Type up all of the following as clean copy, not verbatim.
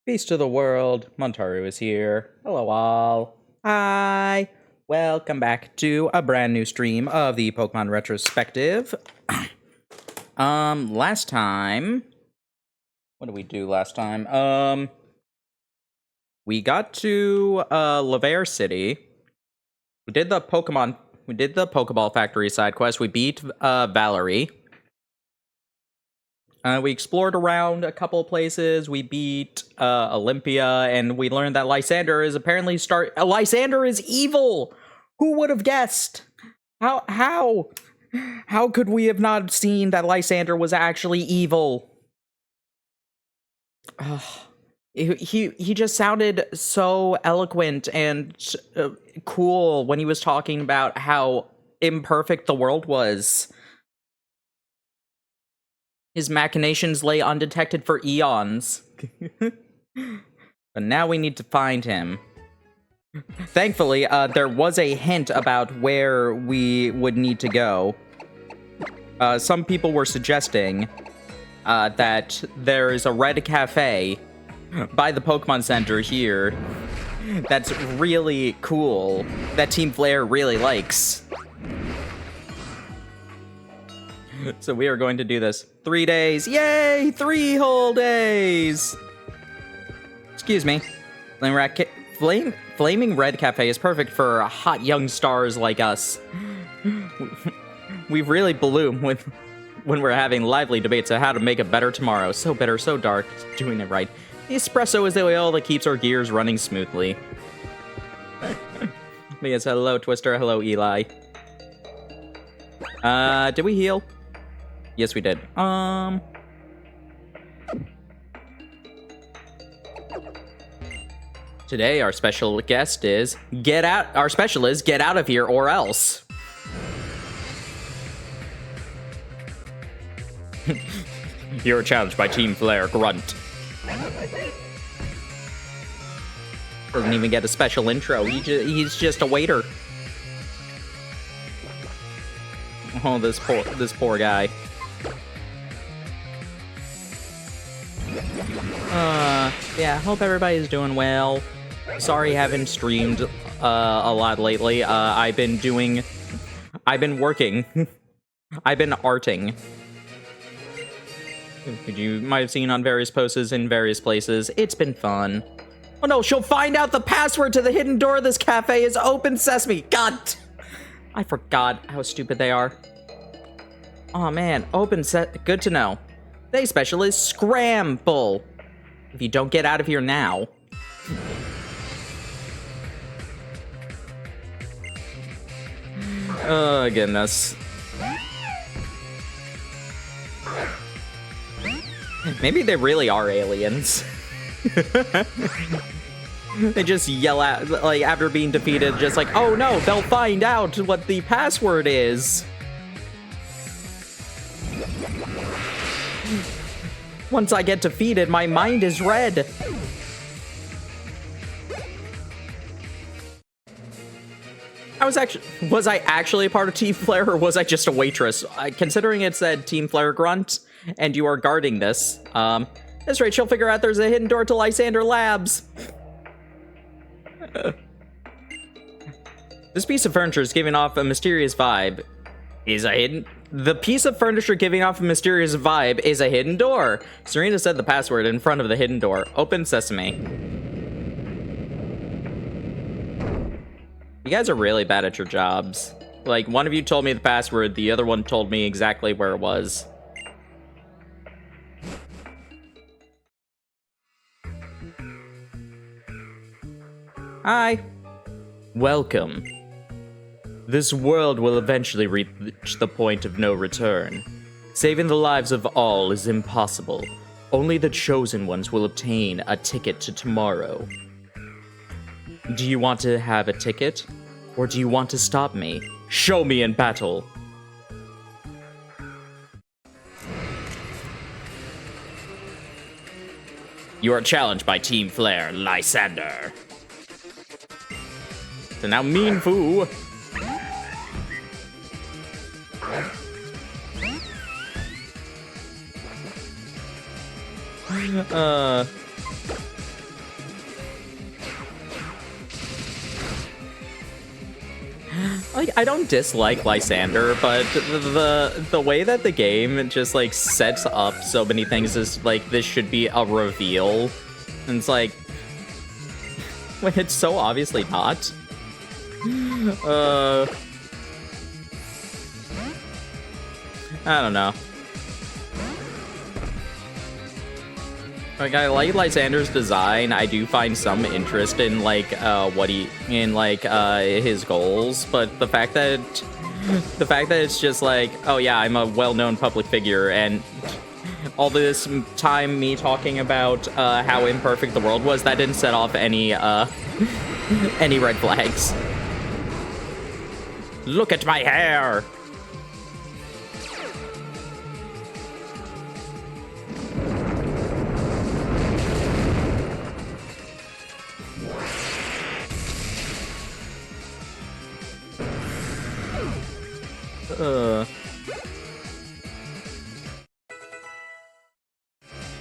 Peace to the world, Montaru is here. Hello all. Hi. Welcome back to a brand new stream of the Pokemon Retrospective. Last time... What did we do last time? We got to, Laver City. We did the Pokeball Factory side quest. We beat, Valerie. We explored around a couple of places. We beat Olympia, and we learned that Lysander is apparently Lysander is evil. Who would have guessed? How could we have not seen that Lysander was actually evil? He just sounded so eloquent and cool when he was talking about how imperfect the world was. His machinations lay undetected for eons. But now we need to find him. Thankfully, there was a hint about where we would need to go. Some people were suggesting that there is a red cafe by the Pokemon Center here that's really cool, that Team Flare really likes. So we are going to do this. 3 days. Yay! 3 whole days! Excuse me. Flaming Red Cafe is perfect for hot young stars like us. We really bloom when we're having lively debates on how to make a better tomorrow. So bitter, so dark, doing it right. The espresso is the oil that keeps our gears running smoothly. Yes, hello, Twister. Hello, Eli. Did we heal? Yes, we did. Today, our special guest is get out of here or else. You're challenged by Team Flare Grunt. Doesn't even get a special intro. He's just a waiter. Oh, this poor guy. Yeah, hope everybody's doing well. Sorry I haven't streamed a lot lately. I've been working. I've been arting. You might have seen on various posts in various places. It's been fun. Oh no, she'll find out the password to the hidden door of this cafe is open sesame. God! I forgot how stupid they are. Oh man, good to know. Today's special is scramble. If you don't get out of here now. Oh goodness. Maybe they really are aliens. They just yell out, like, after being defeated, just like, oh no, they'll find out what the password is. Once I get defeated, my mind is red. Was I actually a part of Team Flare, or was I just a waitress? Considering it said Team Flare Grunt, and you are guarding this, at this rate, she'll figure out there's a hidden door to Lysander Labs. This piece of furniture is giving off a mysterious vibe. The piece of furniture giving off a mysterious vibe is a hidden door. Serena said the password in front of the hidden door. Open sesame. You guys are really bad at your jobs. Like, one of you told me the password, the other one told me exactly where it was. Hi. Welcome. This world will eventually reach the point of no return. Saving the lives of all is impossible. Only the chosen ones will obtain a ticket to tomorrow. Do you want to have a ticket? Or do you want to stop me? Show me in battle! You are challenged by Team Flare, Lysander. So now Mean Foo. like, I don't dislike Lysander, but the way that the game just, like, sets up so many things is, like, this should be a reveal. And it's like, when it's so obviously not. I don't know. Like, I like Lysander's design. I do find some interest in, like, his goals, but the fact that it's just like, oh yeah, I'm a well-known public figure, and all this time me talking about how imperfect the world was, that didn't set off any any red flags. Look at my hair!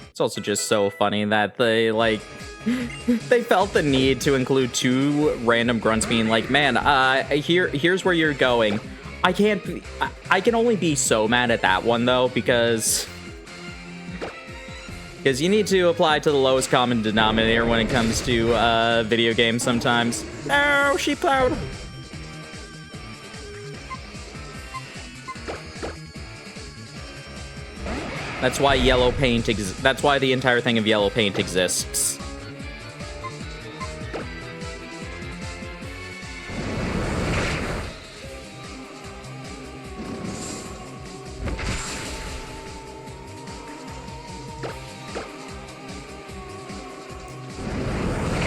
It's also just so funny that they, like, they felt the need to include 2 random grunts being like, man, here's where you're going. I can only be so mad at that one, though, because you need to apply to the lowest common denominator when it comes to video games sometimes. No, she plowed. That's why yellow paint that's why the entire thing of yellow paint exists.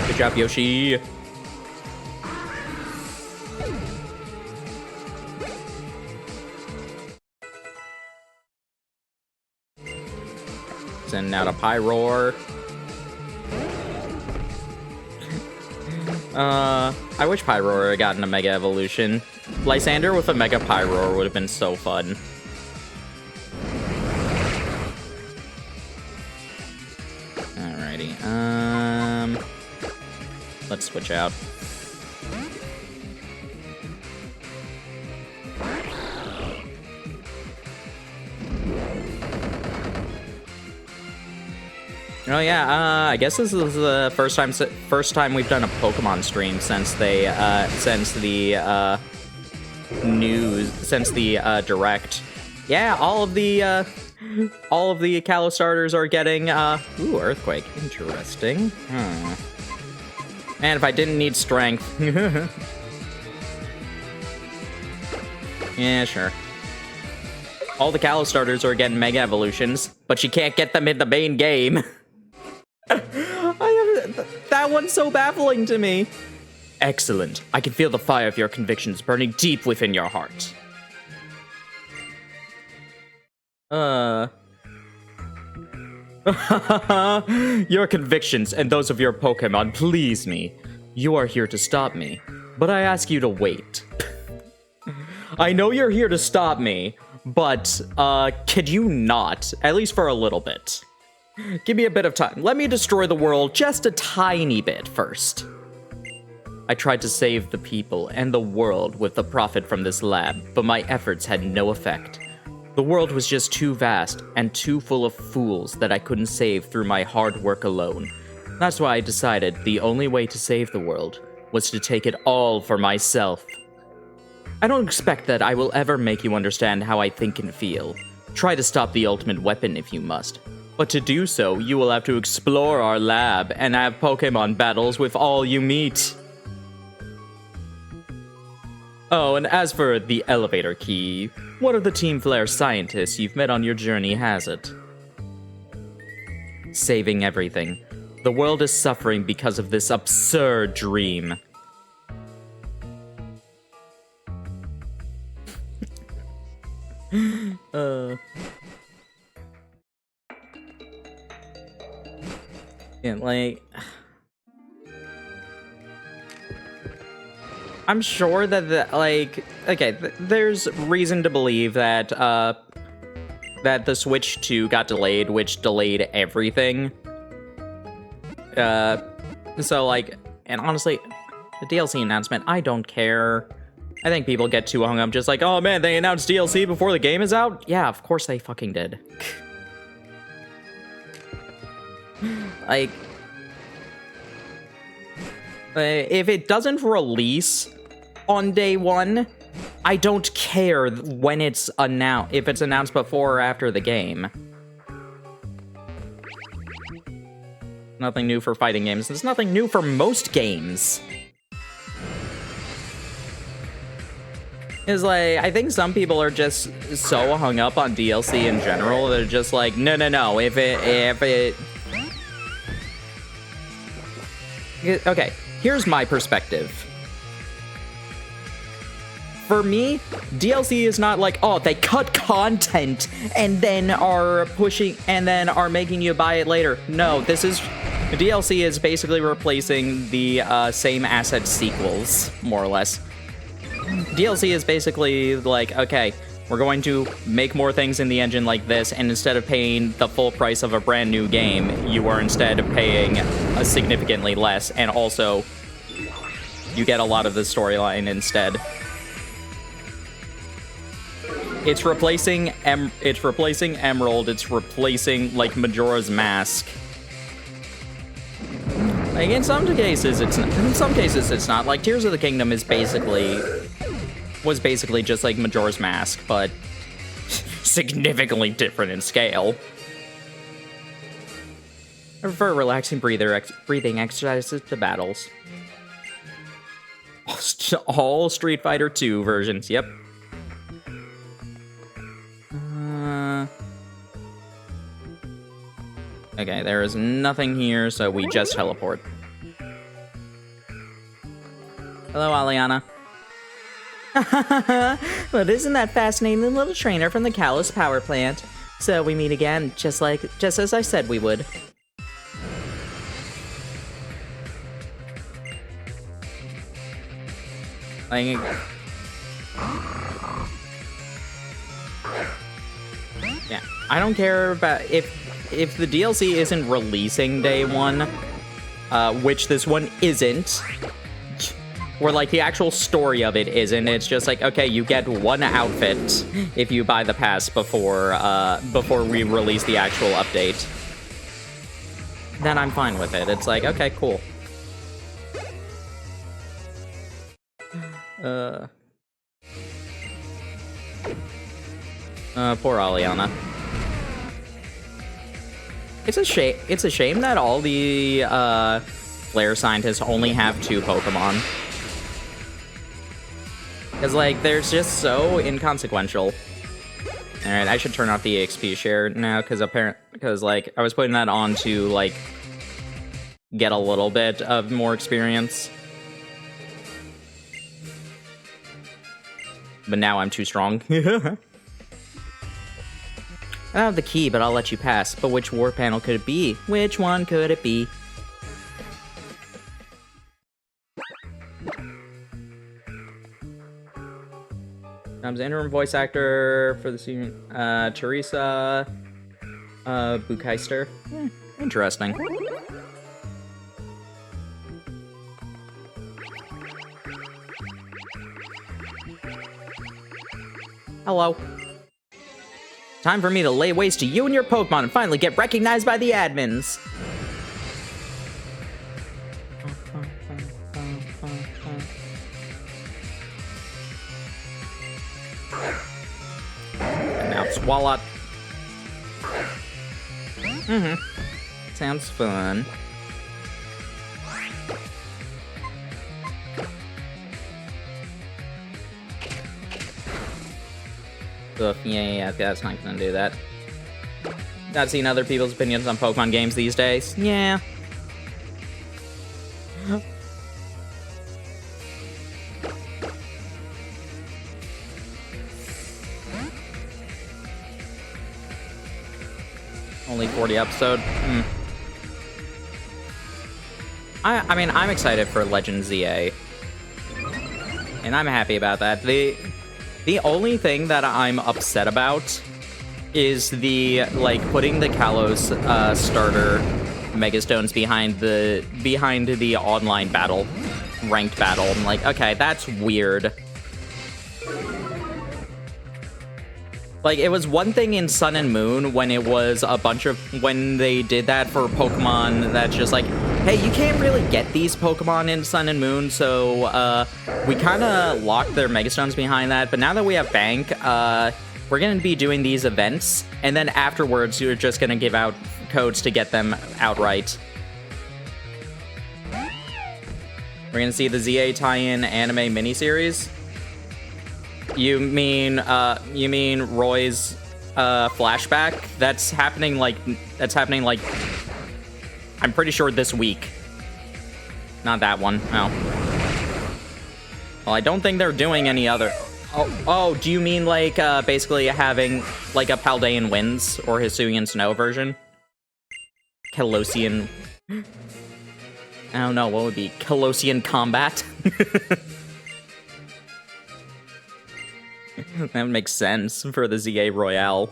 Good job, Yoshi. Sending out a Pyroar. I wish Pyroar had gotten a Mega Evolution. Lysander with a Mega Pyroar would have been so fun. Alrighty, let's switch out. Oh yeah, I guess this is the first time we've done a Pokemon stream since the direct. Yeah, all of the Kalos starters are getting ooh, Earthquake. Interesting. Man, if I didn't need strength. Yeah, sure. All the Kalos starters are getting Mega Evolutions, but you can't get them in the main game. That one's so baffling to me. Excellent. I can feel the fire of your convictions burning deep within your heart. Your convictions and those of your Pokemon please me. You are here to stop me, but I ask you to wait. I know you're here to stop me, but, could you not? At least for a little bit. Give me a bit of time. Let me destroy the world just a tiny bit first. I tried to save the people and the world with the profit from this lab, but my efforts had no effect. The world was just too vast and too full of fools that I couldn't save through my hard work alone. That's why I decided the only way to save the world was to take it all for myself. I don't expect that I will ever make you understand how I think and feel. Try to stop the ultimate weapon if you must. But to do so, you will have to explore our lab and have Pokemon battles with all you meet. Oh, and as for the elevator key, what of the Team Flare scientists you've met on your journey has it? Saving everything. The world is suffering because of this absurd dream. Yeah, like, I'm sure that there's reason to believe that that the Switch 2 got delayed, which delayed everything. So like, and honestly, the DLC announcement, I don't care. I think people get too hung up just like, oh man, they announced DLC before the game is out? Yeah, of course they fucking did. Like, if it doesn't release on day one, I don't care when it's announced, if it's announced before or after the game. Nothing new for fighting games. There's nothing new for most games. It's like, I think some people are just so hung up on DLC in general, they're just like, no, if it... Okay, here's my perspective. For me, DLC is not like, oh, they cut content and then are pushing, and then are making you buy it later. No, DLC is basically replacing the same asset sequels, more or less. DLC is basically like, okay, we're going to make more things in the engine like this, and instead of paying the full price of a brand new game, you are instead paying a significantly less, and also you get a lot of the storyline instead. It's replacing Emerald, it's replacing like Majora's Mask. Like in some cases it's not. Like Tears of the Kingdom was basically just like Majora's Mask, but significantly different in scale. I prefer relaxing breathing exercises to battles. All Street Fighter 2 versions, yep. Okay, there is nothing here, so we just teleport. Hello, Aliana. But isn't that fascinating, the little trainer from the Kalos power plant? So we meet again, just as I said we would. Like, yeah, I don't care about if the DLC isn't releasing day one, which this one isn't. Or, like, the actual story of it isn't. It's just like, okay, you get one outfit if you buy the pass before we release the actual update. Then I'm fine with it. It's like, okay, cool. Poor Aliana. It's a shame that all the, Flare scientists only have 2 Pokemon. Because, like, they're just so inconsequential. Alright, I should turn off the EXP share now, because, like, I was putting that on to, like, get a little bit of more experience. But now I'm too strong. I don't have the key, but I'll let you pass. But which war panel could it be? Which one could it be? Comes interim voice actor for the season, Teresa Bukeister. Interesting. Hello. Time for me to lay waste to you and your Pokemon and finally get recognized by the admins. And now Swalot. Sounds fun. Ugh, yeah, that's not gonna do that. I've seen other people's opinions on Pokemon games these days. Yeah. Only 40 episode. I mean, I'm excited for Legend ZA. And I'm happy about that. The only thing that I'm upset about is the, like, putting the Kalos starter Megastones behind the online battle, ranked battle. I'm like, okay, that's weird. Like, it was one thing in Sun and Moon when it was a bunch of... When they did that for Pokemon that's just like, hey, you can't really get these Pokemon in Sun and Moon, so we kind of locked their Megastones behind that. But now that we have Bank, we're going to be doing these events, and then afterwards you're just going to give out codes to get them outright. We're going to see the ZA tie-in anime miniseries. You mean Roy's flashback? That's happening like I'm pretty sure this week. Not that one. No. Well, I don't think they're doing any other. Oh, do you mean like basically having like a Paldean Winds or Hisuian Snow version? Calosian. I don't know, what would be Calosian Combat? That makes sense for the ZA Royale.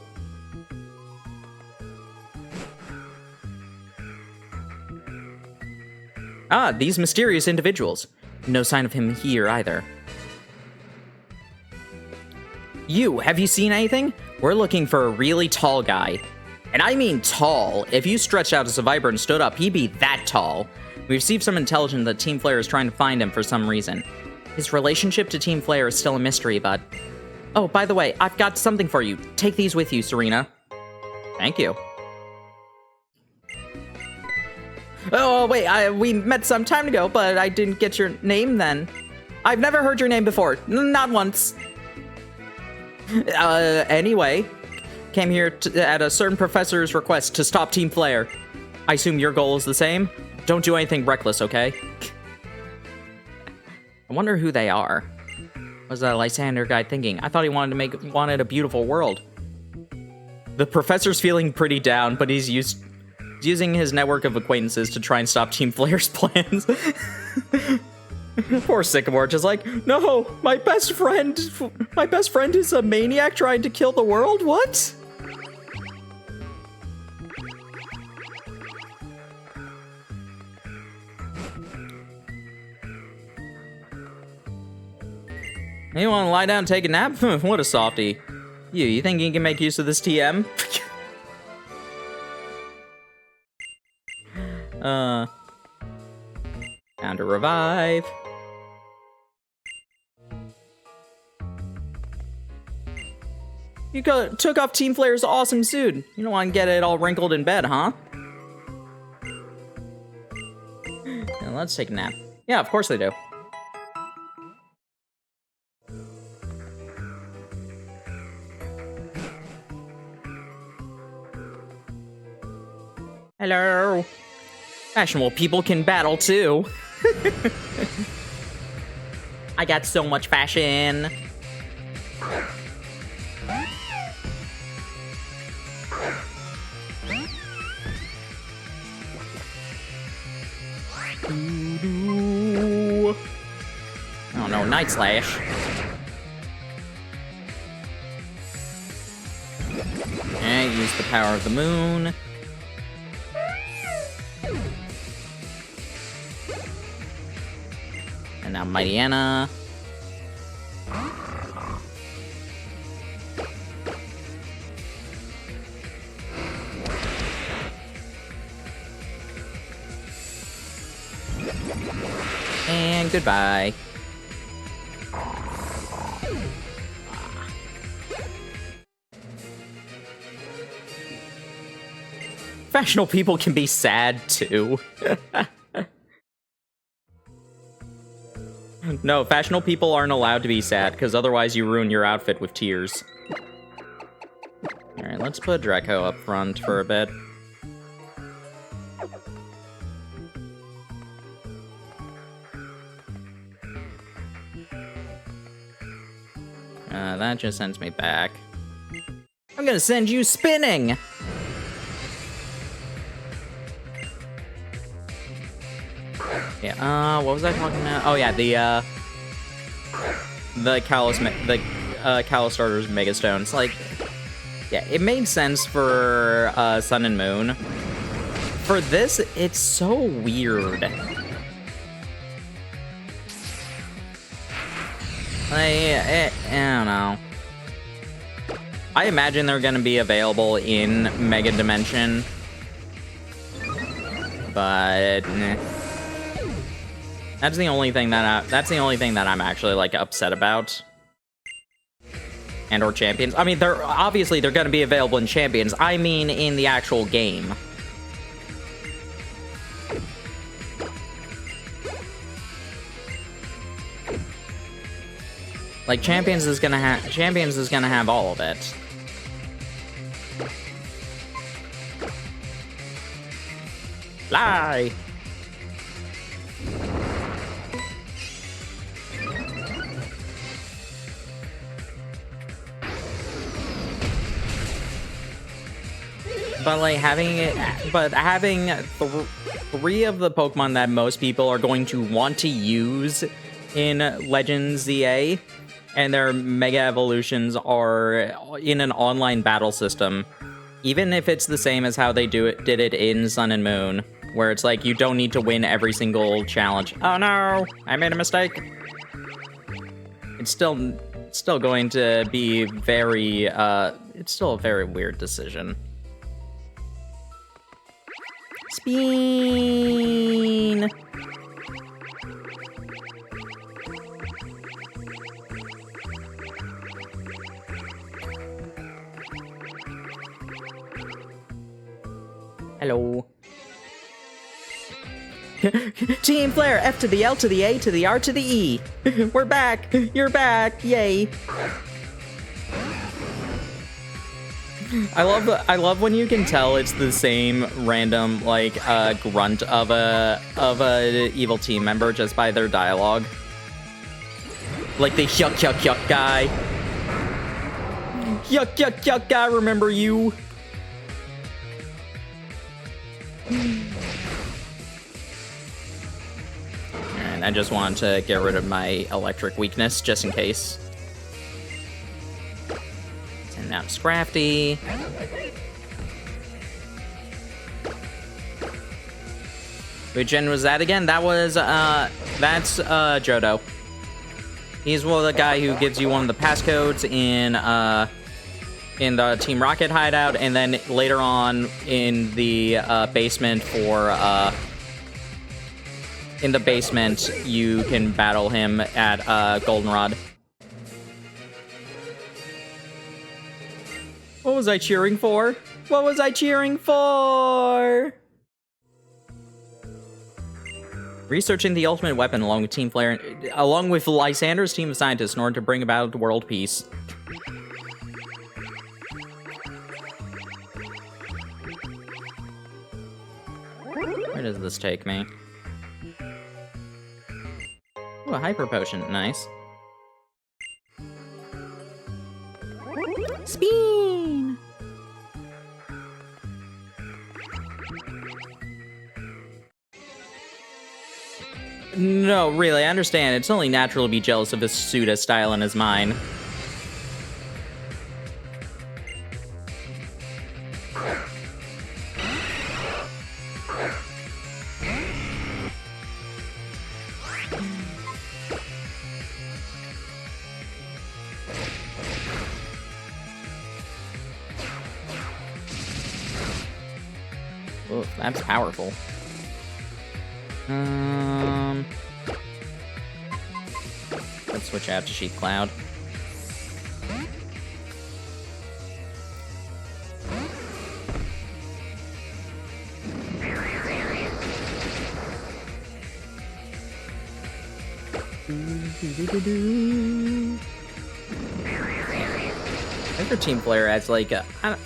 Ah, these mysterious individuals. No sign of him here either. Have you seen anything? We're looking for a really tall guy. And I mean tall. If you stretched out as a Viper and stood up, he'd be that tall. We received some intelligence that Team Flare is trying to find him for some reason. His relationship to Team Flare is still a mystery, but... Oh, by the way, I've got something for you. Take these with you, Serena. Thank you. Oh, wait, we met some time ago, but I didn't get your name then. I've never heard your name before. Not once. Anyway, came here at a certain professor's request to stop Team Flare. I assume your goal is the same? Don't do anything reckless, okay? I wonder who they are. What was that Lysander guy thinking? I thought he wanted a beautiful world. The professor's feeling pretty down, but he's using his network of acquaintances to try and stop Team Flare's plans. Poor Sycamore, just like, no, my best friend is a maniac trying to kill the world? What? You want to lie down and take a nap? What a softie. You think you can make use of this TM? Time to revive. You took off Team Flare's awesome suit. You don't want to get it all wrinkled in bed, huh? Yeah, let's take a nap. Yeah, of course they do. Hello. Fashionable people can battle too. I got so much fashion. Oh no, Night Slash. And use the power of the moon. And now Mighty Anna. And goodbye. Fashionable people can be sad too. No, fashionable people aren't allowed to be sad, because otherwise you ruin your outfit with tears. Alright, let's put Draco up front for a bit. That just sends me back. I'm gonna send you spinning! Yeah, what was I talking about? Oh yeah, the Kalos Starter's Megastones. Like, yeah, it made sense for Sun and Moon. For this, it's so weird. I don't know. I imagine they're going to be available in Mega Dimension, but that's the only thing that I'm actually like upset about. And or Champions. I mean, they're going to be available in Champions. I mean, in the actual game. Like, Champions is gonna have all of it. Lie! But like having three of the Pokemon that most people are going to want to use in Legends ZA, and their Mega Evolutions are in an online battle system, even if it's the same as how they did it in Sun and Moon, where it's like you don't need to win every single challenge. Oh no, I made a mistake. It's still going to be very it's still a very weird decision. Spin. Hello. Team Flare, F to the L to the A to the R to the E. We're back. You're back. Yay. I love when you can tell it's the same random like grunt of a evil team member just by their dialogue. Like the yuck yuck yuck guy. Yuck yuck yuck guy, remember you? And I just wanted to get rid of my electric weakness just in case. And now Scrafty. Which gen was that again? That was that's Johto. He's the guy who gives you one of the passcodes in the Team Rocket hideout, and then later on in the basement you can battle him at Goldenrod. What was I cheering for? What was I cheering for? Researching the ultimate weapon along with Team Flare, along with Lysander's team of scientists in order to bring about world peace. Where does this take me? Ooh, a hyper potion, nice. Spin! No, really, I understand. It's only natural to be jealous of his Suda style in his mind. Oof, that's powerful. Let's switch out to Sheep Cloud. I think Team Flare adds like a, I don't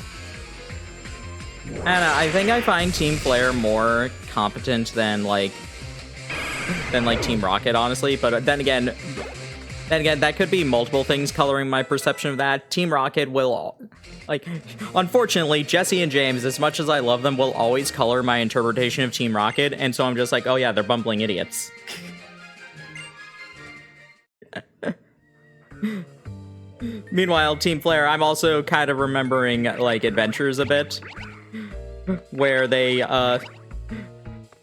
know, I think I find Team Flare more competent than like Team Rocket, honestly, but then again, that could be multiple things coloring my perception of that. Team Rocket will, like, unfortunately, Jesse and James, as much as I love them, will always color my interpretation of Team Rocket, and so I'm just like, oh yeah, they're bumbling idiots. Meanwhile, Team Flare, I'm also kind of remembering, like, Adventures a bit, where they,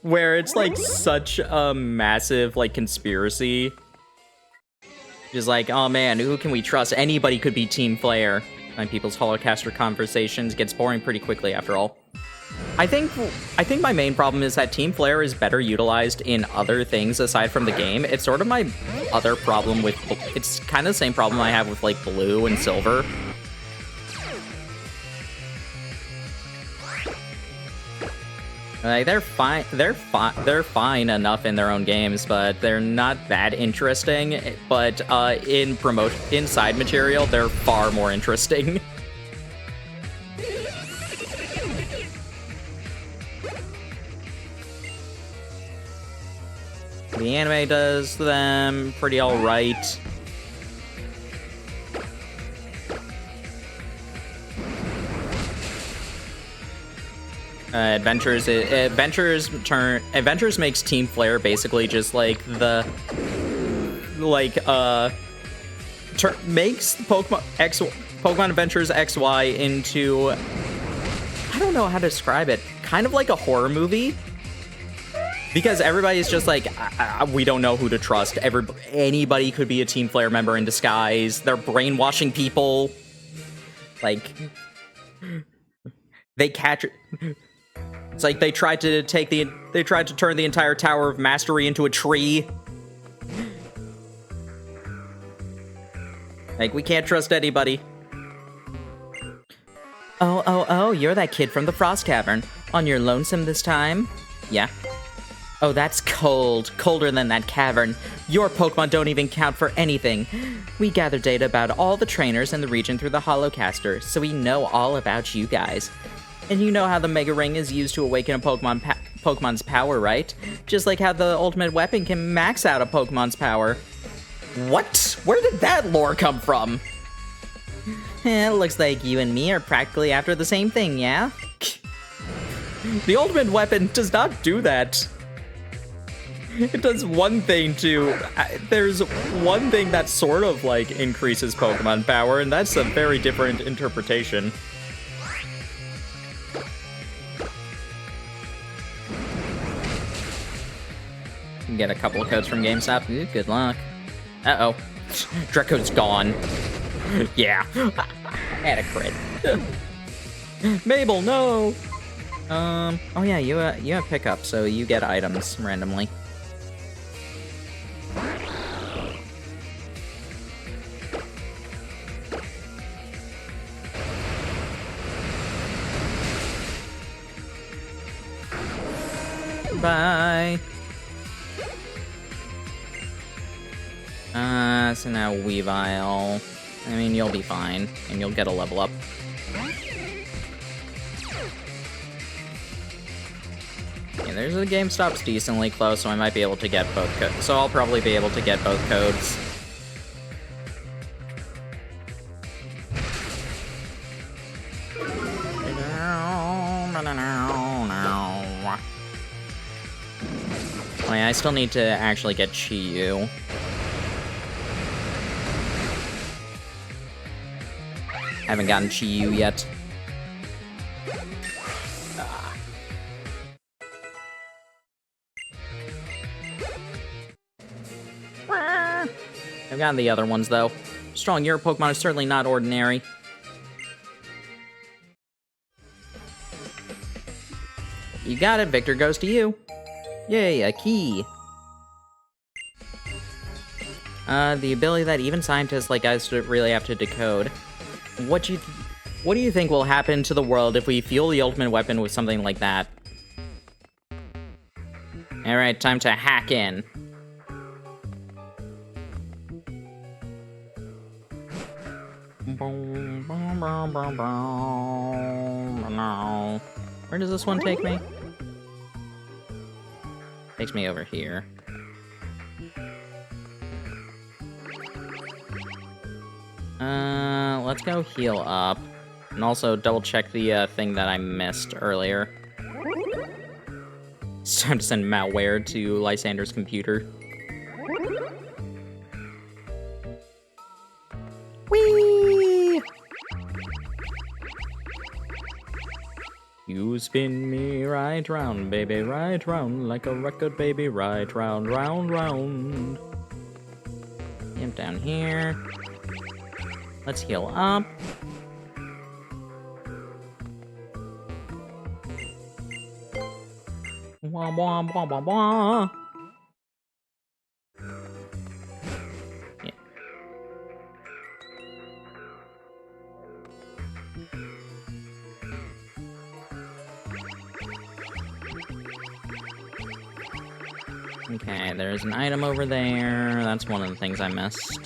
where it's, like, such a massive, like, conspiracy. Just like, oh man, who can we trust? Anybody could be Team Flare. Nine People's Holocaster conversations gets boring pretty quickly after all. I think my main problem is that Team Flare is better utilized in other things aside from the game. It's sort of my other problem with... It's kind of the same problem I have with, like, Blue and Silver. Like, they're fine enough in their own games, but they're not that interesting. But in side material, they're far more interesting. The anime does them pretty alright. Adventures makes Team Flare basically just like makes Pokemon Adventures XY into, I don't know how to describe it, kind of like a horror movie. Because everybody's just like, we don't know who to trust. Anybody could be a Team Flare member in disguise. They're brainwashing people. Like, they catch... It's like they tried to turn the entire Tower of Mastery into a tree. Like, we can't trust anybody. Oh, you're that kid from the Frost Cavern. On your lonesome this time? Yeah. Oh, that's cold. Colder than that cavern. Your Pokemon don't even count for anything. We gather data about all the trainers in the region through the Holocaster, so we know all about you guys. And you know how the Mega Ring is used to awaken a Pokemon's power, right? Just like how the ultimate weapon can max out a Pokemon's power. What? Where did that lore come from? Looks like you and me are practically after the same thing, yeah? The ultimate weapon does not do that. It does one thing to... There's one thing that sort of, like, increases Pokemon power, and that's a very different interpretation. Get a couple of codes from GameStop. Ooh, good luck. Uh-oh. Draco's gone. Yeah. Had a crit. Mabel, no! Oh yeah, you have pickup, so you get items randomly. Bye! So now Weavile. I mean, you'll be fine, and you'll get a level up. Yeah, there's a GameStop's decently close, so I might be able to get both codes. So I'll probably be able to get both codes. Oh yeah, I still need to actually get Chi-Yu. Haven't gotten Chi-Yu yet. I've gotten the other ones, though. Strong, your Pokemon is certainly not ordinary. You got it, Victor goes to you. Yay, a key. The ability that even scientists like us really have to decode. What do you think will happen to the world if we fuel the ultimate weapon with something like that? Alright, time to hack in. Where does this one take me? Takes me over here. Let's go heal up. And also double check the thing that I missed earlier. It's time to send malware to Lysander's computer. Whee! You spin me right round, baby, right round, like a record, baby, right round, round, round. Imp down here. Let's heal up. Wah, wah, wah, wah, wah. Yeah. Okay, there's an item over there. That's one of the things I missed.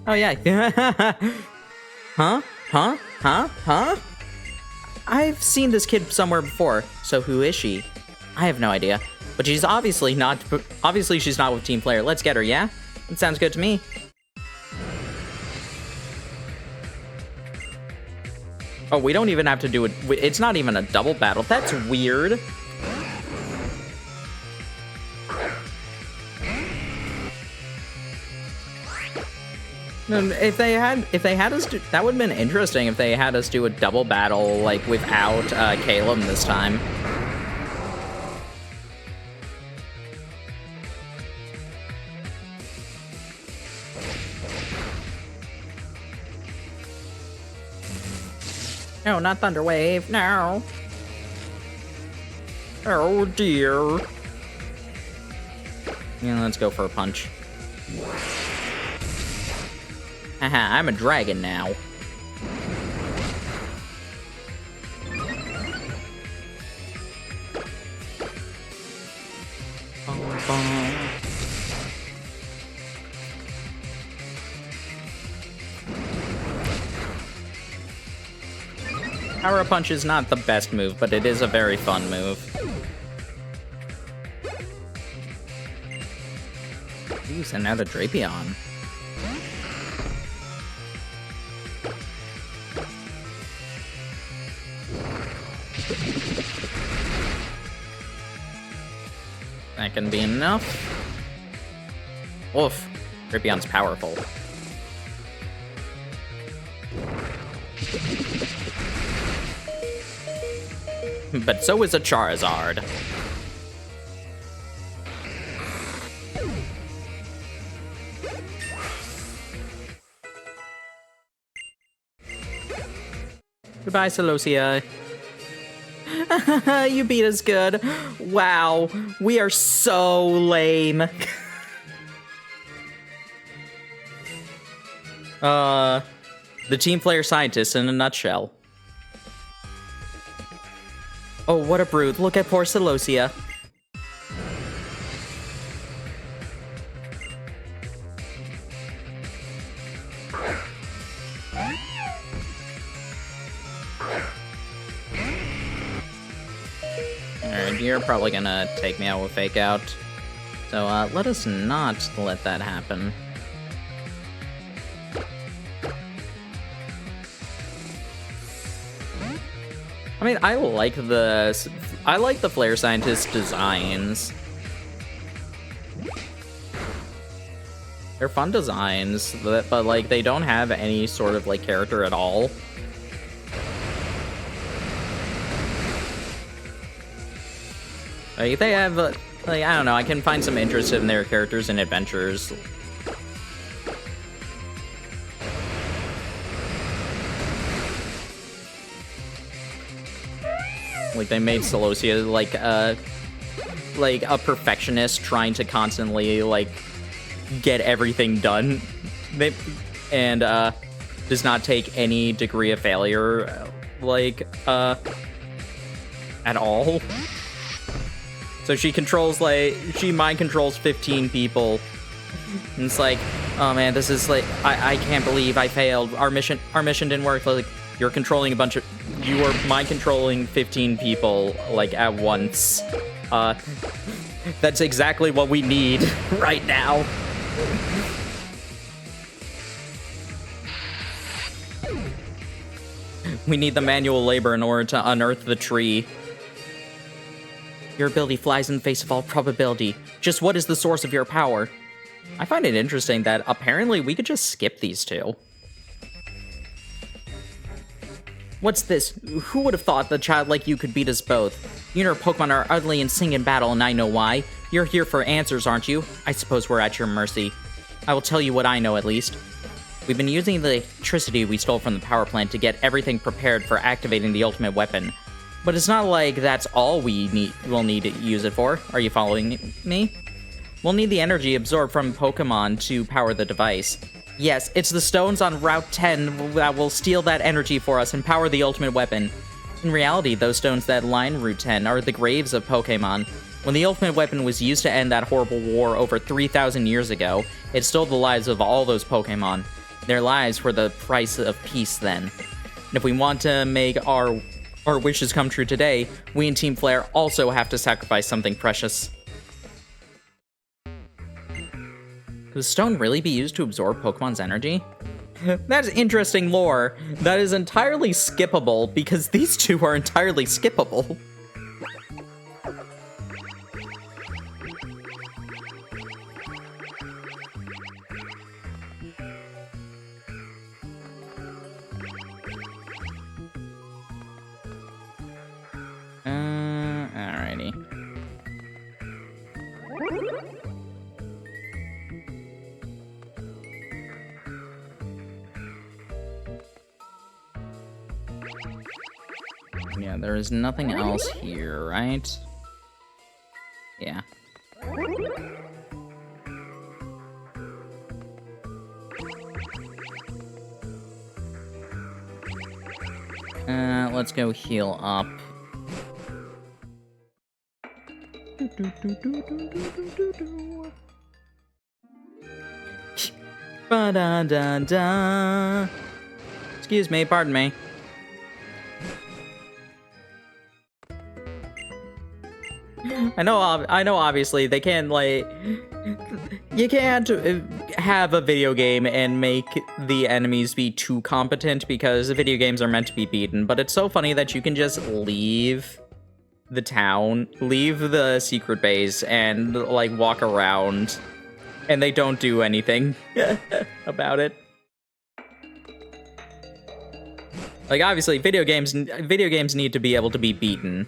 Oh, yeah. Huh? Huh? Huh? Huh? I've seen this kid somewhere before, so who is she? I have no idea. But she's obviously not... Obviously, she's not with Team Player. Let's get her, yeah? That sounds good to me. Oh, we don't even have to do it. It's not even a double battle. That's weird. If they had us do, that would have been interesting if they had us do a double battle, like, without Caleb this time. No, not Thunderwave, no. Oh dear. Yeah, let's go for a punch. Haha, I'm a dragon now. Power Punch is not the best move, but it is a very fun move. Ooh, send out a Drapion. That can be enough. Oof. Drapion's powerful. But so is a Charizard. Goodbye, Celosia. You beat us good. Wow, we are so lame. The Team Player Scientist in a nutshell. Oh, what a brute. Look at poor Celosia. Alright, you're probably gonna take me out with Fake Out. So, let us not let that happen. I mean, I like the Flare Scientist designs. They're fun designs, but like, they don't have any sort of, like, character at all. Like, they have, like, I don't know, I can find some interest in their characters and adventures. Like, they made Celosia, like a perfectionist trying to constantly, like, get everything done. And does not take any degree of failure, like, at all. So she controls, like, she mind controls 15 people. And it's like, oh man, this is like, I can't believe I failed. Our mission didn't work. Like, you're controlling a bunch of, you are mind controlling 15 people, like, at once. That's exactly what we need right now. We need the manual labor in order to unearth the tree. Your ability flies in the face of all probability. Just what is the source of your power? I find it interesting that apparently we could just skip these two. What's this? Who would have thought that a child like you could beat us both? You and your Pokemon are utterly in sync in battle, and I know why. You're here for answers, aren't you? I suppose we're at your mercy. I will tell you what I know, at least. We've been using the electricity we stole from the power plant to get everything prepared for activating the ultimate weapon. But it's not like that's all we'll need to use it for. Are you following me? We'll need the energy absorbed from Pokemon to power the device. Yes, it's the stones on Route 10 that will steal that energy for us and power the ultimate weapon. In reality, those stones that line Route 10 are the graves of Pokemon. When the ultimate weapon was used to end that horrible war over 3,000 years ago, it stole the lives of all those Pokemon. Their lives were the price of peace then. And if we want to make our wishes come true today, we in Team Flare also have to sacrifice something precious. Could the stone really be used to absorb Pokemon's energy? That's interesting lore. That is entirely skippable, because these two are entirely skippable. Alrighty. Yeah, there is nothing else here, right? Yeah. Let's go heal up. Ba-da-da-da. Excuse me, pardon me. I know, obviously, they can't, like... You can't have a video game and make the enemies be too competent, because video games are meant to be beaten, but it's so funny that you can just leave the town, leave the secret base, and, like, walk around, and they don't do anything about it. Like, obviously, video games need to be able to be beaten.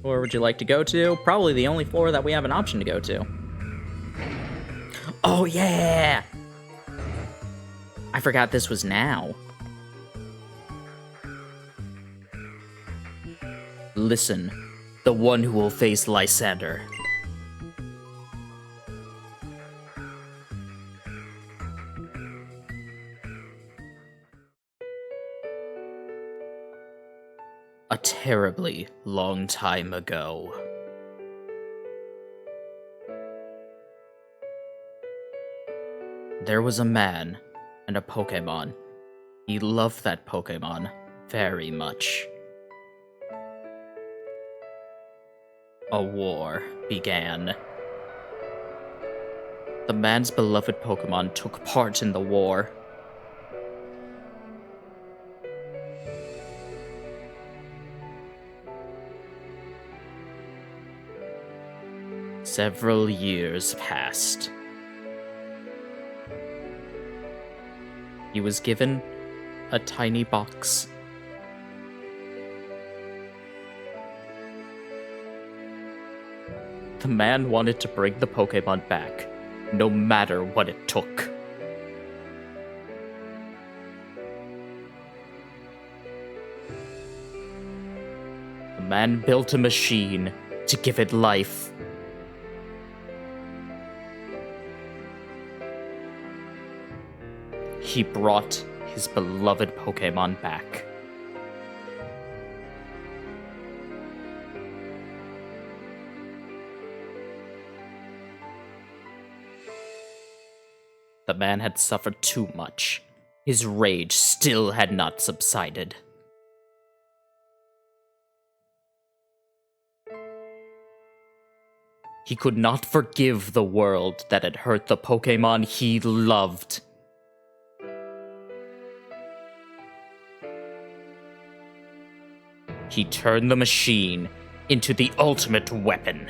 Where would you like to go to? Probably the only floor that we have an option to go to. Oh, yeah! I forgot this was now. Listen, the one who will face Lysander. A terribly long time ago. There was a man and a Pokemon. He loved that Pokemon very much. A war began. The man's beloved Pokemon took part in the war. Several years passed. He was given a tiny box. The man wanted to bring the Pokemon back, no matter what it took. The man built a machine to give it life. He brought his beloved Pokemon back. The man had suffered too much. His rage still had not subsided. He could not forgive the world that had hurt the Pokemon he loved. He turned the machine into the ultimate weapon.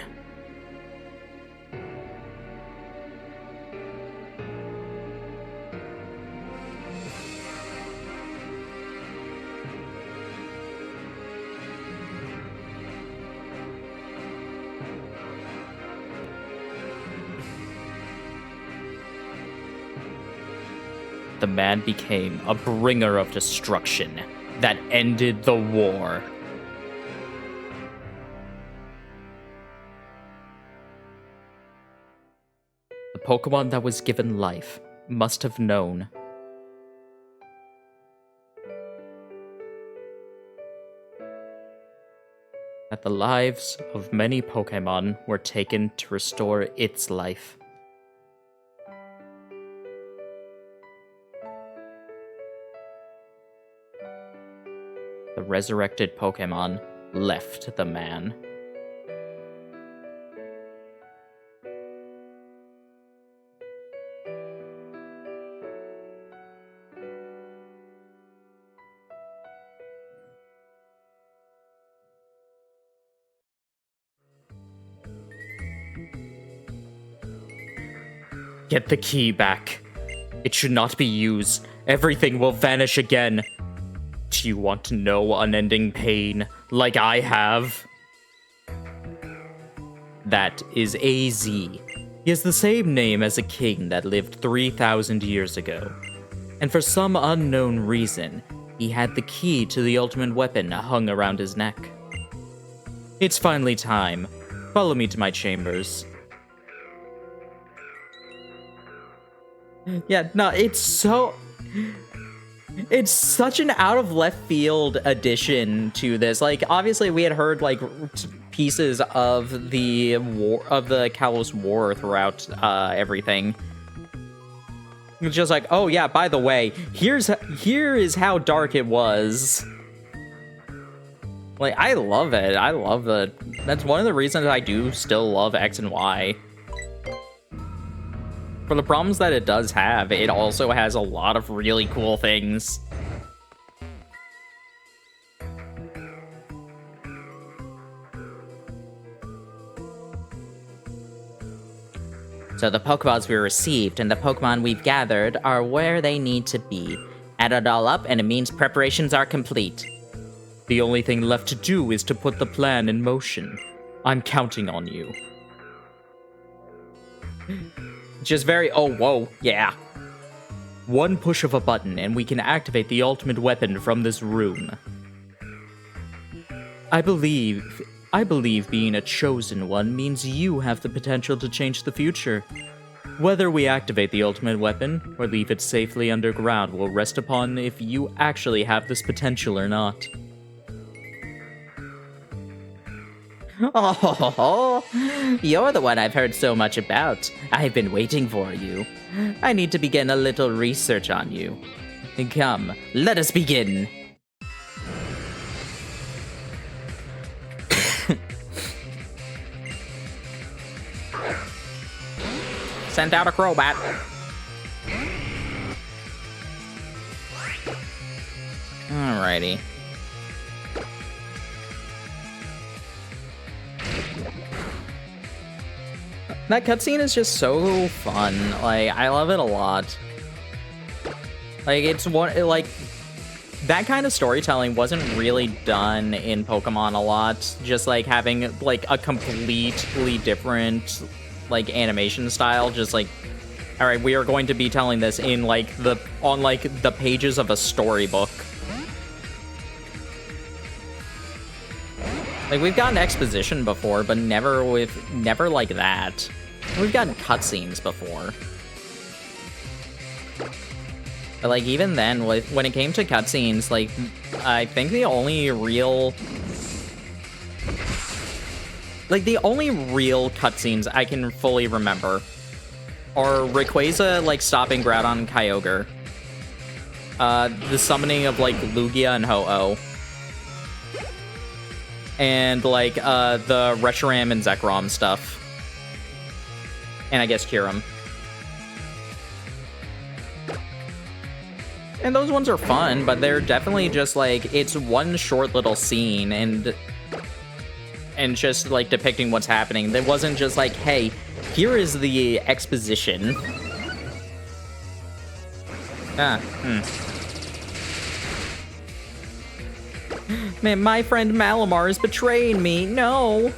the man became a bringer of destruction that ended the war. The Pokemon that was given life must have known that the lives of many Pokemon were taken to restore its life. The resurrected Pokemon left the man. Get the key back. It should not be used. Everything will vanish again. Do you want to know unending pain like I have? That is AZ. He has the same name as a king that lived 3,000 years ago. And for some unknown reason, he had the key to the ultimate weapon hung around his neck. It's finally time. Follow me to my chambers. Yeah, no, it's such an out of left field addition to this. Like, obviously we had heard like pieces of the Kalos War throughout everything. It's just like, oh yeah, by the way, here is how dark it was. Like, I love it. I love that's one of the reasons I do still love X and Y. For the problems that it does have, it also has a lot of really cool things. So the Pokeballs we received and the Pokemon we've gathered are where they need to be. Add it all up and it means preparations are complete. The only thing left to do is to put the plan in motion. I'm counting on you. Just very, oh, whoa, yeah. One push of a button and we can activate the ultimate weapon from this room. I believe being a chosen one means you have the potential to change the future. Whether we activate the ultimate weapon or leave it safely underground will rest upon if you actually have this potential or not. Oh, you're the one I've heard so much about. I've been waiting for you. I need to begin a little research on you. Come, let us begin. Send out a Crobat. Alrighty. That cutscene is just so fun. Like, I love it a lot. Like, it's one, like, that kind of storytelling wasn't really done in Pokemon a lot. Just, like, having, like, a completely different, like, animation style. Just, like, alright, we are going to be telling this in, like, on the pages of a storybook. Like, we've gotten exposition before, but never like that. We've gotten cutscenes before. But, like, even then, when it came to cutscenes, like, I think the only real cutscenes I can fully remember are Rayquaza, like, stopping Groudon and Kyogre. The summoning of, like, Lugia and Ho-Oh. And, like, the Reshiram and Zekrom stuff. And I guess Kyurem. And those ones are fun, but they're definitely just, like, it's one short little scene, and just, like, depicting what's happening. It wasn't just like, hey, here is the exposition. Man, my friend Malamar is betraying me. No.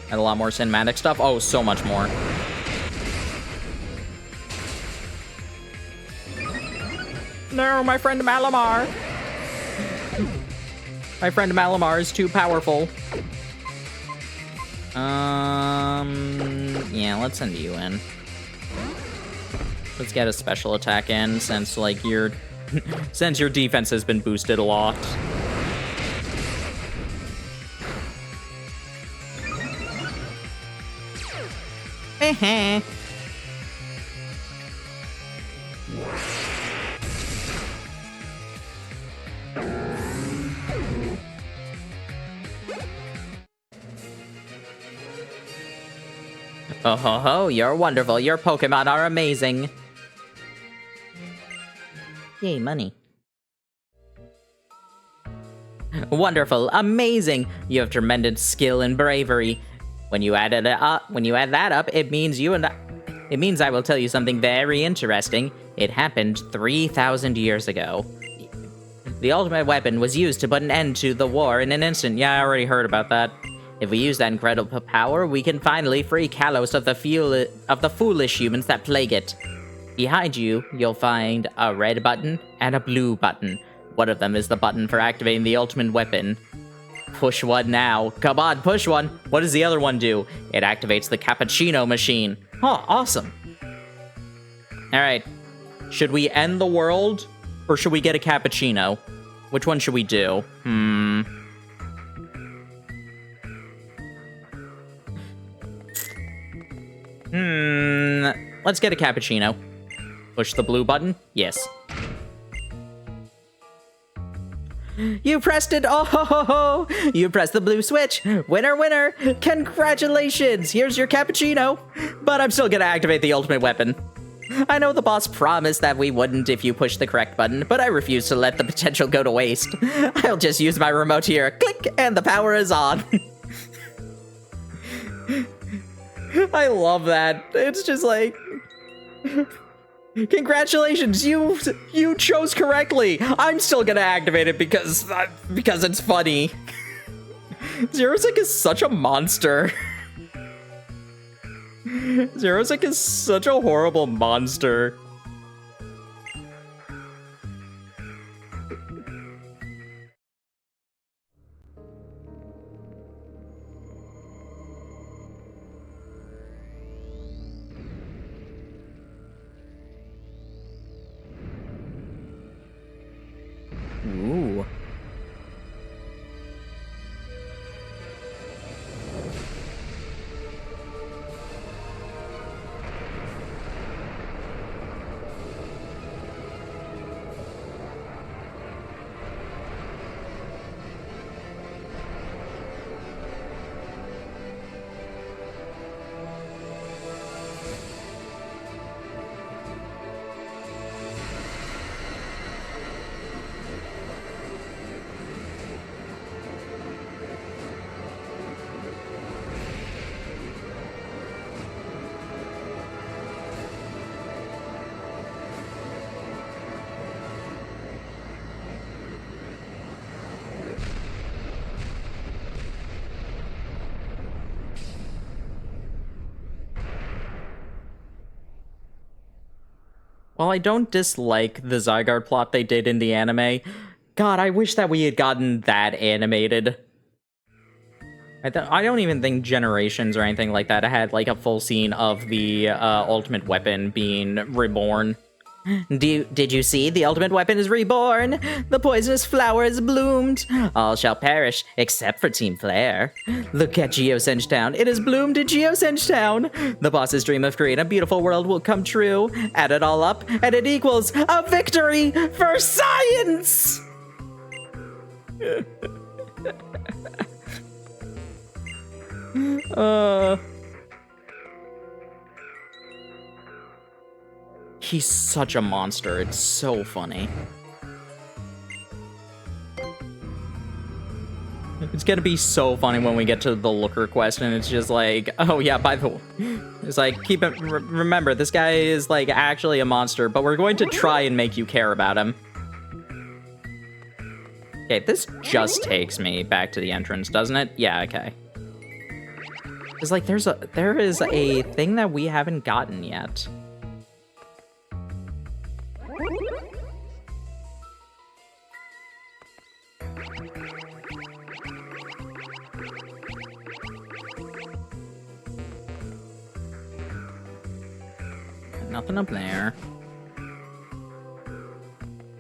And a lot more cinematic stuff. Oh, so much more. No, my friend Malamar. My friend Malamar is too powerful. Yeah, let's send you in. Let's get a special attack in since, like, your since your defense has been boosted a lot. Heh. Oh ho ho, you're wonderful. Your Pokemon are amazing. Yay, money. Wonderful, amazing. You have tremendous skill and bravery. When you add that up, it means I will tell you something very interesting. It happened 3,000 years ago. The ultimate weapon was used to put an end to the war in an instant. Yeah, I already heard about that. If we use that incredible power, we can finally free Kalos of the foolish humans that plague it. Behind you, you'll find a red button and a blue button. One of them is the button for activating the ultimate weapon. Push one now. Come on, push one. What does the other one do? It activates the cappuccino machine. Oh, awesome. Alright. Should we end the world? Or should we get a cappuccino? Which one should we do? Let's get a cappuccino. Push the blue button? Yes. You pressed it! Oh ho ho ho! You pressed the blue switch! Winner, winner! Congratulations! Here's your cappuccino! But I'm still gonna activate the ultimate weapon. I know the boss promised that we wouldn't if you push the correct button, but I refuse to let the potential go to waste. I'll just use my remote here. Click! And the power is on. I love that. It's just like... Congratulations, you chose correctly. I'm still gonna activate it because it's funny. Xerosic is such a monster. Xerosic is such a horrible monster. Ooh. While I don't dislike the Zygarde plot they did in the anime, God, I wish that we had gotten that animated. I don't even think Generations or anything like that had, like, a full scene of the ultimate weapon being reborn. Did you see? The ultimate weapon is reborn! The poisonous flower has bloomed! All shall perish, except for Team Flare. Look at Geosenge Town. It has bloomed in Geosenge Town! The boss's dream of creating a beautiful world will come true. Add it all up, and it equals a victory for science! He's such a monster. It's so funny. It's gonna be so funny when we get to the Looker quest and it's just like, oh yeah, by the way, it's like, remember, this guy is like actually a monster, but we're going to try and make you care about him. Okay, this just takes me back to the entrance, doesn't it? Yeah, okay. It's like, there is a thing that we haven't gotten yet. nothing up there.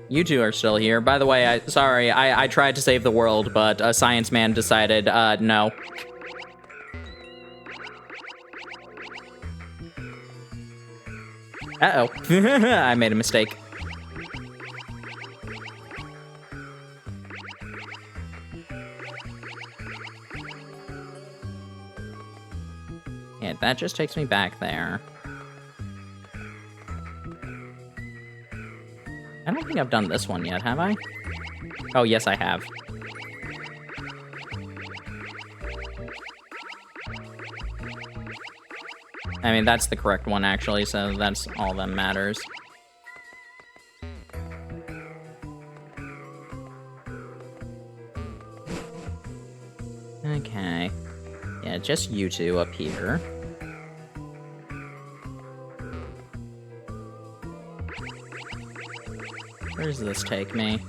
You two are still here. By the way, I tried to save the world, but a science man decided, no. Uh-oh. I made a mistake. Yeah, that just takes me back there. I don't think I've done this one yet, have I? Oh, yes, I have. I mean, that's the correct one, actually, so that's all that matters. Okay. Yeah, just you two up here. Where does this take me?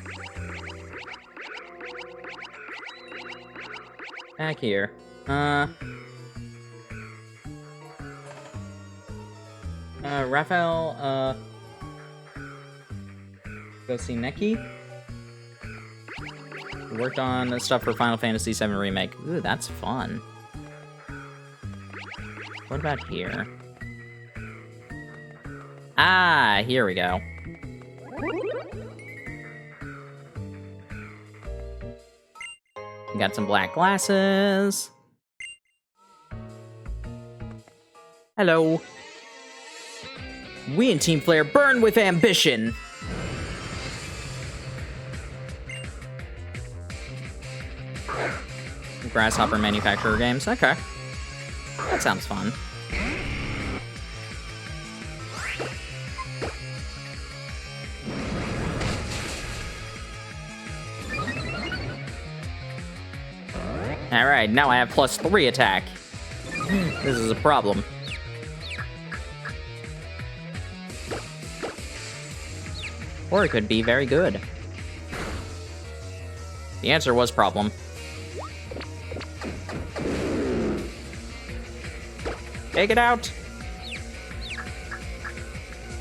Back here. Raphael, go see Neki. Worked on stuff for Final Fantasy VII Remake. Ooh, that's fun. What about here? Ah, here we go. Got some black glasses. Hello. We in Team Flare burn with ambition. Grasshopper manufacturer games. Okay. That sounds fun. Alright, now I have +3 attack. This is a problem. Or it could be very good. The answer was problem. Take it out!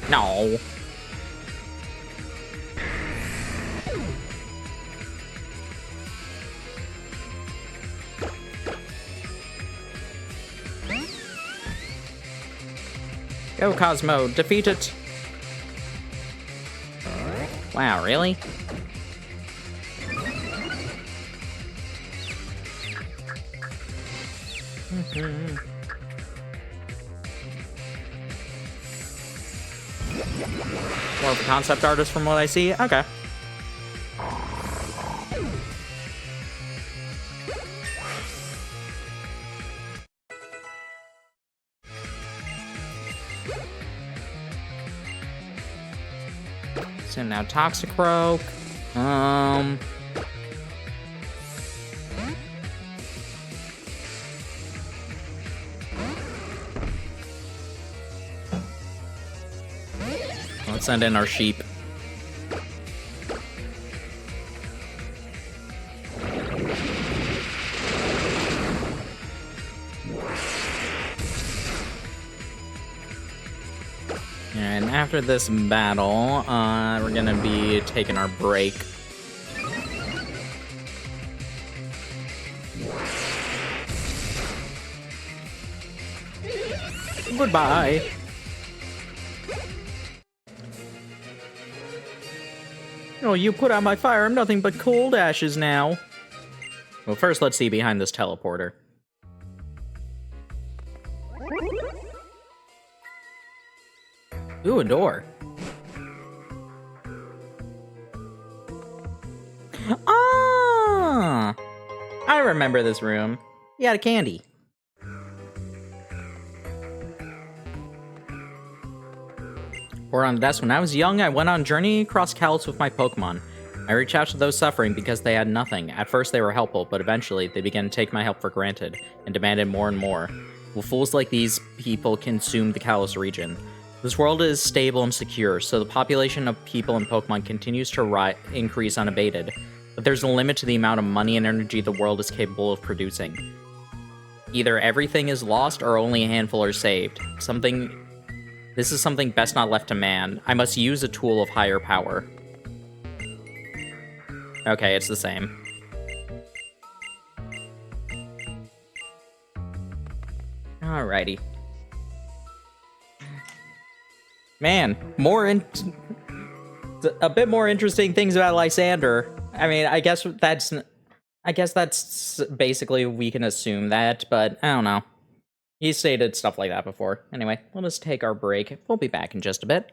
No. Go, Cosmo, defeat it! Wow, really? More of a concept artist from what I see? Okay. So now Toxicroak. Let's send in our sheep. And after this battle, we're gonna be taking our break. Goodbye. Oh, you put out my fire. I'm nothing but cold ashes now. Well, first let's see behind this teleporter. Ooh, a door. Ah! I remember this room. You had a candy. Or on the desk, when I was young, I went on a journey across Kalos with my Pokemon. I reached out to those suffering because they had nothing. At first they were helpful, but eventually they began to take my help for granted, and demanded more and more. Well, fools like these people consumed the Kalos region. This world is stable and secure, so the population of people and Pokemon continues to increase unabated. But there's a limit to the amount of money and energy the world is capable of producing. Either everything is lost or only a handful are saved. Something This is something best not left to man. I must use a tool of higher power. Okay, it's the same. Alrighty. Man, a bit more interesting things about Lysander. I mean, I guess that's basically we can assume that, but I don't know. He's stated stuff like that before. Anyway, let us take our break. We'll be back in just a bit.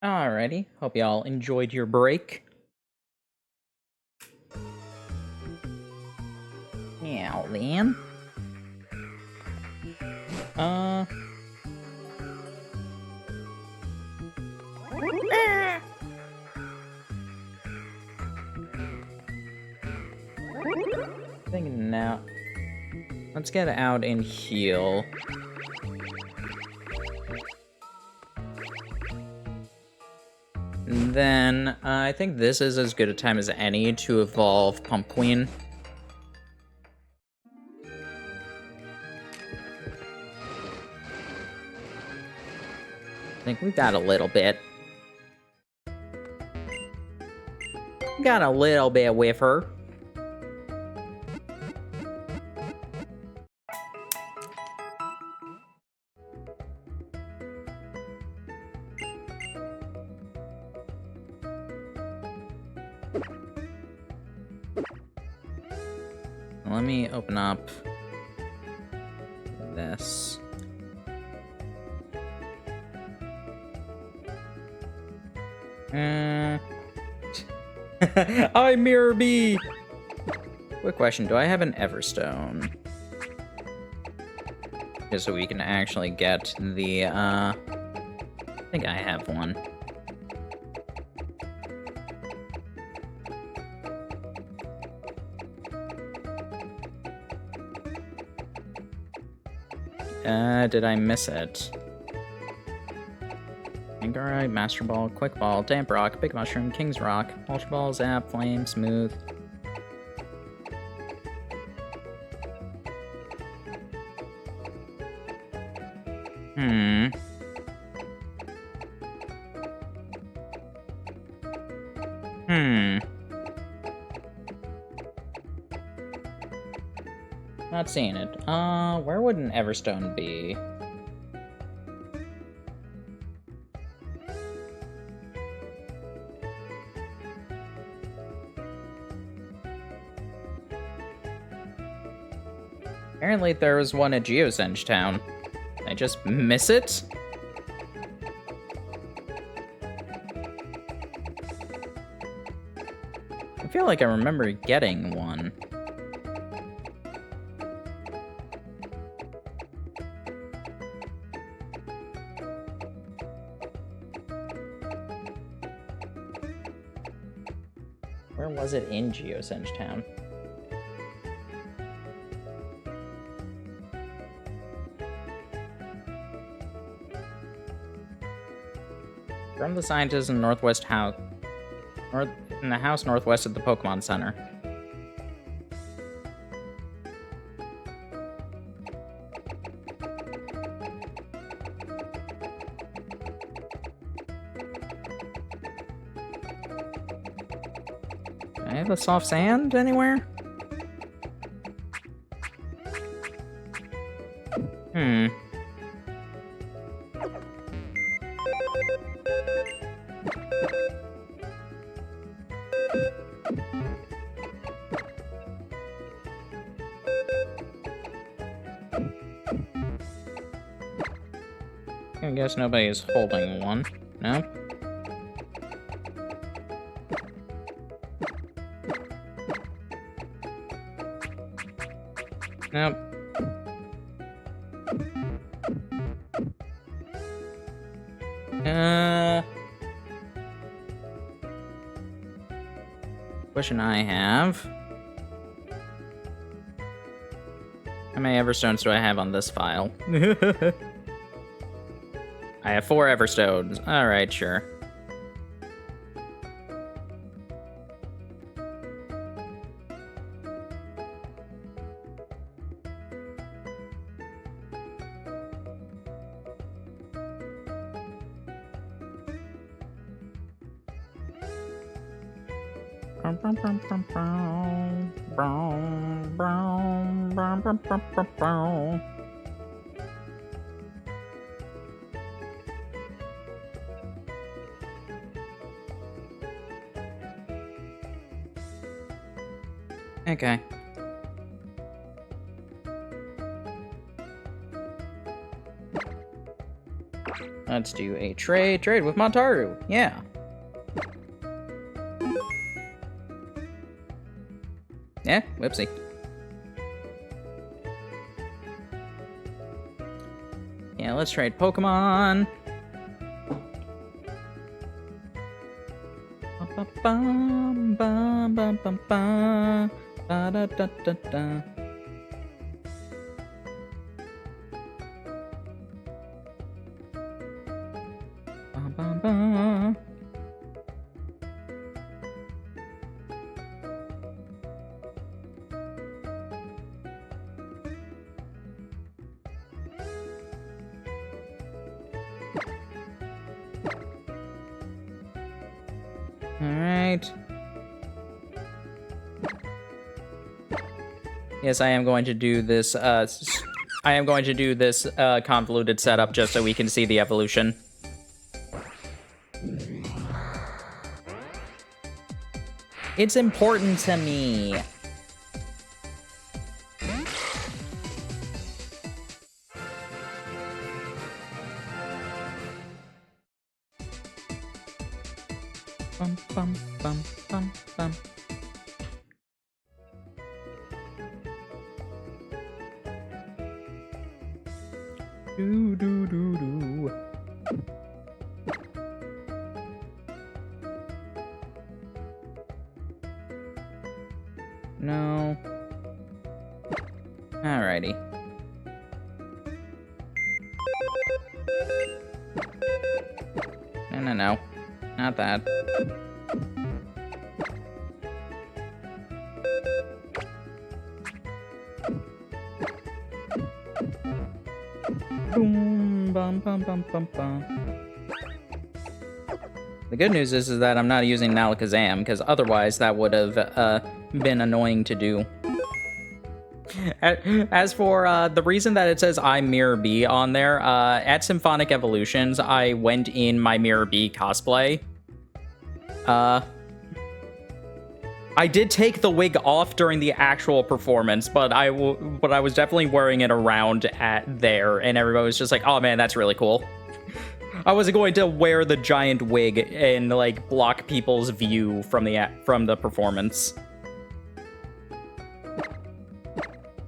Alrighty, hope y'all enjoyed your break. Yeah, then. I think now... Let's get out and heal. And then, I think this is as good a time as any to evolve Pump Queen. I think we got a little bit. Got a little bit with her. Let me open up this. I Mirror Bee! Quick question, do I have an Everstone? Just so we can actually get the, I think I have one. Did I miss it? Angarite, Master Ball, Quick Ball, Damp Rock, Big Mushroom, King's Rock, Ultra Ball, Zap, Flame, Smooth. Not seeing it. Where would an Everstone be? Apparently there was one at Geosenge Town. Did I just miss it? I feel like I remember getting one. Where was it in Geosenge Town? From the scientist in Northwest House, in the house northwest of the Pokemon Center. Do I have a soft sand anywhere? I guess nobody's holding one. No? Nope. Question I have. How many Everstones do I have on this file? I have 4 Everstones. Alright, sure. Okay. Let's do a trade. Trade with Montaru. Yeah. Yeah, whoopsie. Yeah, let's trade Pokemon. Bum, bum, bum, bum, bum. Da, da, da, da, da. Bum, bum, bum. Alright. Yes, I am going to do this, convoluted setup just so we can see the evolution. It's important to me. Bum, bum, bum, bum, bum. Do, do, do, do. No. Alrighty. No. Not that. Boom, bum, bum, bum, bum, bum. The good news is that I'm not using Alakazam, because otherwise that would have been annoying to do. As for the reason that it says I'm Mirror B on there, at Symphonic Evolutions, I went in my Mirror B cosplay. I did take the wig off during the actual performance, but I was definitely wearing it around there, and everybody was just like, "Oh man, that's really cool." I wasn't going to wear the giant wig and like block people's view from the performance.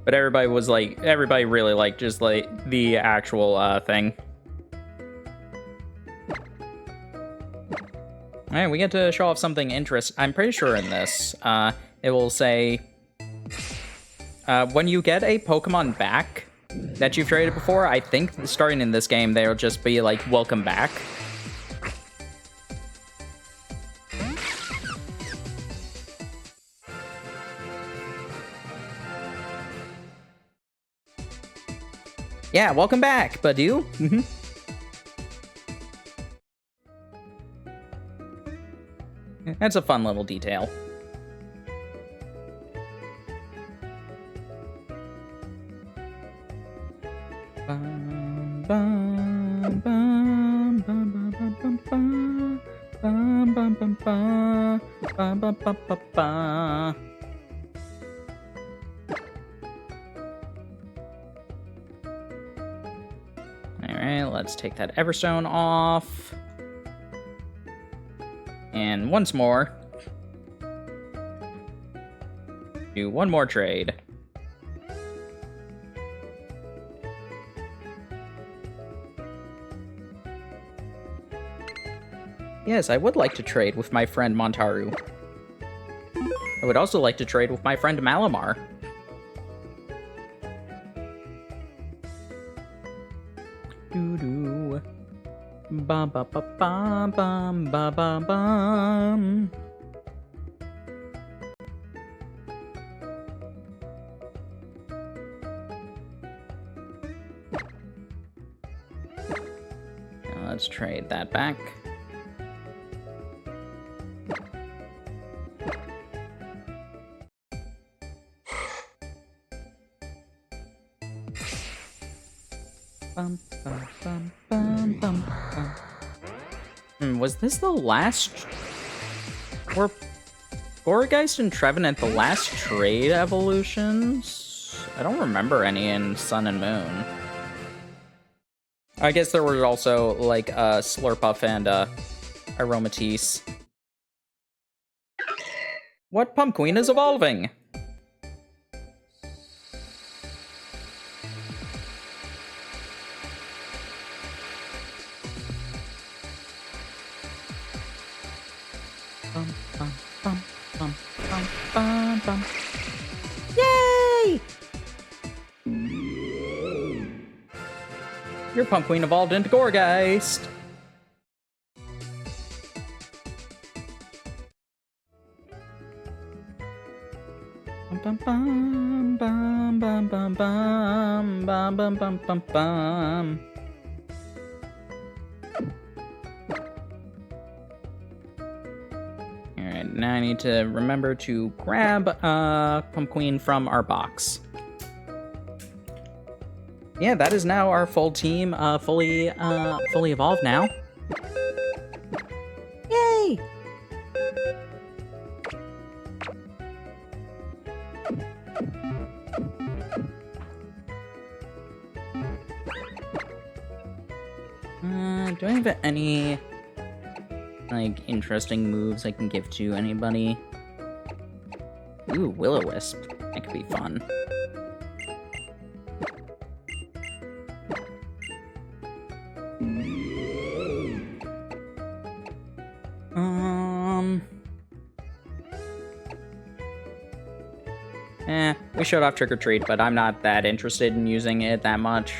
But everybody really liked just like the actual thing. Alright, we get to show off something interesting. I'm pretty sure in this, it will say, when you get a Pokemon back that you've traded before, I think starting in this game, they'll just be like, welcome back. Yeah, welcome back, Badoo. That's a fun little detail. Alright, let's take that Everstone off. And once more, do one more trade. Yes, I would like to trade with my friend Montaru. I would also like to trade with my friend Malamar. Doo-doo. Bum ba ba bum bum ba ba bum. Now let's trade that back. Bum, bum, bum, bum, bum, bum. Was this the last... Were Gourgeist and Trevenant the last trade evolutions? I don't remember any in Sun and Moon. I guess there were also, like, Slurpuff and, Aromatisse. What Pumpqueen is evolving? Yay! Your Pumpqueen evolved into Gourgeist. Bum bum bum bum bum bum bum bum bum bum bum. Alright, now I need to remember to grab Pumpqueen from our box. Yeah, that is now our full team, fully evolved now. Yay! Do I have any, like, interesting moves I can give to anybody? Ooh, Will-O-Wisp. That could be fun. We showed off Trick or Treat, but I'm not that interested in using it that much.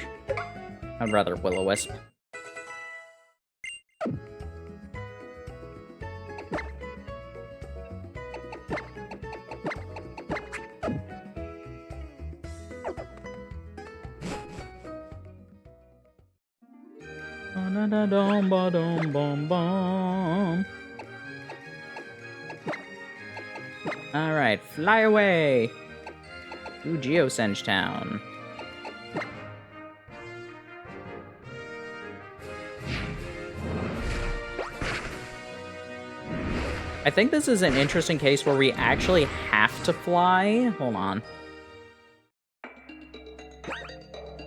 I'd rather Will-O-Wisp. Alright, fly away! To Geosenge Town. I think this is an interesting case where we actually have to fly. Hold on.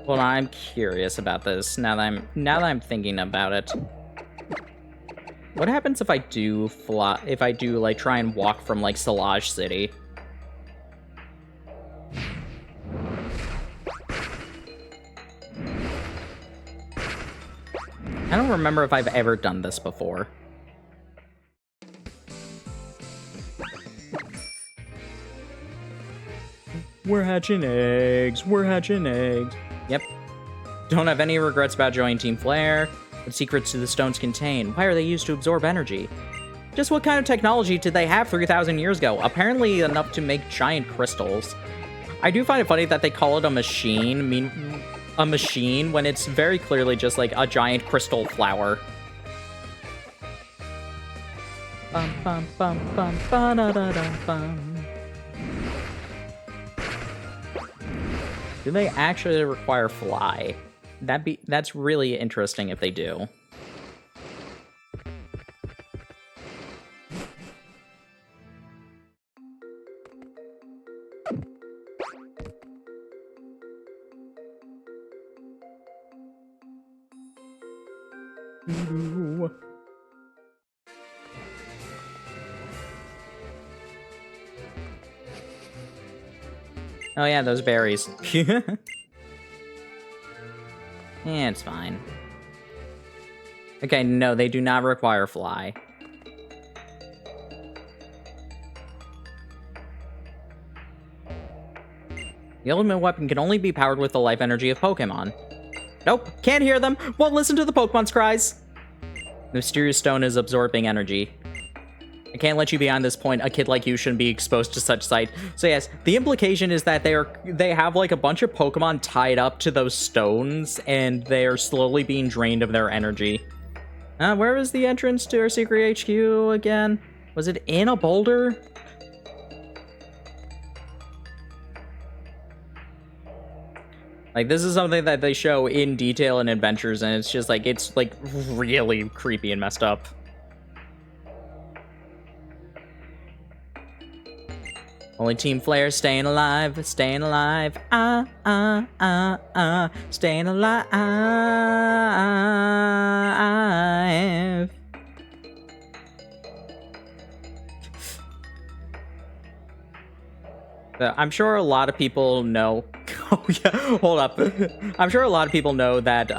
Well, I'm curious about this now that I'm thinking about it. What happens if I do fly? If I do like try and walk from like Solage City? I don't remember if I've ever done this before. We're hatching eggs. We're hatching eggs. Yep. Don't have any regrets about joining Team Flare. What secrets do the stones contain? Why are they used to absorb energy? Just what kind of technology did they have 3,000 years ago? Apparently enough to make giant crystals. I do find it funny that they call it a machine. A machine when it's very clearly just like a giant crystal flower. Bum bum bum bum ba da da da bum. Do they actually require fly? That's really interesting if they do. Ooh. Oh yeah, those berries. Yeah, it's fine. Okay, no, they do not require fly. The ultimate weapon can only be powered with the life energy of Pokemon. Nope, can't hear them. Won't listen to the Pokemon's cries. The mysterious stone is absorbing energy. I can't let you beyond this point. A kid like you shouldn't be exposed to such sight. So yes, the implication is that they have like a bunch of Pokemon tied up to those stones, and they are slowly being drained of their energy. Where was the entrance to our secret HQ again? Was it in a boulder? Like, this is something that they show in detail in Adventures, and it's just like, it's like really creepy and messed up. Only Team Flare staying alive, staying alive. Staying alive. I'm sure a lot of people know. Oh yeah, hold up. I'm sure a lot of people know that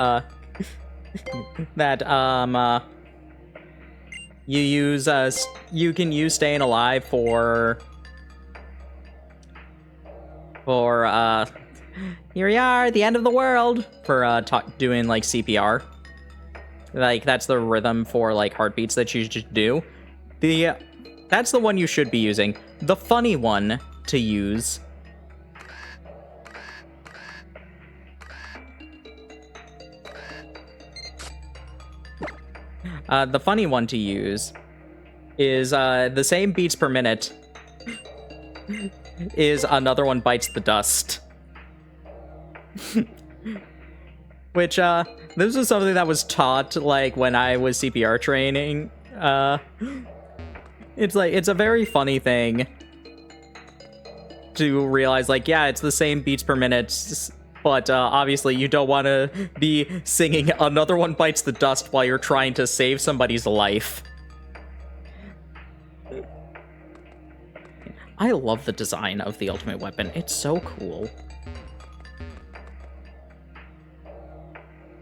you can use staying alive for here we are, the end of the world, for doing like CPR. Like that's the rhythm for like heartbeats that you should do. That's the one you should be using. The funny one to use the funny one to use is the same beats per minute is Another One Bites the Dust. Which this was something that was taught like when I was CPR training. It's a very funny thing to realize, like, yeah, it's the same beats per minute, but obviously you don't want to be singing Another One Bites the Dust while you're trying to save somebody's life. I love the design of the ultimate weapon. It's so cool.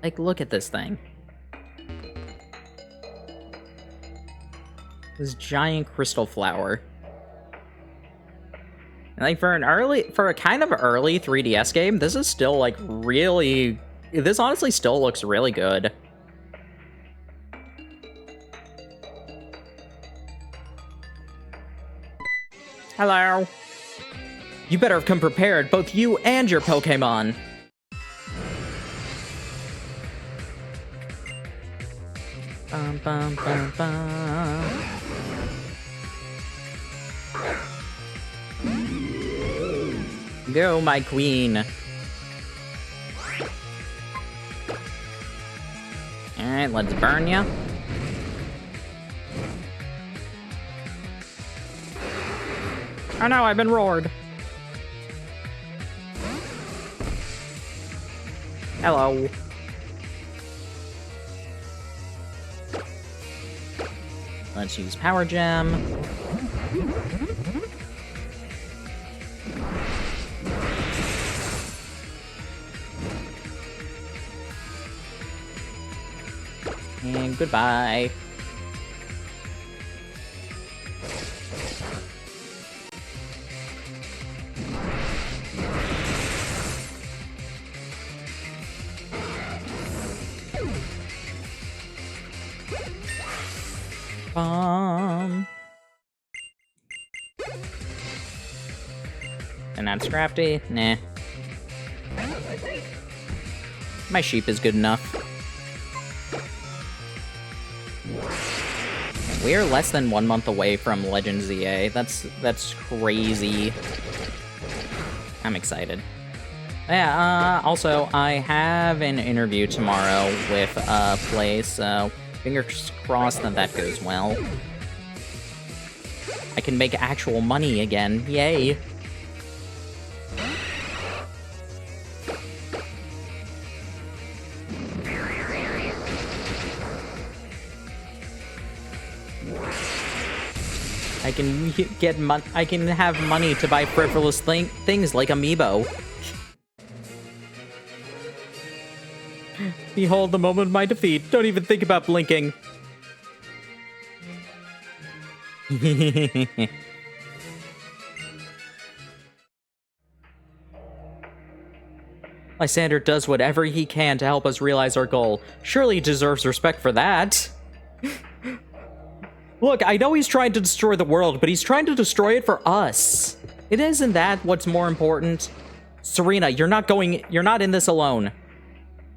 Like, look at this thing. This giant crystal flower. And like for a kind of early 3DS game, this is still like really, this honestly still looks really good. Hello. You better have come prepared, both you and your Pokemon. Bum, bum, bum, bum. Go, my queen. Alright, let's burn ya. Oh no, I've been roared. Hello. Let's use Power Gem. And goodbye. And that's crafty? Nah. My sheep is good enough. We are less than 1 month away from Legend ZA. That's crazy. I'm excited. Yeah, also, I have an interview tomorrow with Play, so fingers crossed that that goes well. I can make actual money again. Yay! I can get I can have money to buy frivolous things like Amiibo. Behold the moment of my defeat. Don't even think about blinking. Lysander does whatever he can to help us realize our goal. Surely he deserves respect for that. Look, I know he's trying to destroy the world, but he's trying to destroy it for us. Isn't that what's more important? Serena, you're not in this alone.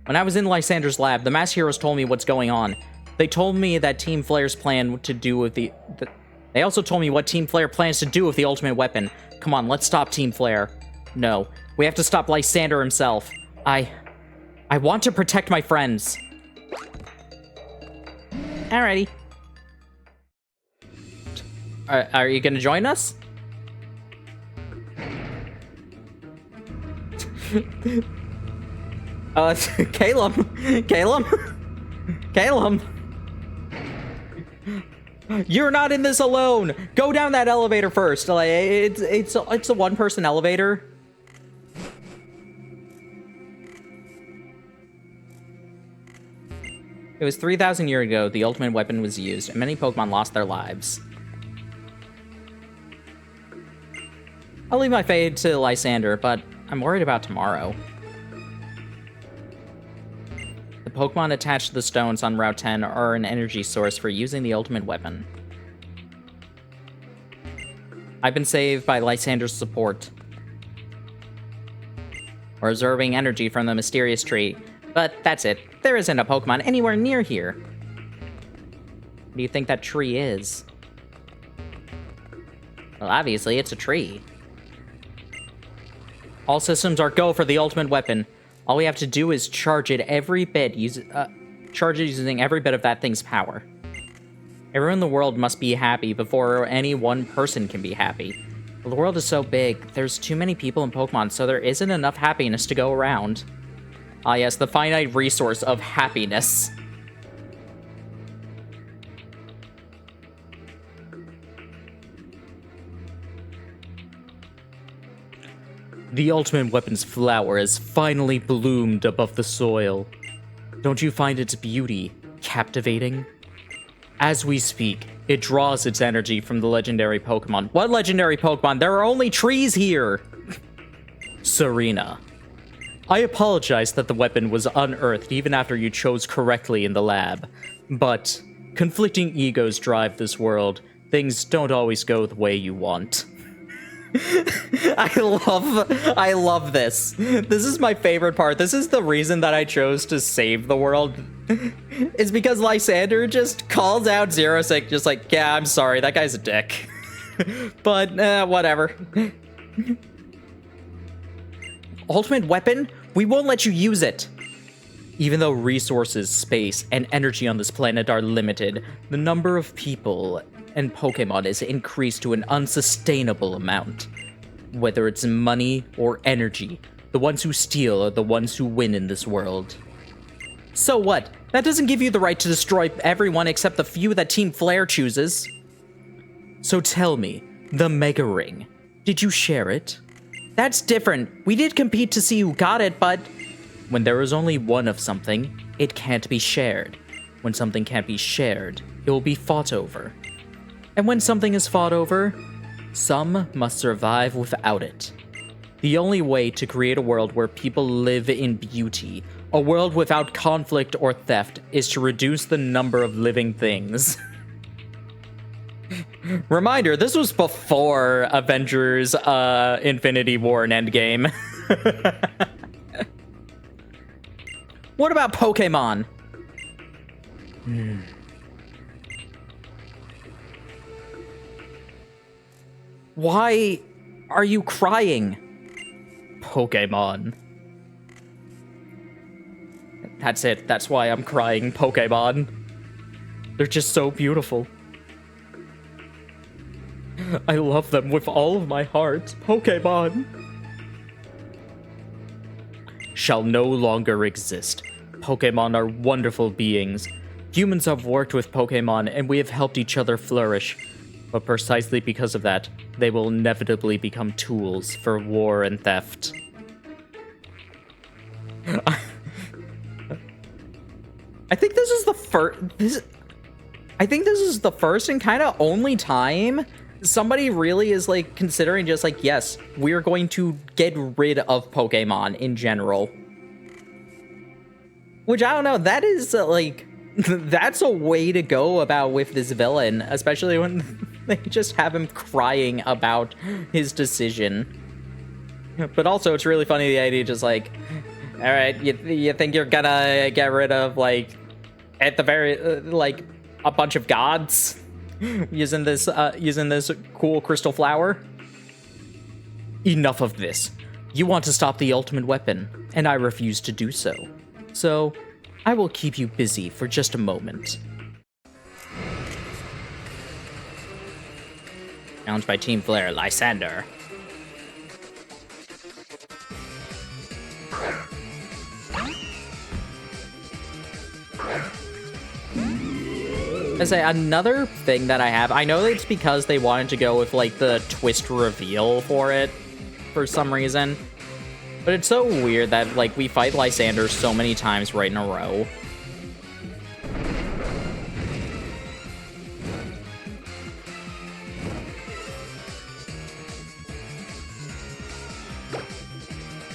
When I was in Lysander's lab, the Mass Heroes told me what's going on. They told me that Team Flare's plan to do with they also told me what Team Flare plans to do with the ultimate weapon. Come on, let's stop Team Flare. No, we have to stop Lysander himself. I want to protect my friends. Alrighty. Are you gonna join us? Caleb! Caleb! Caleb! You're not in this alone! Go down that elevator first! Like, it's a one-person elevator. It was 3,000 years ago the ultimate weapon was used, and many Pokemon lost their lives. I'll leave my fate to Lysander, but I'm worried about tomorrow. The Pokemon attached to the stones on Route 10 are an energy source for using the ultimate weapon. I've been saved by Lysander's support. We're absorbing energy from the mysterious tree, but that's it. There isn't a Pokemon anywhere near here. What do you think that tree is? Well, obviously, it's a tree. All systems are go for the ultimate weapon. All we have to do is charge it every bit, charge it using every bit of that thing's power. Everyone in the world must be happy before any one person can be happy. Well, the world is so big, there's too many people in Pokemon, so there isn't enough happiness to go around. Ah yes, the finite resource of happiness. The ultimate weapon's flower has finally bloomed above the soil. Don't you find its beauty captivating? As we speak, it draws its energy from the legendary Pokemon. What legendary Pokemon? There are only trees here! Serena. I apologize that the weapon was unearthed even after you chose correctly in the lab. But conflicting egos drive this world. Things don't always go the way you want. I love this. This is my favorite part. This is the reason that I chose to save the world. It's because Lysander just calls out Xerosic, just like, yeah, I'm sorry, that guy's a dick. But, whatever. Ultimate weapon? We won't let you use it. Even though resources, space, and energy on this planet are limited, the number of people and Pokemon is increased to an unsustainable amount. Whether it's money or energy, the ones who steal are the ones who win in this world. So what? That doesn't give you the right to destroy everyone except the few that Team Flare chooses. So tell me, the Mega Ring, did you share it? That's different. We did compete to see who got it, but when there is only one of something, it can't be shared. When something can't be shared, it will be fought over. And when something is fought over, some must survive without it. The only way to create a world where people live in beauty, a world without conflict or theft, is to reduce the number of living things. Reminder, this was before Avengers, Infinity War and Endgame. What about Pokemon? Why are you crying? Pokemon. That's it. That's why I'm crying, Pokemon. They're just so beautiful. I love them with all of my heart. Pokemon shall no longer exist. Pokemon are wonderful beings. Humans have worked with Pokemon and we have helped each other flourish. But precisely because of that, they will inevitably become tools for war and theft. I think this is the first. I think this is the first and kind of only time somebody really is like considering just like, yes, we're going to get rid of Pokemon in general. Which I don't know. That is like, that's a way to go about with this villain, especially when they just have him crying about his decision. But also, it's really funny the idea just like, all right, you think you're gonna get rid of like, at the very like a bunch of gods using this cool crystal flower? Enough of this. You want to stop the ultimate weapon, and I refuse to do so. So, I will keep you busy for just a moment. Challenged by Team Flare, Lysander. I say another thing that I have, I know it's because they wanted to go with like the twist reveal for it for some reason, but it's so weird that like we fight Lysander so many times right in a row.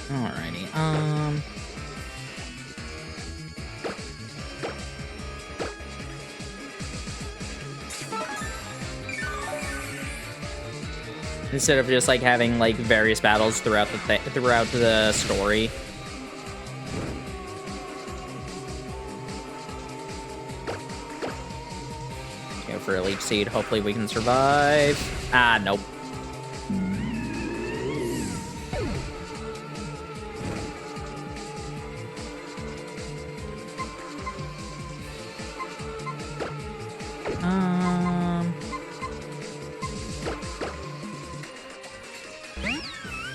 Alrighty, instead of just like having like various battles throughout the story. Go for a leech seed. Hopefully we can survive. Ah, nope.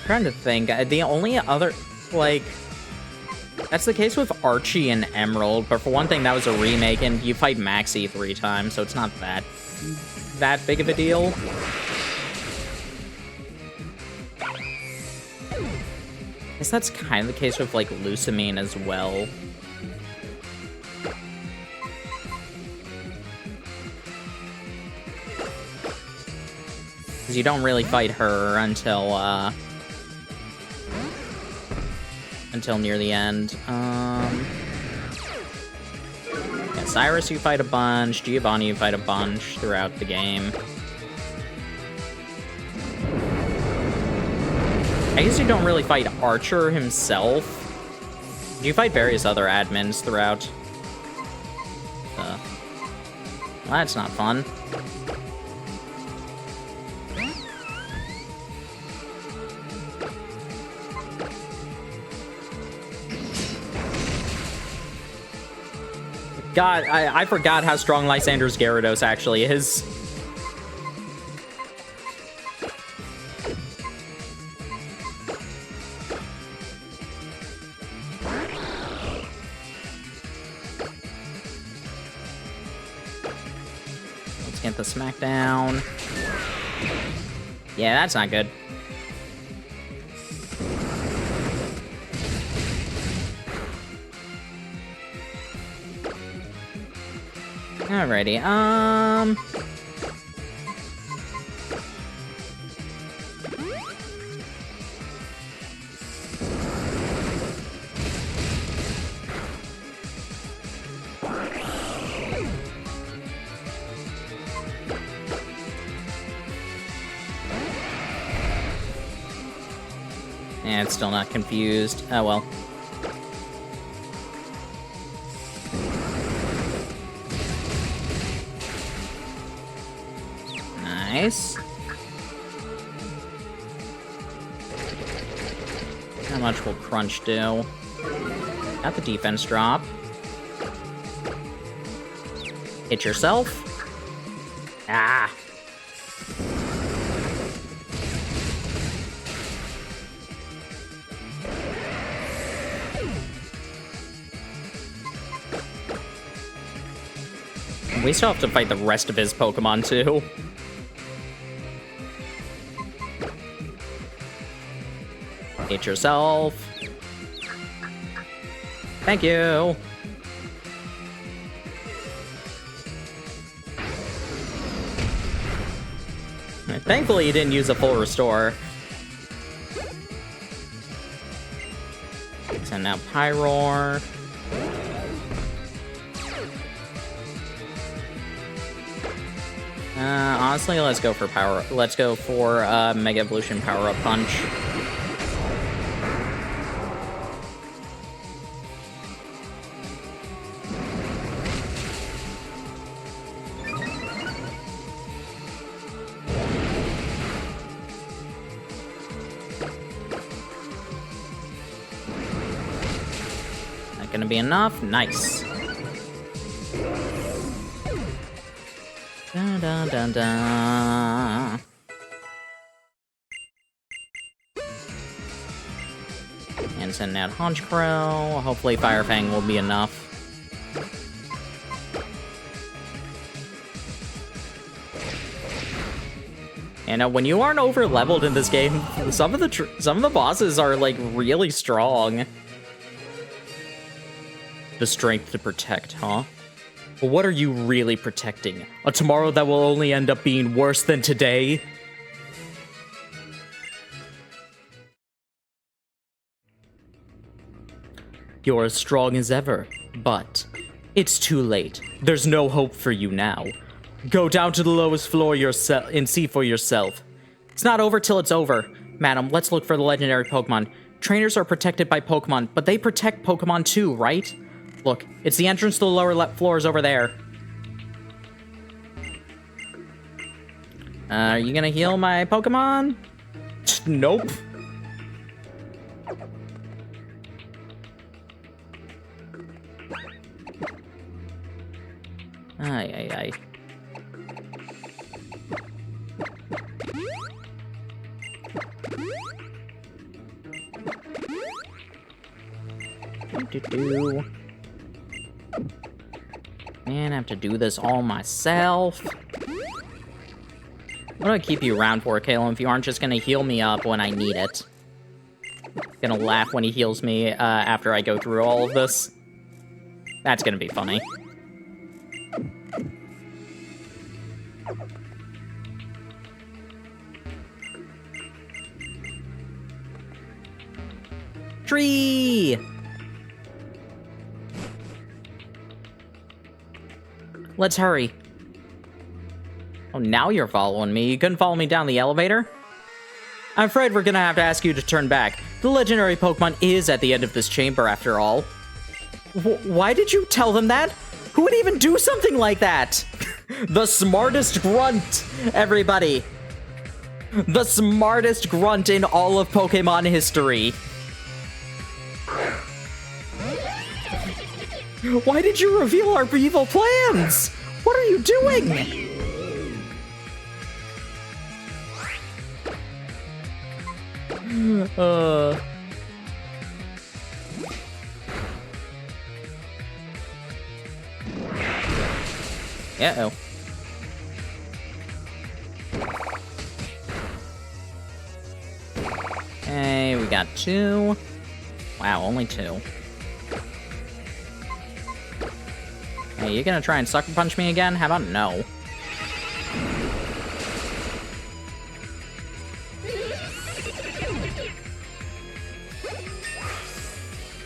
Trying to think. The only other, like, that's the case with Archie and Emerald, but for one thing, that was a remake, and you fight Maxie 3 times, so it's not that big of a deal. I guess that's kind of the case with, like, Lucamine as well. Because you don't really fight her until near the end. Yeah, Cyrus you fight a bunch, Giovanni you fight a bunch throughout the game. I guess you don't really fight Archer himself. You fight various other admins throughout. Well, that's not fun. God, I forgot how strong Lysander's Gyarados actually is. Let's get the smackdown. Yeah, that's not good. Alrighty, yeah, it's still not confused. Oh well. Nice. How much will Crunch do? Got the defense drop. Hit yourself. Ah. We still have to fight the rest of his Pokemon too. Hit yourself. Thank you. Thankfully, you didn't use a full restore. And now Pyroar. Honestly, let's go for power. Let's go for Mega Evolution Power Up Punch. Not gonna be enough. Nice. Dun dun dun dun. And send out Honchkrow. Hopefully Fire Fang will be enough. And when you aren't over leveled in this game, some of the bosses are like really strong. The strength to protect, huh? But what are you really protecting? A tomorrow that will only end up being worse than today? You're as strong as ever, but it's too late. There's no hope for you now. Go down to the lowest floor yourself and see for yourself. It's not over till it's over. Madam, let's look for the legendary Pokemon. Trainers are protected by Pokemon, but they protect Pokemon too, right? Look, it's the entrance to the lower floors over there. Are you gonna heal my Pokemon? Nope. Ay, ay, ay. Man, I have to do this all myself. What do I keep you around for, Caleb, if you aren't just gonna heal me up when I need it? Gonna laugh when he heals me after I go through all of this. That's gonna be funny. Tree! Let's hurry. Oh, now you're following me. You couldn't follow me down the elevator? I'm afraid we're gonna have to ask you to turn back. The legendary Pokemon is at the end of this chamber, after all. Why did you tell them that? Who would even do something like that? The smartest grunt, everybody. The smartest grunt in all of Pokemon history. Why did you reveal our evil plans? What are you doing? Uh-oh. Hey, we got 2. Wow, only 2. Hey, you gonna try and sucker punch me again? How about no?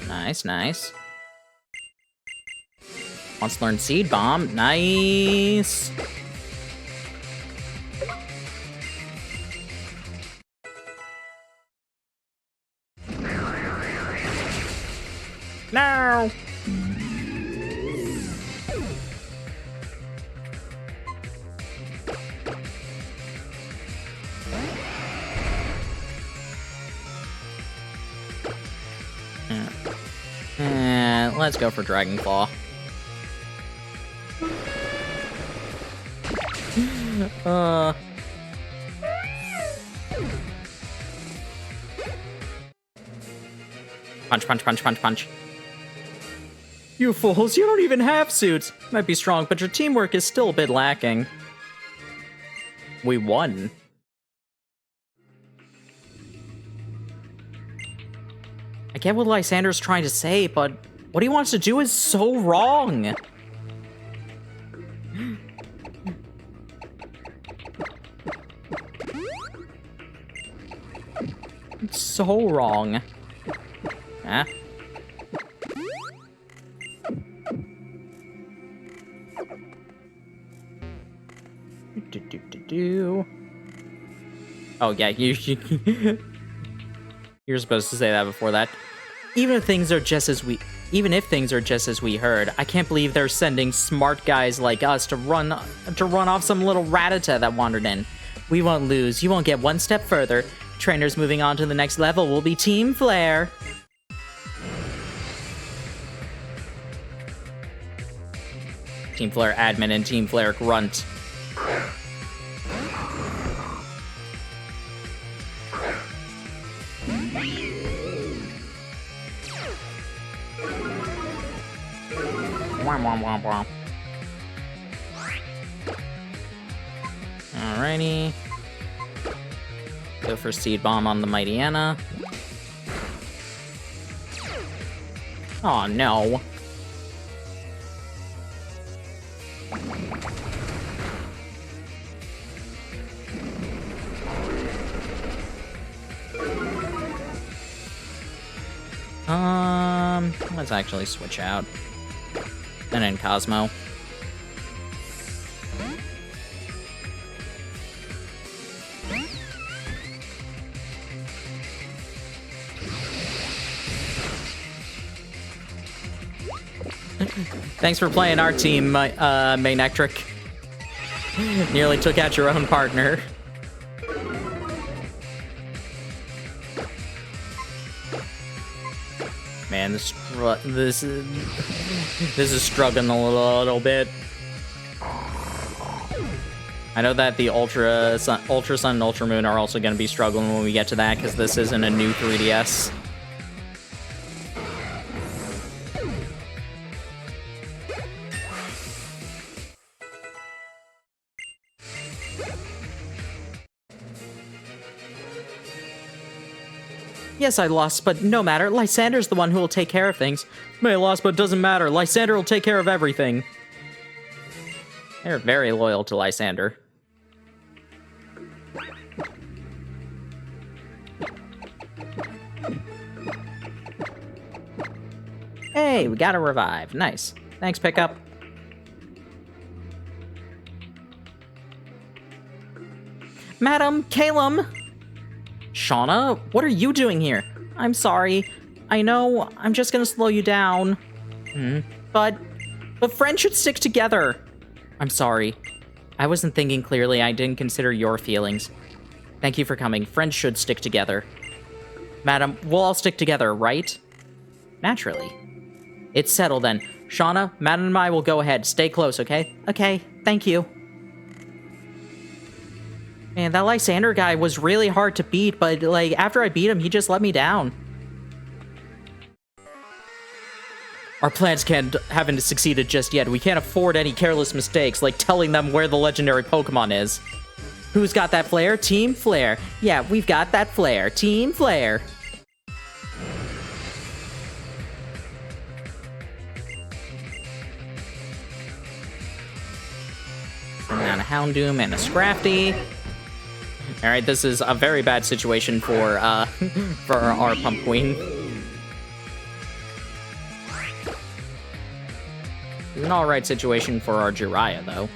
Nice, nice. Wants to learn Seed Bomb. Nice. No. Let's go for Dragon Claw. Punch, punch, punch, punch, punch. You fools, you don't even have suits. Might be strong, but your teamwork is still a bit lacking. We won. I get what Lysander's trying to say, but what he wants to do is so wrong. It's so wrong. Huh? Oh yeah, you're supposed to say that before that. Even if things are just as we heard, I can't believe they're sending smart guys like us to run off some little Rattata that wandered in. We won't lose. You won't get one step further. Trainers moving on to the next level will be Team Flare. Team Flare Admin and Team Flare Grunt. Alrighty. Go for Seed Bomb on the Mighty Anna. Oh no. Let's actually switch out. And then Cosmo. Thanks for playing our team, Maynectric. Nearly took out your own partner. Man, this is struggling a little bit. I know that the Ultra Sun and Ultra Moon are also going to be struggling when we get to that, because this isn't a new 3DS. Yes, I lost, but no matter. Lysander's the one who will take care of things. May lost, but doesn't matter. Lysander will take care of everything. They're very loyal to Lysander. Hey, we got a revive. Nice. Thanks, Pickup. Madam, Calum! Shauna, what are you doing here? I'm sorry. I know, I'm just gonna slow you down. But friends should stick together. I'm sorry. I wasn't thinking clearly. I didn't consider your feelings. Thank you for coming. Friends should stick together. Madam, we'll all stick together, right? Naturally. It's settled then. Shauna, Madam and I will go ahead. Stay close, okay? Okay, thank you. Man, that Lysander guy was really hard to beat, but, like, after I beat him, he just let me down. Our plans haven't succeeded just yet. We can't afford any careless mistakes, like telling them where the legendary Pokemon is. Who's got that flare? Team Flare. Yeah, we've got that flare. Team Flare. Bring down a Houndoom and a Scrafty. Alright, this is a very bad situation for our Pump Queen. It's an alright situation for our Jiraiya, though.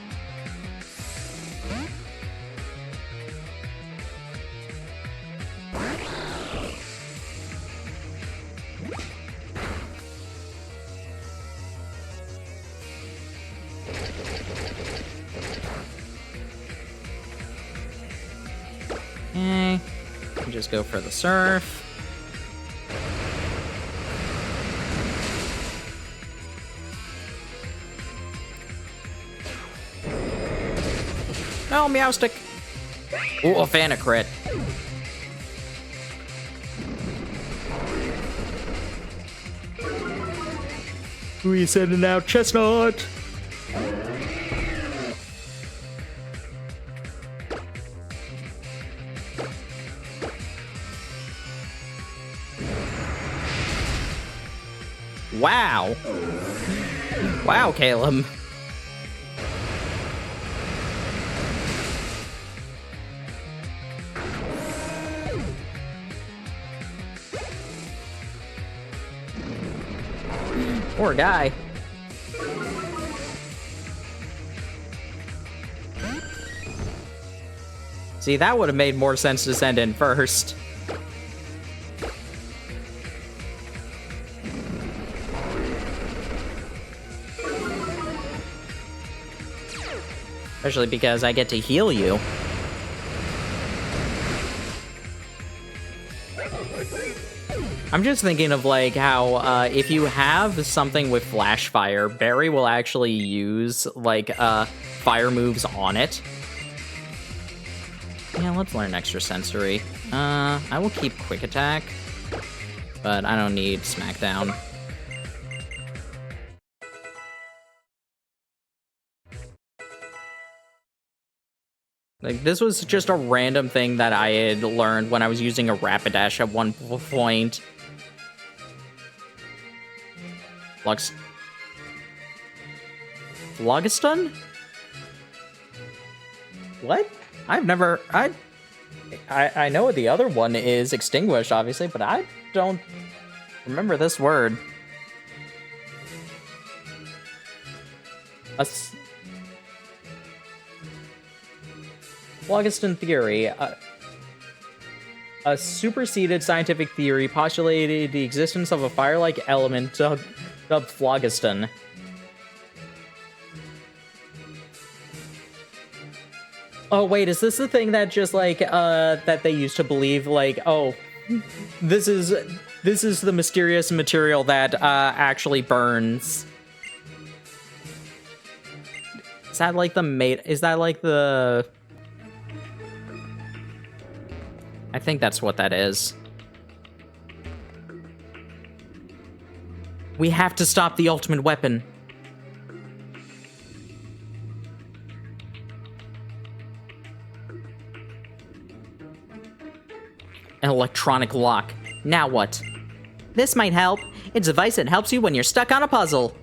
Okay, just go for the Surf. No, Meowstic. Ooh, a Fana crit. Who are you sending out, Chestnut? Wow. Wow, Caleb. Poor guy. See, that would have made more sense to send in first. Especially because I get to heal you. I'm just thinking of, like, how, if you have something with Flash Fire, Barry will actually use, like, fire moves on it. Yeah, let's learn Extra Sensory. I will keep Quick Attack, but I don't need Smackdown. Like, this was just a random thing that I had learned when I was using a Rapidash at one point. Phlogiston? What? I've never... I know what the other one is, extinguished, obviously, but I don't remember this word. Phlogiston theory. A superseded scientific theory postulated the existence of a fire-like element dubbed phlogiston. Oh, wait, is this the thing that just, like, that they used to believe, like, oh, this is the mysterious material that, actually burns? Is that, like, the... I think that's what that is. We have to stop the ultimate weapon. An electronic lock. Now what? This might help. It's a device that helps you when you're stuck on a puzzle.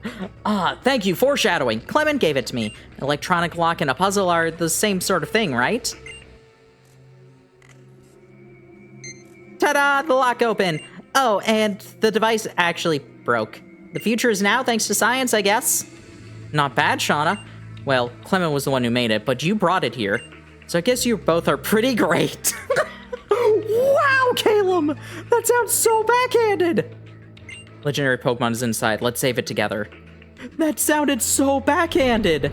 Ah, thank you, foreshadowing. Clement gave it to me. An electronic lock and a puzzle are the same sort of thing, right? Ta-da! The lock open! Oh, and the device actually broke. The future is now, thanks to science, I guess. Not bad, Shauna. Well, Clement was the one who made it, but you brought it here. So I guess you both are pretty great. Wow, Caleb! That sounds so backhanded! Legendary Pokemon is inside. Let's save it together. That sounded so backhanded!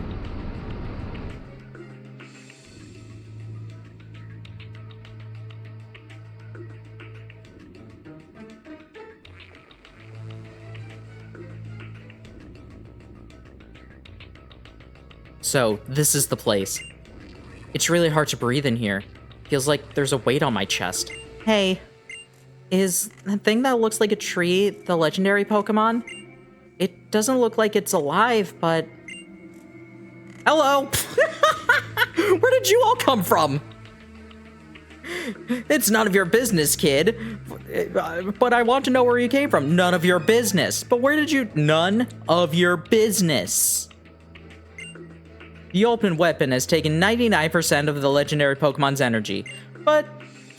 So, this is the place. It's really hard to breathe in here. Feels like there's a weight on my chest. Hey, is that thing that looks like a tree the legendary Pokemon? It doesn't look like it's alive, but... Hello! Where did you all come from? It's none of your business, kid. But I want to know where you came from. None of your business. But where did you... None of your business. The open weapon has taken 99% of the legendary Pokemon's energy, but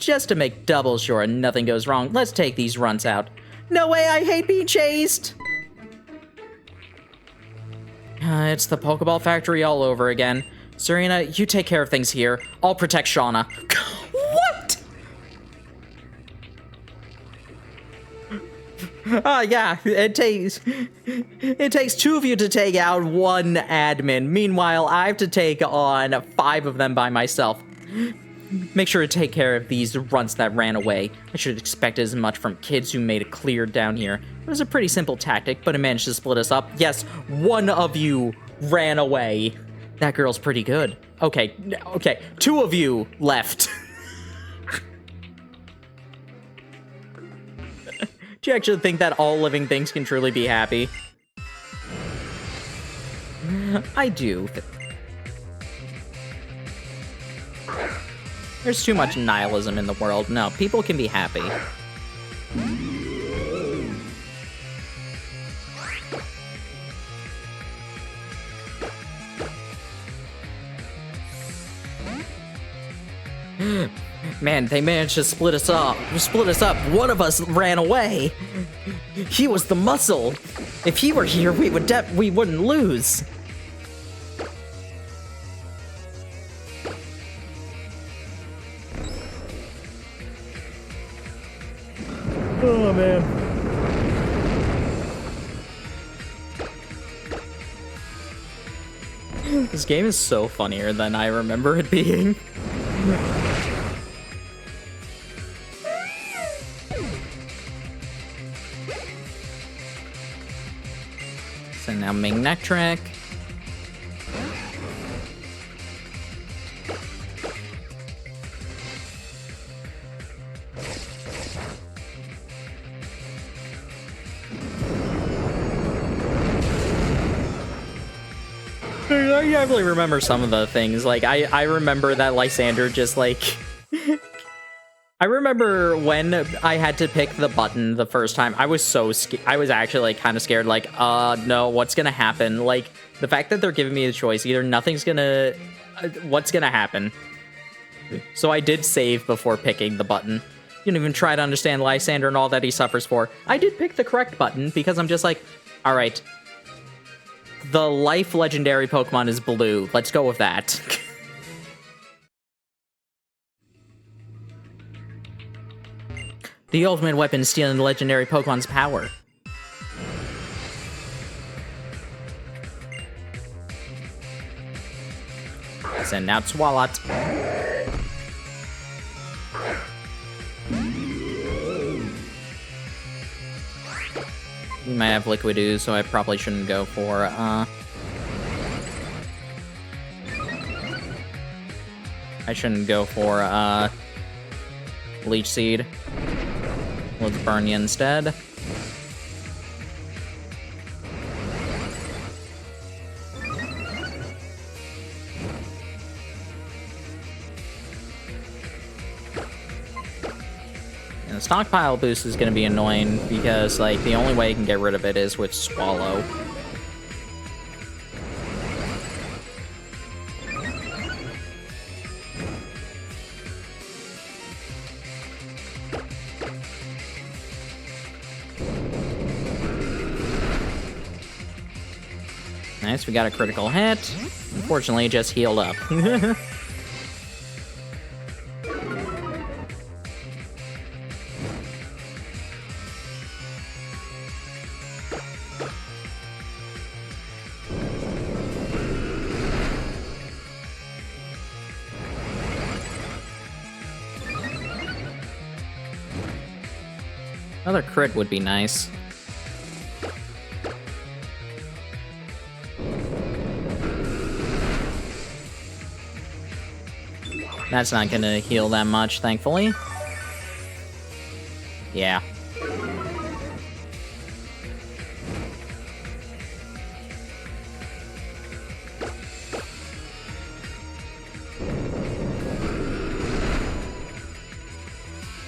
just to make double sure nothing goes wrong, let's take these runts out. No way, I hate being chased! It's the Pokeball factory all over again. Serena, you take care of things here. I'll protect Shauna. What? Yeah, it takes two of you to take out one admin. Meanwhile, I have to take on 5 of them by myself. Make sure to take care of these runts that ran away. I should expect as much from kids who made it clear down here. It was a pretty simple tactic, but it managed to split us up. Yes, one of you ran away. That girl's pretty good. Okay, 2 of you left. Do you actually think that all living things can truly be happy? I do. There's too much nihilism in the world. No, people can be happy. Man, they managed to split us up. One of us ran away. He was the muscle. If he were here, we wouldn't lose. Oh, man. This game is so funnier than I remember it being. So now Magnetric. I definitely remember some of the things. Like, I remember that Lysander just, like... I remember when I had to pick the button the first time, I was so scared. I was actually, like, kind of scared, like, no, what's gonna happen? Like, the fact that they're giving me the choice, either nothing's gonna... what's gonna happen? So I did save before picking the button. You don't even try to understand Lysander and all that he suffers for. I did pick the correct button, because I'm just like, alright. The life legendary Pokemon is blue. Let's go with that. The ultimate weapon is stealing the legendary Pokemon's power. Send out Swalot. We might have Liquid Ooze, so I probably shouldn't go for, I shouldn't go for, Leech Seed. Let's burn you instead. And the stockpile boost is going to be annoying because, like, the only way you can get rid of it is with Swallow. Nice, we got a critical hit. Unfortunately, it just healed up. Another crit would be nice. That's not gonna heal that much, thankfully. Yeah.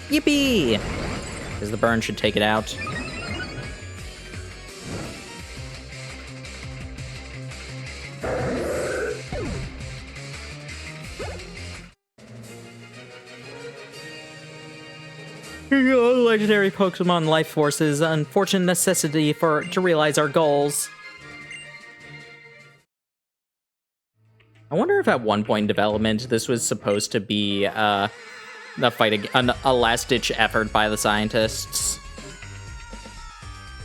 Yippee! Because the burn should take it out. Legendary Pokemon life forces, unfortunate necessity to realize our goals. I wonder if at one point in development this was supposed to be a fight, a last-ditch effort by the scientists.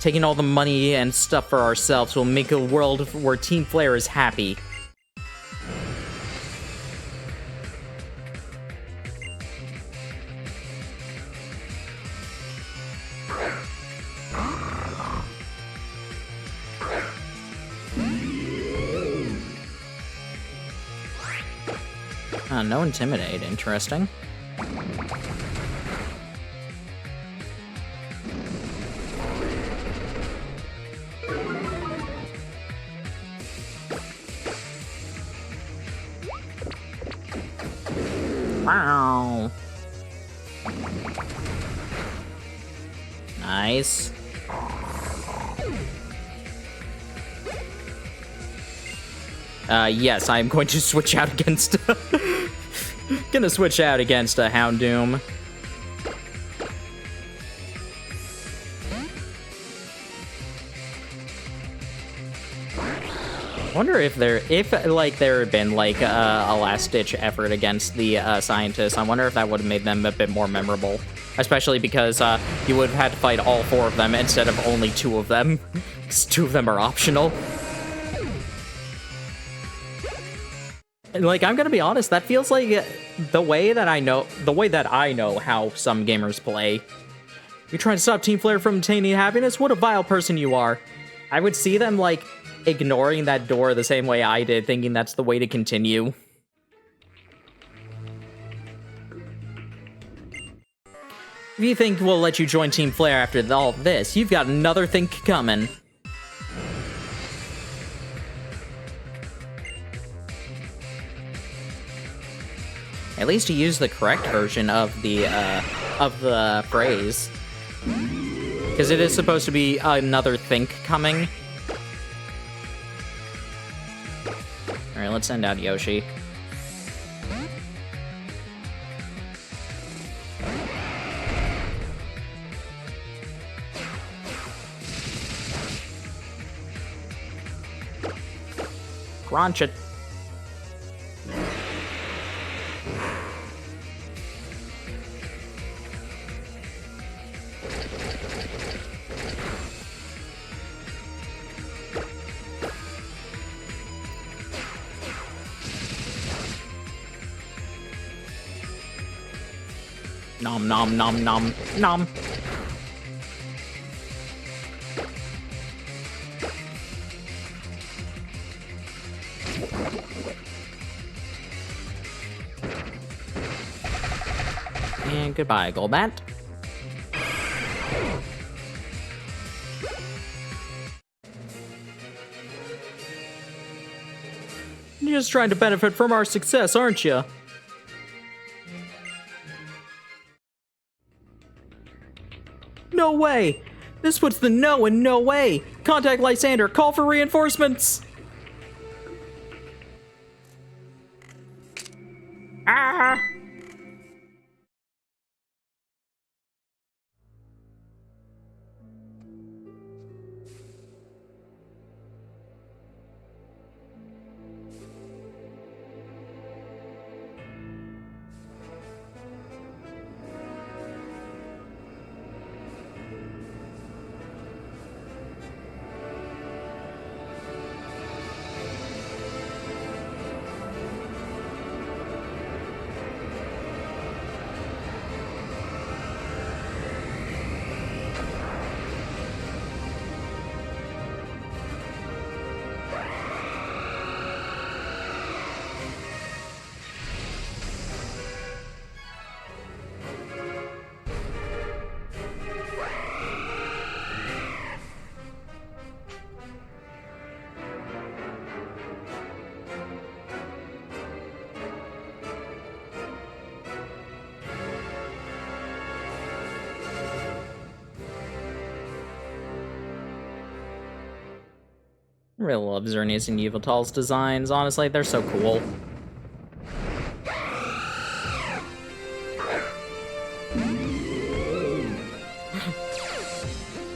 Taking all the money and stuff for ourselves will make a world where Team Flare is happy. No Intimidate, interesting. Wow. Nice. Yes, I'm going to switch out against... Gonna switch out against a Houndoom. I wonder if there had been like a last-ditch effort against the scientists. I wonder if that would have made them a bit more memorable, especially because you would have had to fight all 4 of them instead of only 2 of them, because 2 of them are optional. Like, I'm gonna be honest, that feels like the way that I know how some gamers play. You're trying to stop Team Flare from obtaining happiness? What a vile person you are. I would see them, like, ignoring that door the same way I did, thinking that's the way to continue. If you think we'll let you join Team Flare after all this, you've got another thing coming. At least he used the correct version of the phrase. Because it is supposed to be another think coming. Alright, let's send out Yoshi. Crunch it. Nom nom nom nom nom. And goodbye, Golbat. You're just trying to benefit from our success, aren't you? No way! This puts the no in no way! Contact Lysander, call for reinforcements! Ah! I really love Xerneas and Yveltal's designs. Honestly, they're so cool.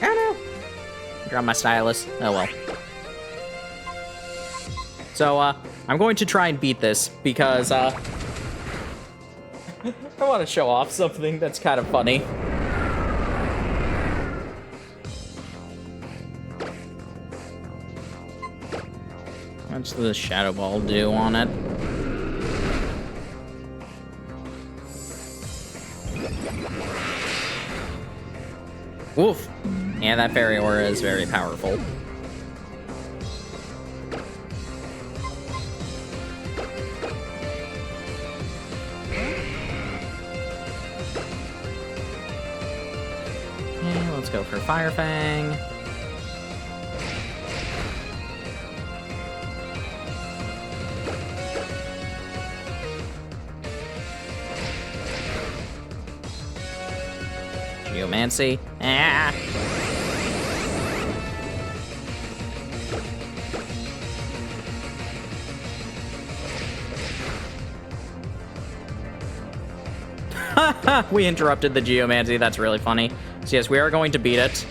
Oh no! Drop my stylus. Oh well. So, I'm going to try and beat this because, I want to show off something that's kind of funny. What's the Shadow Ball do on it? Woof! Yeah, that fairy aura is very powerful. Okay, let's go for Fire Fang. Geomancy. Ah. We interrupted the Geomancy. That's really funny. So yes, we are going to beat it.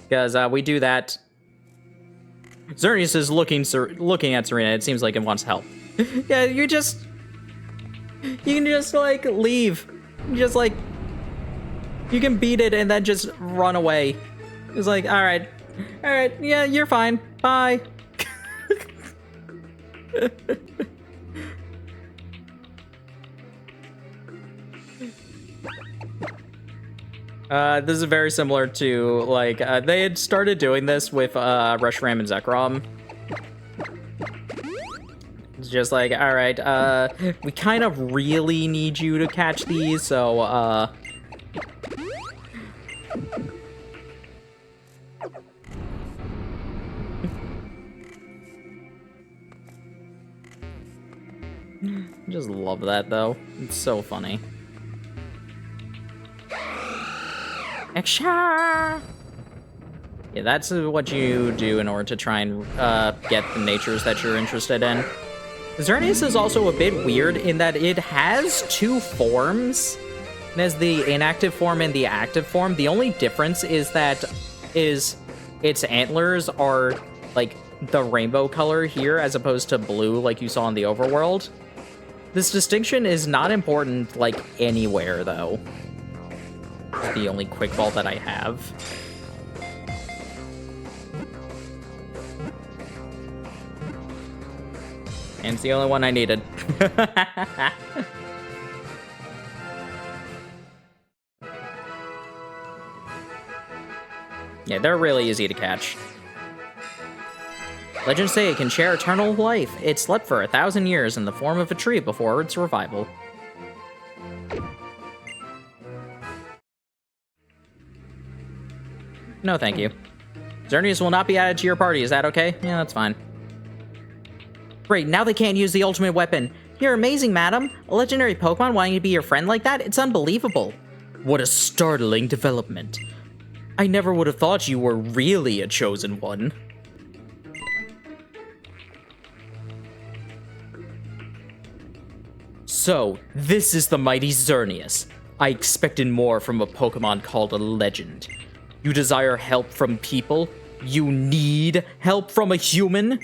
Because we do that. Xerneas is looking at Serena. It seems like it wants help. Yeah, you can just, like, leave. Just, like, you can beat it and then just run away. It's like, alright, yeah, you're fine. Bye. This is very similar to, like, they had started doing this with, Reshiram and Zekrom. It's just like, alright, we kind of really need you to catch these, so, I just love that, though. It's so funny. Extra! Yeah, that's what you do in order to try and get the natures that you're interested in. Xerneas is also a bit weird in that it has two forms. It has the inactive form and the active form. The only difference is that its antlers are like the rainbow color here as opposed to blue like you saw in the overworld. This distinction is not important like anywhere though. It's the only quick ball that I have. And it's the only one I needed. Yeah, they're really easy to catch. Legends say it can share eternal life. It slept for 1,000 years in the form of a tree before its revival. No, thank you. Xerneas will not be added to your party. Is that okay? Yeah, that's fine. Great, now they can't use the ultimate weapon. You're amazing, madam. A legendary Pokemon wanting to be your friend like that? It's unbelievable. What a startling development. I never would have thought you were really a chosen one. So, this is the mighty Xerneas. I expected more from a Pokemon called a legend. You desire help from people? You need help from a human?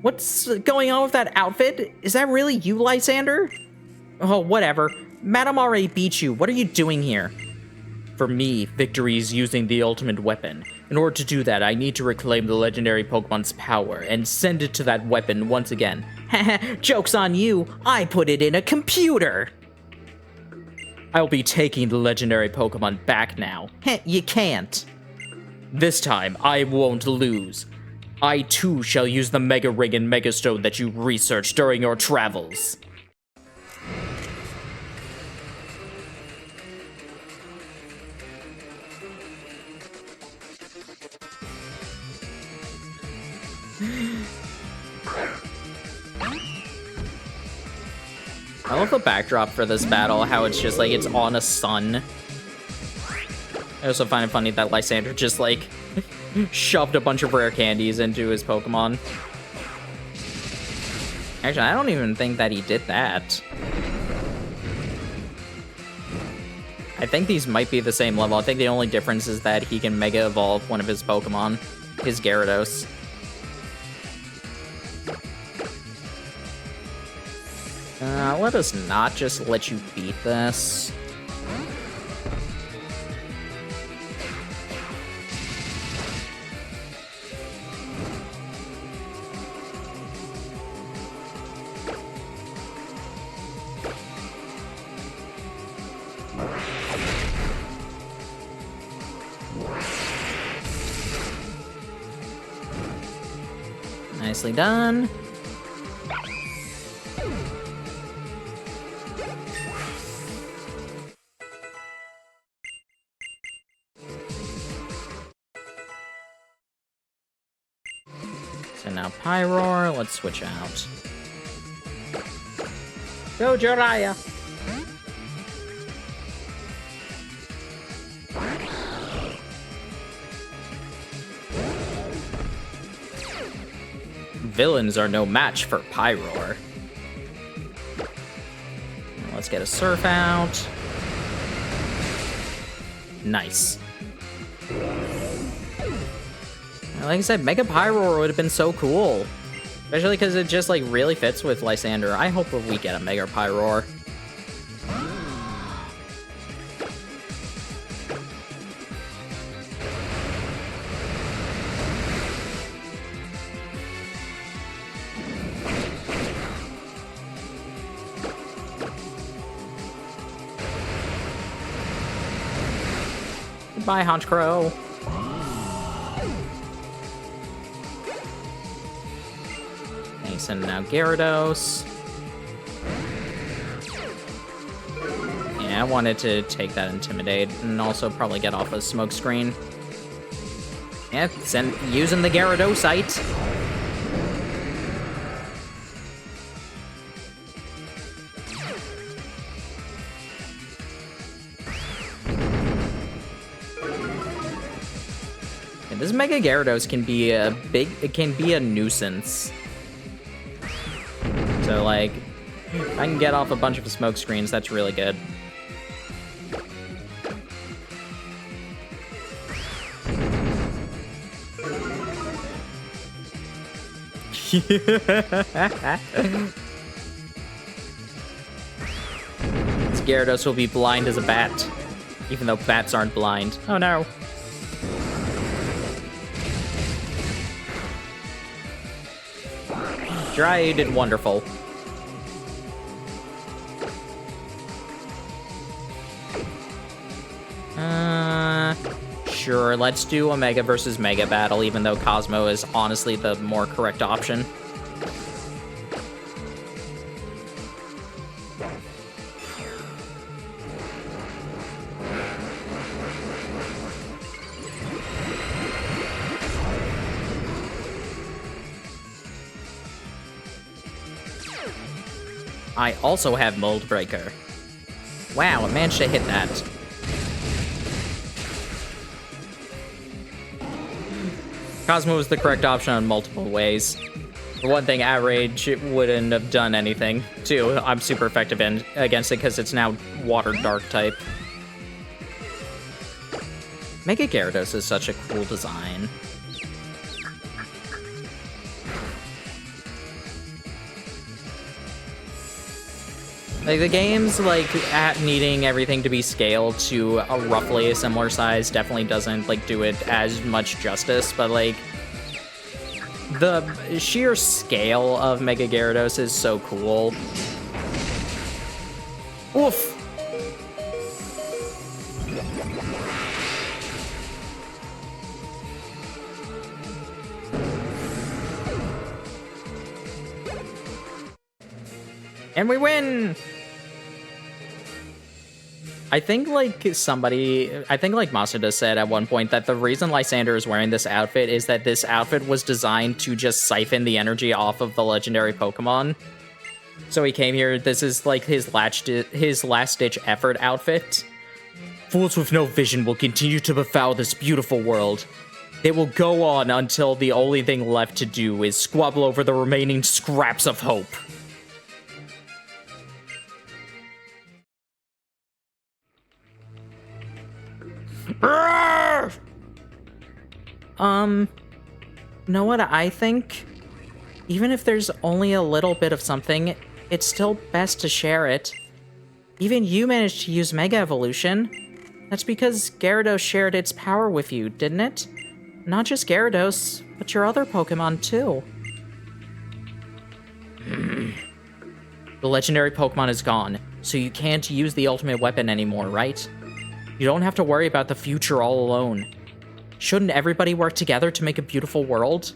What's going on with that outfit? Is that really you, Lysander? Oh, whatever. Madam already beat you. What are you doing here? For me, victory is using the ultimate weapon. In order to do that, I need to reclaim the legendary Pokemon's power and send it to that weapon once again. Haha, joke's on you. I put it in a computer. I'll be taking the legendary Pokemon back now. Heh, you can't. This time, I won't lose. I too shall use the Mega Ring and Mega Stone that you researched during your travels. I love the backdrop for this battle, how it's just like it's on a sun. I also find it funny that Lysander just like shoved a bunch of rare candies into his Pokemon. Actually, I don't even think that he did that. I think these might be the same level. I think the only difference is that he can Mega Evolve one of his Pokemon, his Gyarados. Let us not just let you beat this. Nicely done. So now Pyroar, let's switch out. Go Jiraiya! Villains are no match for Pyroar. Let's get a Surf out. Nice. Like I said, Mega Pyroar would have been so cool. Especially because it just, like, really fits with Lysander. I hope we get a Mega Pyroar. Goodbye, Honchkrow. Thanks, and now Gyarados. Yeah, I wanted to take that Intimidate and also probably get off a smoke screen. Yeah, using the Gyarados-ite. This Mega Gyarados can be a nuisance. So, like, if I can get off a bunch of smoke screens, that's really good. This Gyarados will be blind as a bat, even though bats aren't blind. Oh no. Dry did wonderful. Sure, let's do a Mega versus Mega battle, even though Cosmo is honestly the more correct option. I also have Mold Breaker. Wow, I managed to hit that. Cosmo was the correct option in multiple ways. For one thing, Outrage wouldn't have done anything. Two, I'm super effective against it because it's now Water Dark type. Mega Gyarados is such a cool design. Like, the game's, like, at needing everything to be scaled to a roughly similar size definitely doesn't, like, do it as much justice, but, like, the sheer scale of Mega Gyarados is so cool. Oof! And we win! I think, like, Masuda said at one point that the reason Lysander is wearing this outfit is that this outfit was designed to just siphon the energy off of the legendary Pokemon. So he came here, this is, like, his last-ditch effort outfit. Fools with no vision will continue to befoul this beautiful world. They will go on until the only thing left to do is squabble over the remaining scraps of hope. Know what I think? Even if there's only a little bit of something, it's still best to share it. Even you managed to use Mega Evolution. That's because Gyarados shared its power with you, didn't it? Not just Gyarados, but your other Pokemon too. The legendary Pokemon is gone, so you can't use the ultimate weapon anymore, right? You don't have to worry about the future all alone. Shouldn't everybody work together to make a beautiful world?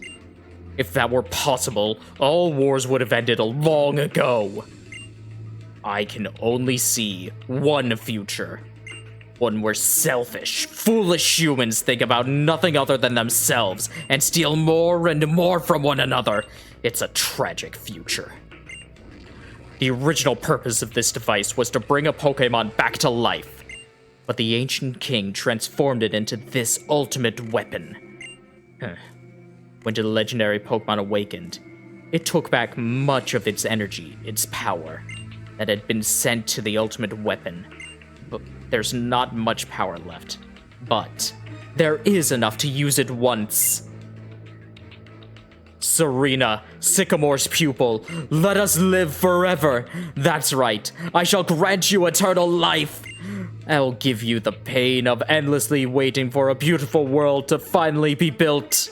If that were possible, all wars would have ended long ago. I can only see one future. One where selfish, foolish humans think about nothing other than themselves and steal more and more from one another. It's a tragic future. The original purpose of this device was to bring a Pokemon back to life. But the ancient king transformed it into this ultimate weapon. When the legendary Pokemon awakened, it took back much of its energy, its power, that had been sent to the ultimate weapon. But there's not much power left. But there is enough to use it once. Serena, Sycamore's pupil, let us live forever. That's right, I shall grant you eternal life. I'll give you the pain of endlessly waiting for a beautiful world to finally be built.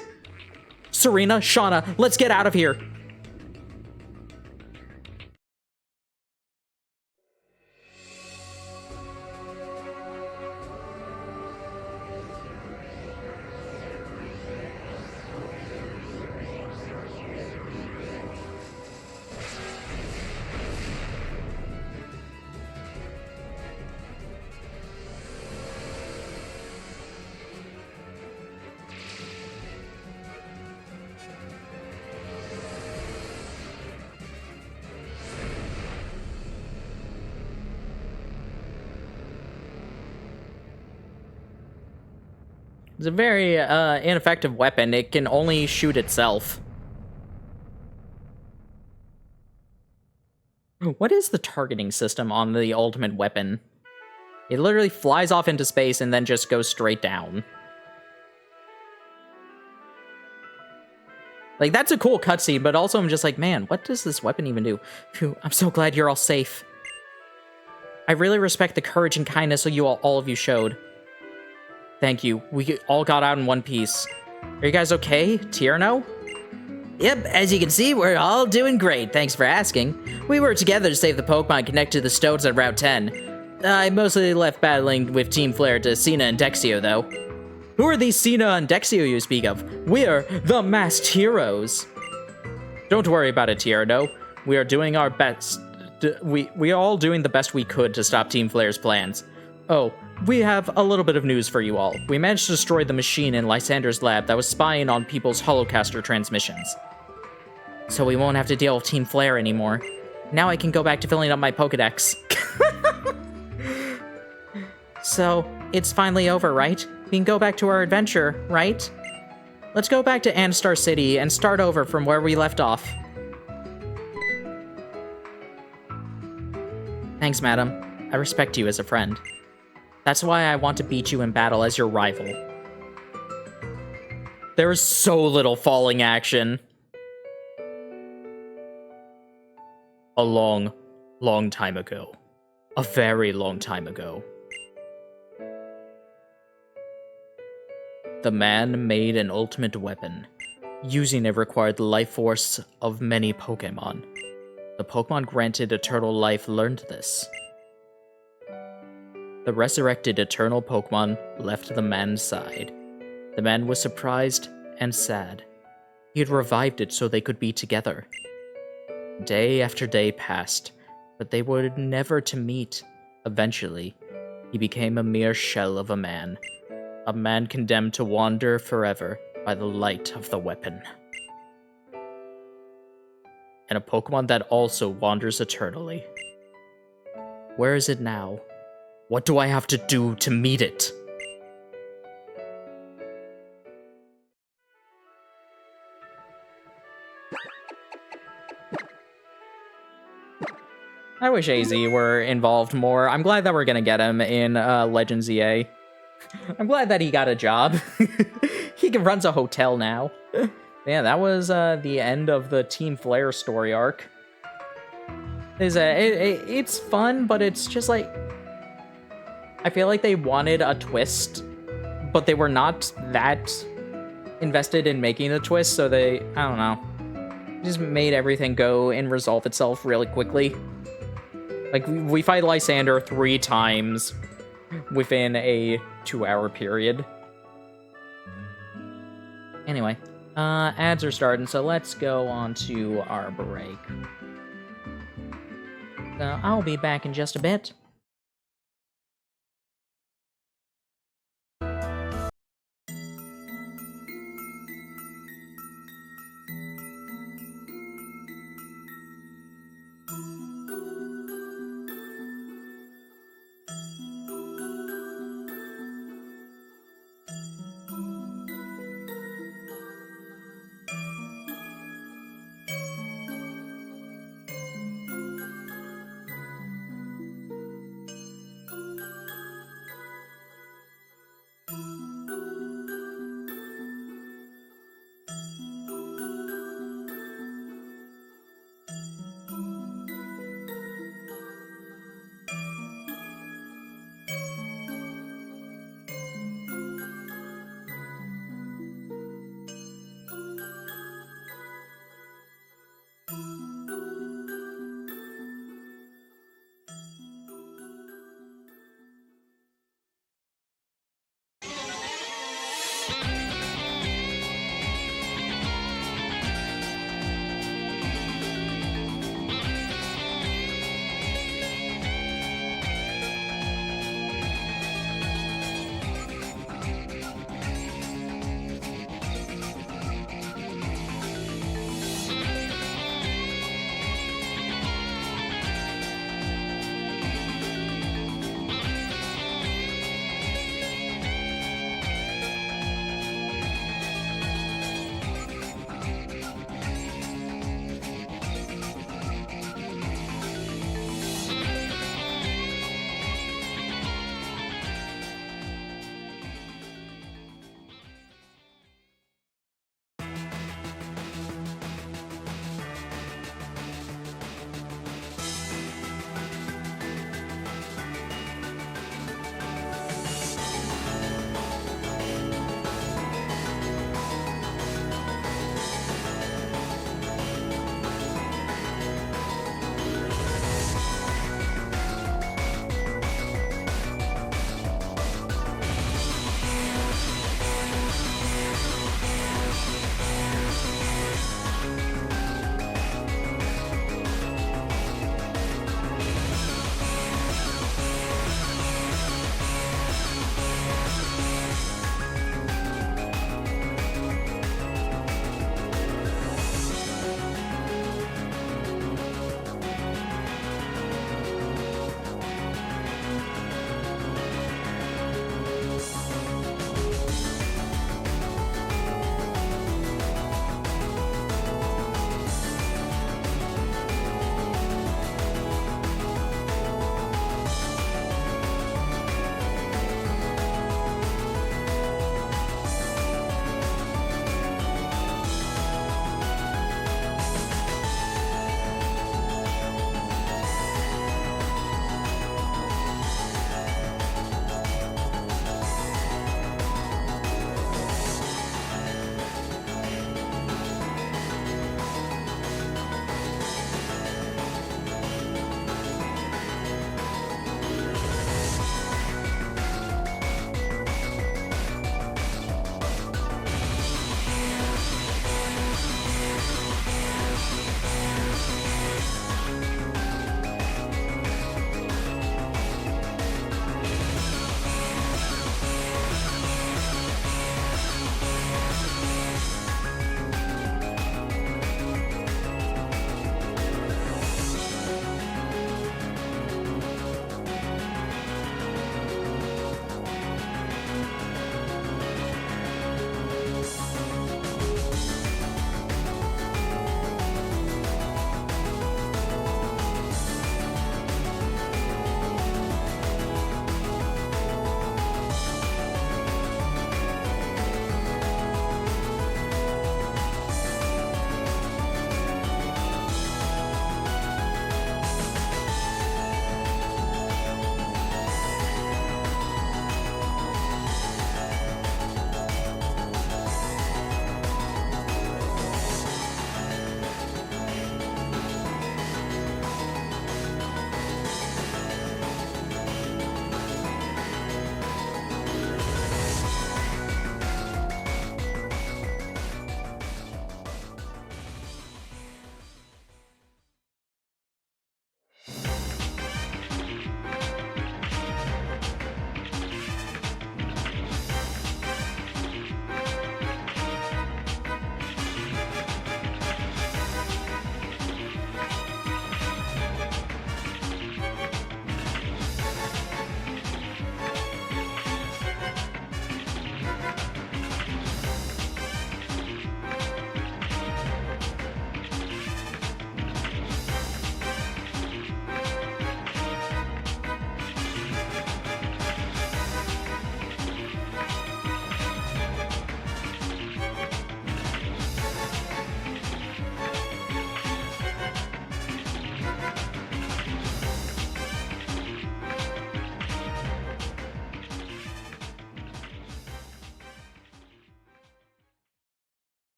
Serena, Shauna, let's get out of here. It's a very ineffective weapon. It can only shoot itself. What is the targeting system on the ultimate weapon? It literally flies off into space and then just goes straight down. Like, that's a cool cutscene, but also I'm just like, man, what does this weapon even do? Phew, I'm so glad you're all safe. I really respect the courage and kindness you all of you showed. Thank you. We all got out in one piece. Are you guys okay? Tierno? Yep, as you can see, we're all doing great, thanks for asking. We worked together to save the Pokemon connected to the stones on Route 10. I mostly left battling with Team Flare to Cena and Dexio, though. Who are these Cena and Dexio you speak of? We're the masked heroes. Don't worry about it, Tierno. We are doing our best. We are all doing the best we could to stop Team Flare's plans. Oh, we have a little bit of news for you all. We managed to destroy the machine in Lysander's lab that was spying on people's holocaster transmissions. So we won't have to deal with Team Flare anymore. Now I can go back to filling up my Pokedex. So, it's finally over, right? We can go back to our adventure, right? Let's go back to Anstar City and start over from where we left off. Thanks, madam. I respect you as a friend. That's why I want to beat you in battle as your rival. There is so little falling action. A long, long time ago. A very long time ago. The man made an ultimate weapon. Using it required the life force of many Pokemon. The Pokemon granted eternal life learned this. The resurrected eternal Pokemon left the man's side. The man was surprised and sad. He had revived it so they could be together. Day after day passed, but they were never to meet. Eventually, he became a mere shell of a man condemned to wander forever by the light of the weapon. And a Pokemon that also wanders eternally. Where is it now? What do I have to do to meet it? I wish AZ were involved more. I'm glad that we're gonna get him in Legends EA. I'm glad that he got a job. He runs a hotel now. Yeah, that was the end of the Team Flare story arc. It's fun, but it's just like... I feel like they wanted a twist, but they were not that invested in making a twist, so they... I don't know. Just made everything go and resolve itself really quickly. Like, we fight Lysander 3 times within a 2-hour period. Anyway, ads are starting, so let's go on to our break. I'll be back in just a bit.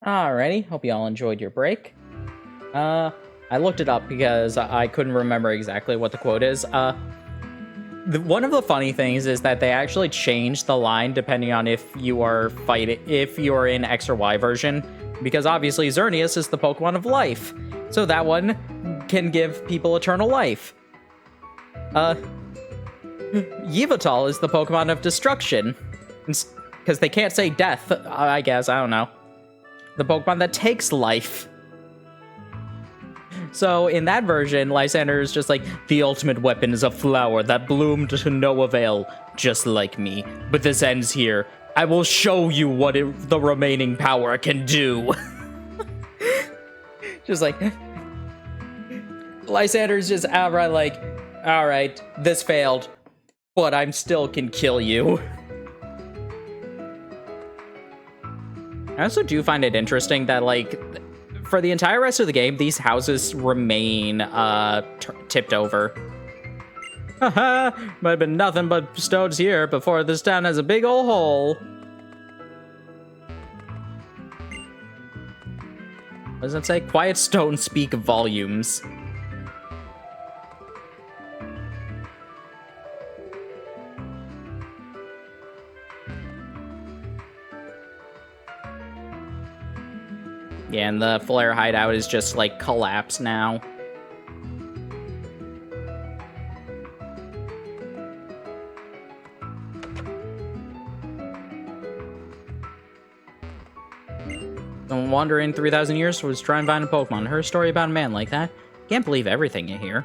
Alrighty, hope you all enjoyed your break. I looked it up because I couldn't remember exactly what the quote is. One of the funny things is that they actually changed the line depending on if you are in X or Y version, because obviously Xerneas is the Pokemon of life, so that one can give people eternal life. Yveltal is the Pokemon of destruction, because they can't say death, I guess, I don't know. The Pokemon that takes life. So in that version, Lysander is just like, the ultimate weapon is a flower that bloomed to no avail, just like me. But this ends here. I will show you what the remaining power can do. Just like, Lysander's just outright like, alright, this failed, but I still can kill you. I also do find it interesting that, like, for the entire rest of the game, these houses remain tipped over. Haha, might have been nothing but stones here before this town has a big ol' hole. What does that say? Quiet stones speak volumes. Yeah, and the flare hideout is just, like, collapsed now. Don't wander in 3,000 years was try and find a Pokemon. Her story about a man like that. Can't believe everything you hear.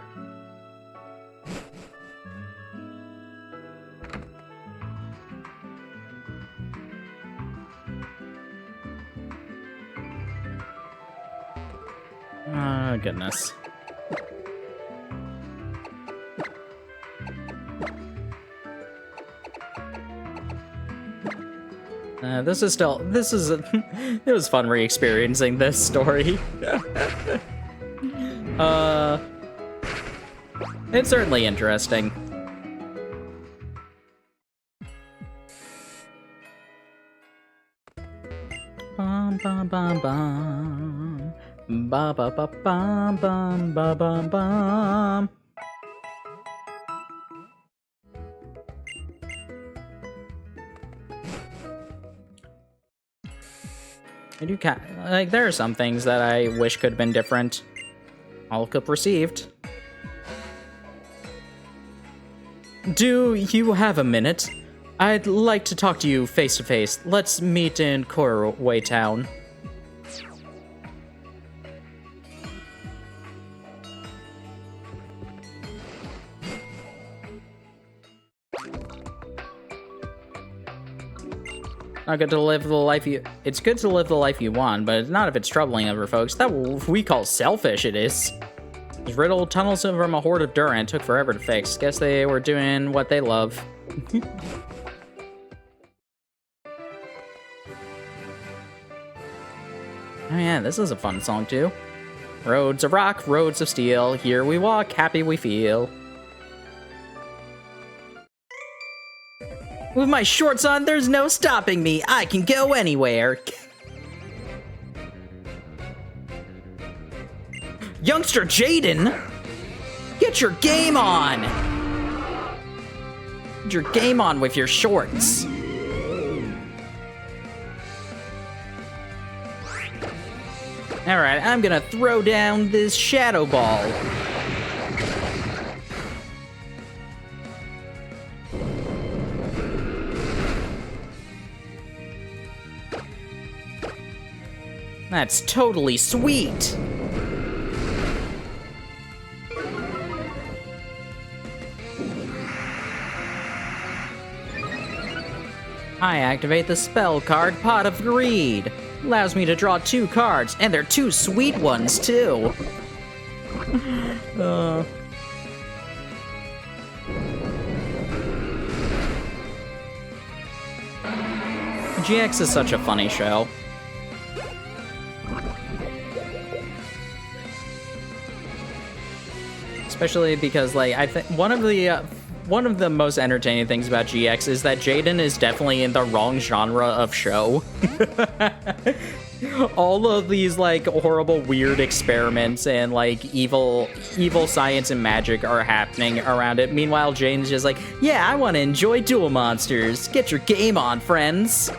Oh, goodness. It was fun re-experiencing this story. It's certainly interesting. Bum bum bum bum. Ba ba ba bum bum ba bum bum. I do like, there are some things that I wish could have been different. All could received. Do you have a minute? I'd like to talk to you face to face. Let's meet in Koraway Town. Not good to live the life you. It's good to live the life you want, but it's not if it's troubling other folks. That we call selfish. It is. These riddled tunnels from a horde of Durant took forever to fix. Guess they were doing what they love. Oh yeah, this is a fun song too. Roads of rock, roads of steel. Here we walk, happy we feel. With my shorts on, there's no stopping me. I can go anywhere. Youngster Jaden, get your game on. Get your game on with your shorts. Alright, I'm gonna throw down this shadow ball. That's totally sweet. I activate the spell card Pot of Greed. Allows me to draw 2 cards, and they're 2 sweet ones, too. GX is such a funny show. Especially because, like, I think one of the most entertaining things about GX is that Jaden is definitely in the wrong genre of show. All of these, like, horrible, weird experiments and, like, evil science and magic are happening around it. Meanwhile, Jane's just like, yeah, I want to enjoy Duel Monsters. Get your game on, friends.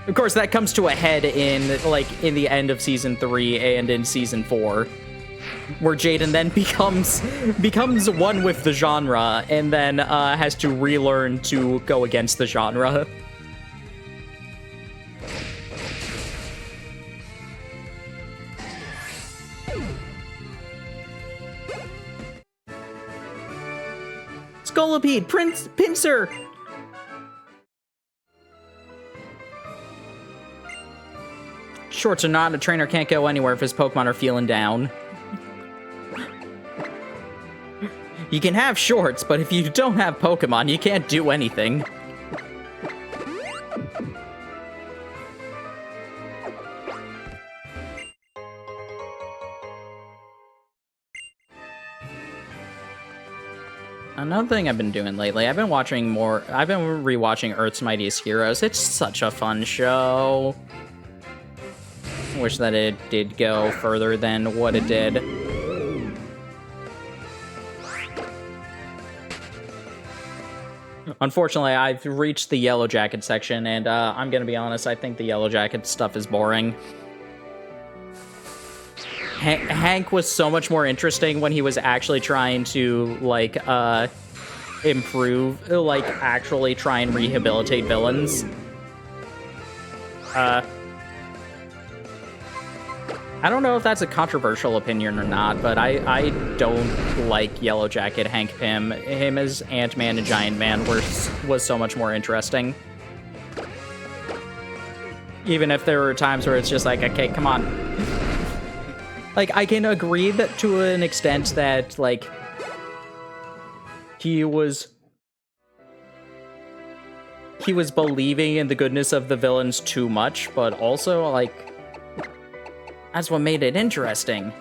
Of course, that comes to a head in the end of Season 3 and in Season 4, where Jaden then becomes one with the genre and then has to relearn to go against the genre. Scolipede, Pinsir! Shorts are not, a trainer can't go anywhere if his Pokemon are feeling down. You can have shorts, but if you don't have Pokemon, you can't do anything. Another thing I've been doing lately, I've been rewatching Earth's Mightiest Heroes. It's such a fun show. Wish that it did go further than what it did. Unfortunately, I've reached the Yellow Jacket section, and I'm gonna be honest, I think the Yellow Jacket stuff is boring. Hank was so much more interesting when he was actually trying to, like, improve, like, actually try and rehabilitate villains. I don't know if that's a controversial opinion or not, but I don't like Yellow Jacket Hank Pym. Him as Ant-Man and Giant Man was so much more interesting. Even if there were times where it's just like, okay, come on. Like, I can agree that to an extent that, like, he was believing in the goodness of the villains too much, but also, like, that's what made it interesting.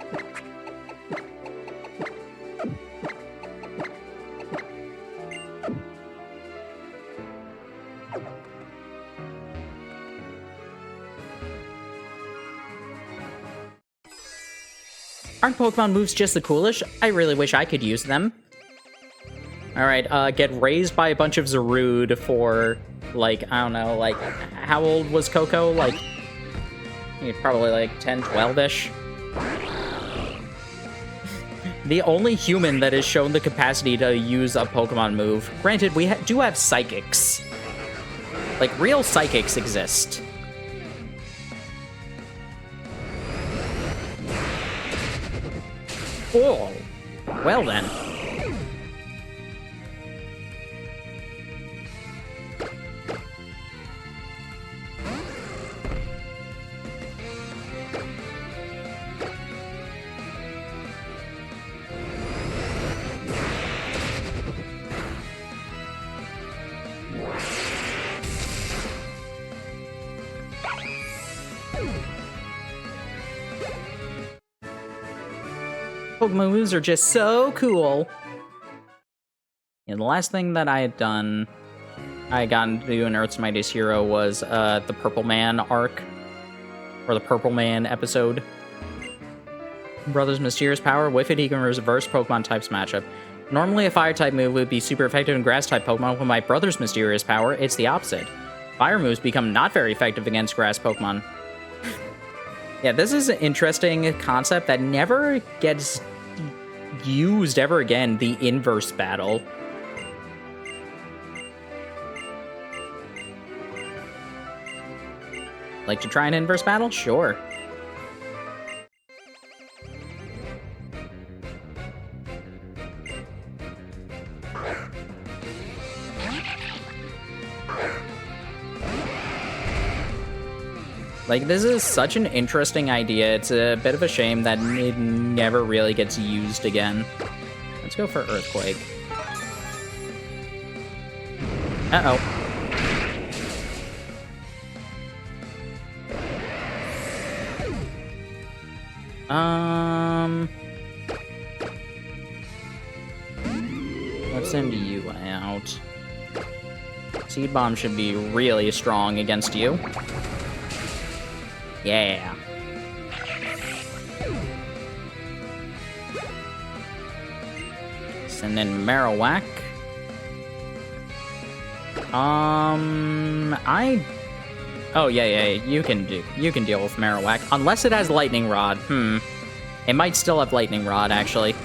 Aren't Pokemon moves just the coolest? I really wish I could use them. Alright, get raised by a bunch of Zarude for, like, I don't know, like, how old was Coco? Like, probably like 10, 12-ish. The only human that has shown the capacity to use a Pokemon move. Granted, we do have psychics. Like, real psychics exist. Oh, well then. Pokemon moves are just so cool. And the last thing that I had done, I had gotten to do in Earth's Mightiest Hero was the Purple Man arc, or the Purple Man episode. Brother's Mysterious Power, with it he can reverse Pokemon types matchup. Normally a Fire-type move would be super effective in Grass-type Pokemon. With my Brother's Mysterious Power, it's the opposite. Fire moves become not very effective against Grass Pokemon. Yeah, this is an interesting concept that never gets used ever again, the inverse battle. Like to try an inverse battle? Sure. Like, this is such an interesting idea. It's a bit of a shame that it never really gets used again. Let's go for Earthquake. Uh-oh. Let's send you out. Seed Bomb should be really strong against you. Yeah. Send in Marowak. Oh, yeah, you can deal with Marowak. Unless it has Lightning Rod. It might still have Lightning Rod, actually.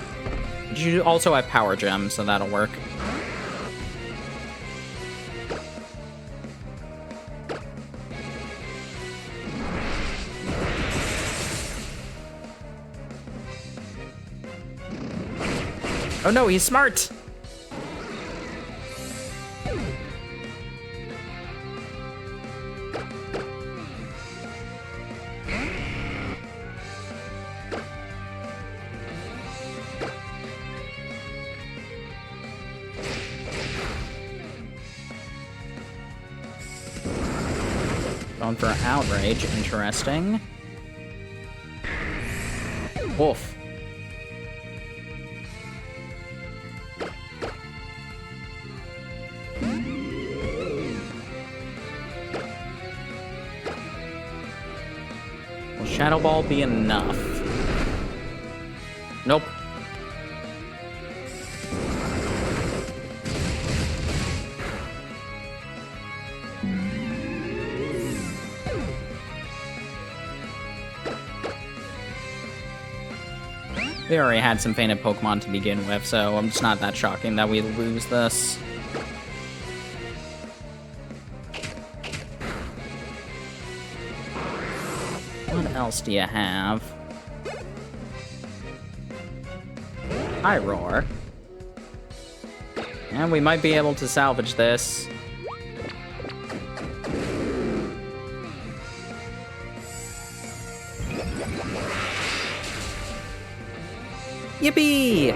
You also have Power Gem, so that'll work. Oh no, he's smart! Going for Outrage, interesting. Wolf. Will Shadow Ball be enough? Nope. We already had some fainted Pokemon to begin with, so it's not that shocking that we lose this. What else do you have? High Roar. And we might be able to salvage this. Yippee!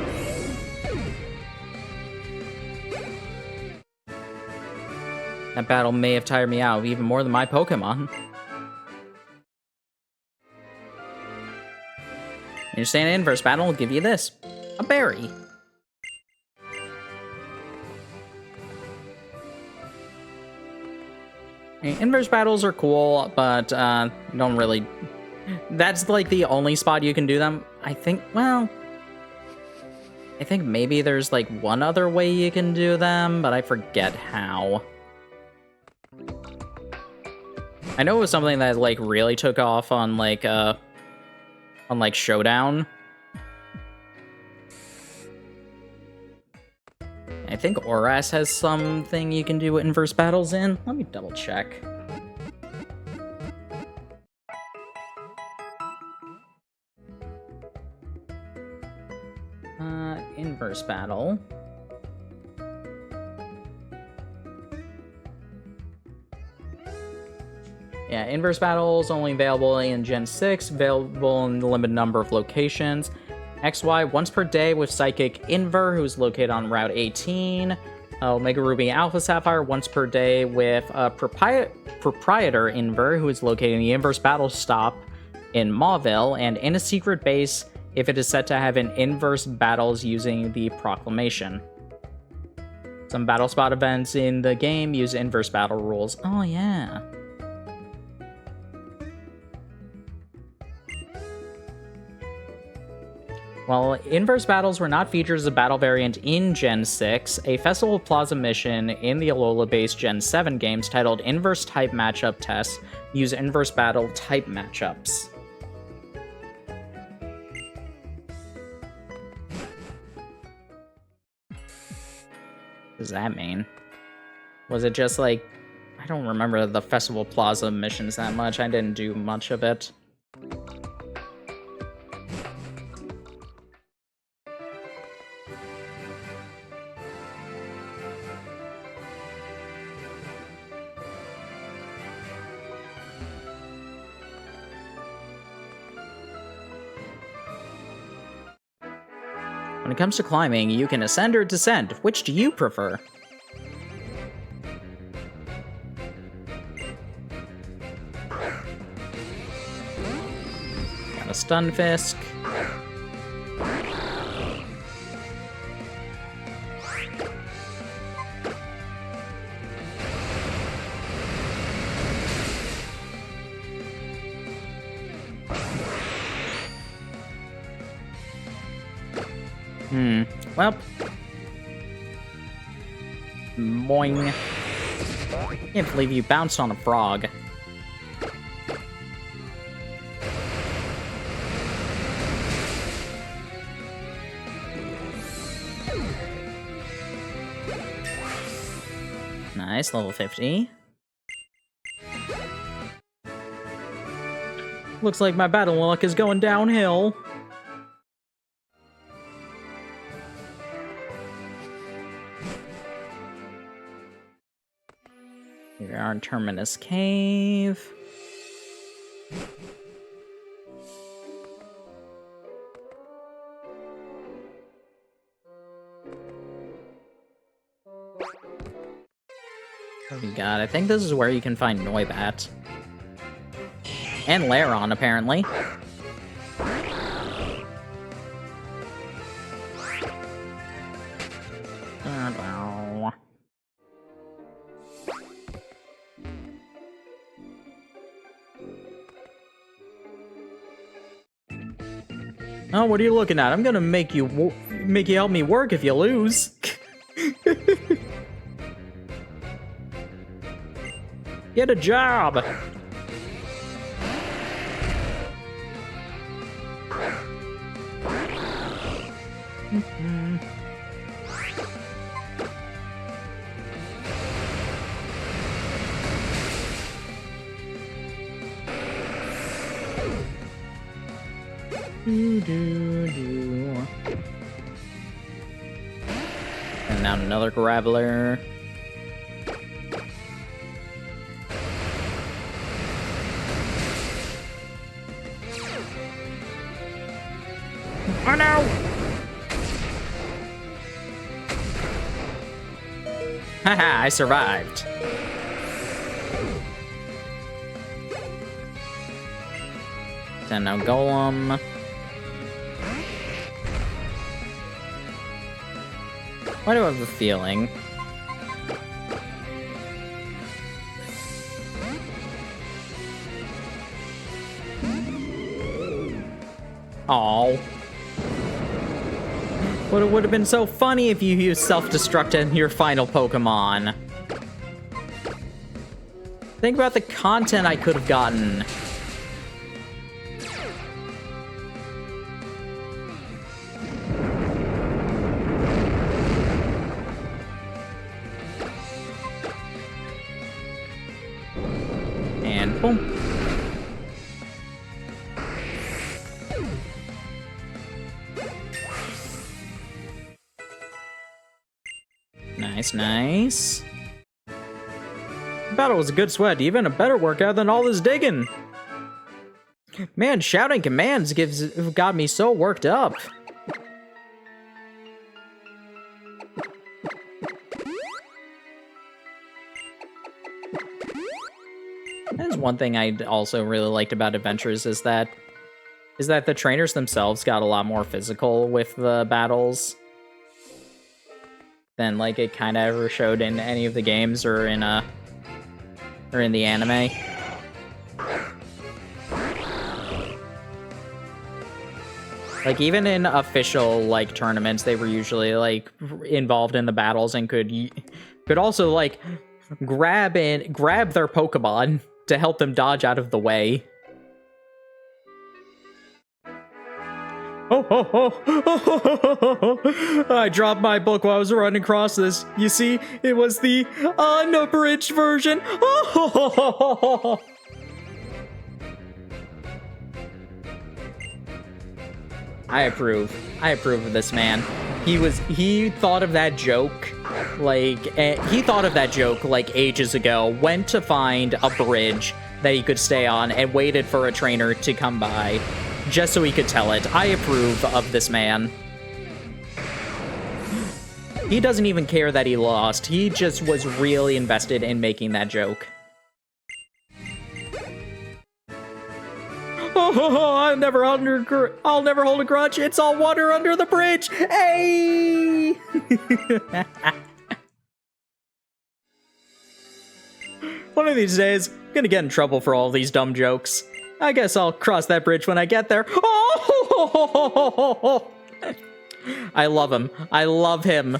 That battle may have tired me out even more than my Pokemon. You understand, inverse battle will give you this. A berry. Inverse battles are cool, but don't really... That's like the only spot you can do them. I think maybe there's like one other way you can do them, but I forget how. I know it was something that like really took off on like Showdown. I think Oras has something you can do inverse battles in. Let me double check. Inverse battle. Yeah, inverse battle is only available in Gen 6, available in a limited number of locations. XY once per day with Psychic Inver, who's located on Route 18. Omega Ruby Alpha Sapphire once per day with Proprietor Inver, who is located in the inverse battle stop in Mauville, and in a secret base if it is set to have an inverse battles using the Proclamation. Some battle spot events in the game use inverse battle rules. Oh yeah. While inverse battles were not featured as a battle variant in Gen 6, a Festival Plaza mission in the Alola-based Gen 7 games titled Inverse Type Matchup Tests use inverse battle type matchups. What does that mean? Was it just like... I don't remember the Festival Plaza missions that much. I didn't do much of it. When it comes to climbing, you can ascend or descend. Which do you prefer? Got a Stunfisk. Well. Boing. Can't believe you bounced on a frog. Nice, level 50. Looks like my battle luck is going downhill. Here we are in Terminus Cave. What do we got? I think this is where you can find Noibat. And Lairon, apparently. Oh, what are you looking at? I'm gonna make you help me work if you lose. Get a job. And now another Graveler. Oh no! Haha, I survived. Then now Golem. Why do I have a feeling? Aww. But it would have been so funny if you used self-destruct in your final Pokemon. Think about the content I could have gotten. And boom. Nice, nice. Battle was a good sweat, even a better workout than all this digging. Man, shouting commands got me so worked up. That's one thing I also really liked about Adventures is that the trainers themselves got a lot more physical with the battles than like it kind of ever showed in any of the games or in the anime. Like even in official like tournaments, they were usually like involved in the battles and could also like grab their Pokemon to help them dodge out of the way. Oh, I dropped my book while I was running across this. You see, it was the unabridged version. Oh, I approve of this man. He thought of that joke like ages ago, went to find a bridge that he could stay on and waited for a trainer to come by just so he could tell it. I approve of this man. He doesn't even care that he lost. He just was really invested in making that joke. I'll never hold a grudge. It's all water under the bridge. Hey! One of these days, I'm gonna get in trouble for all these dumb jokes. I guess I'll cross that bridge when I get there. Oh! I love him. I love him.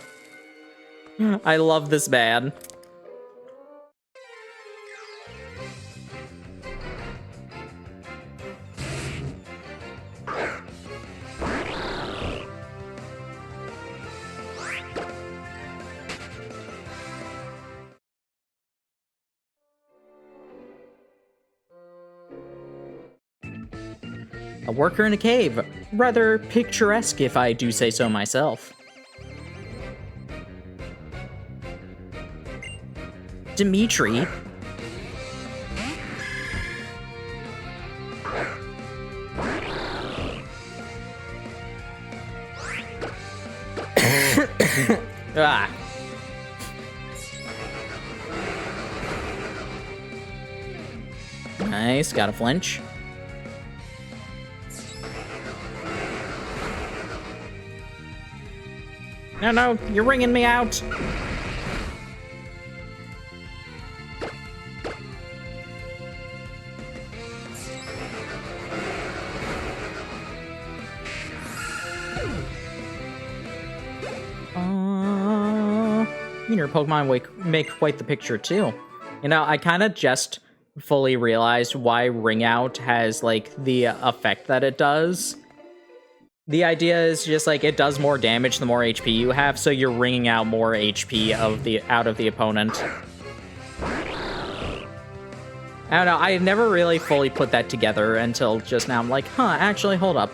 I love this man. A worker in a cave. Rather picturesque, if I do say so myself. Dimitri? Ah. Nice, got a flinch. No, you're ringing me out. Your Pokemon make quite the picture too. You know, I kind of just fully realized why Ring Out has like the effect that it does. The idea is just like it does more damage the more HP you have, so you're ringing out more HP out of the opponent. I don't know, I never really fully put that together until just now. I'm like, huh, actually, hold up.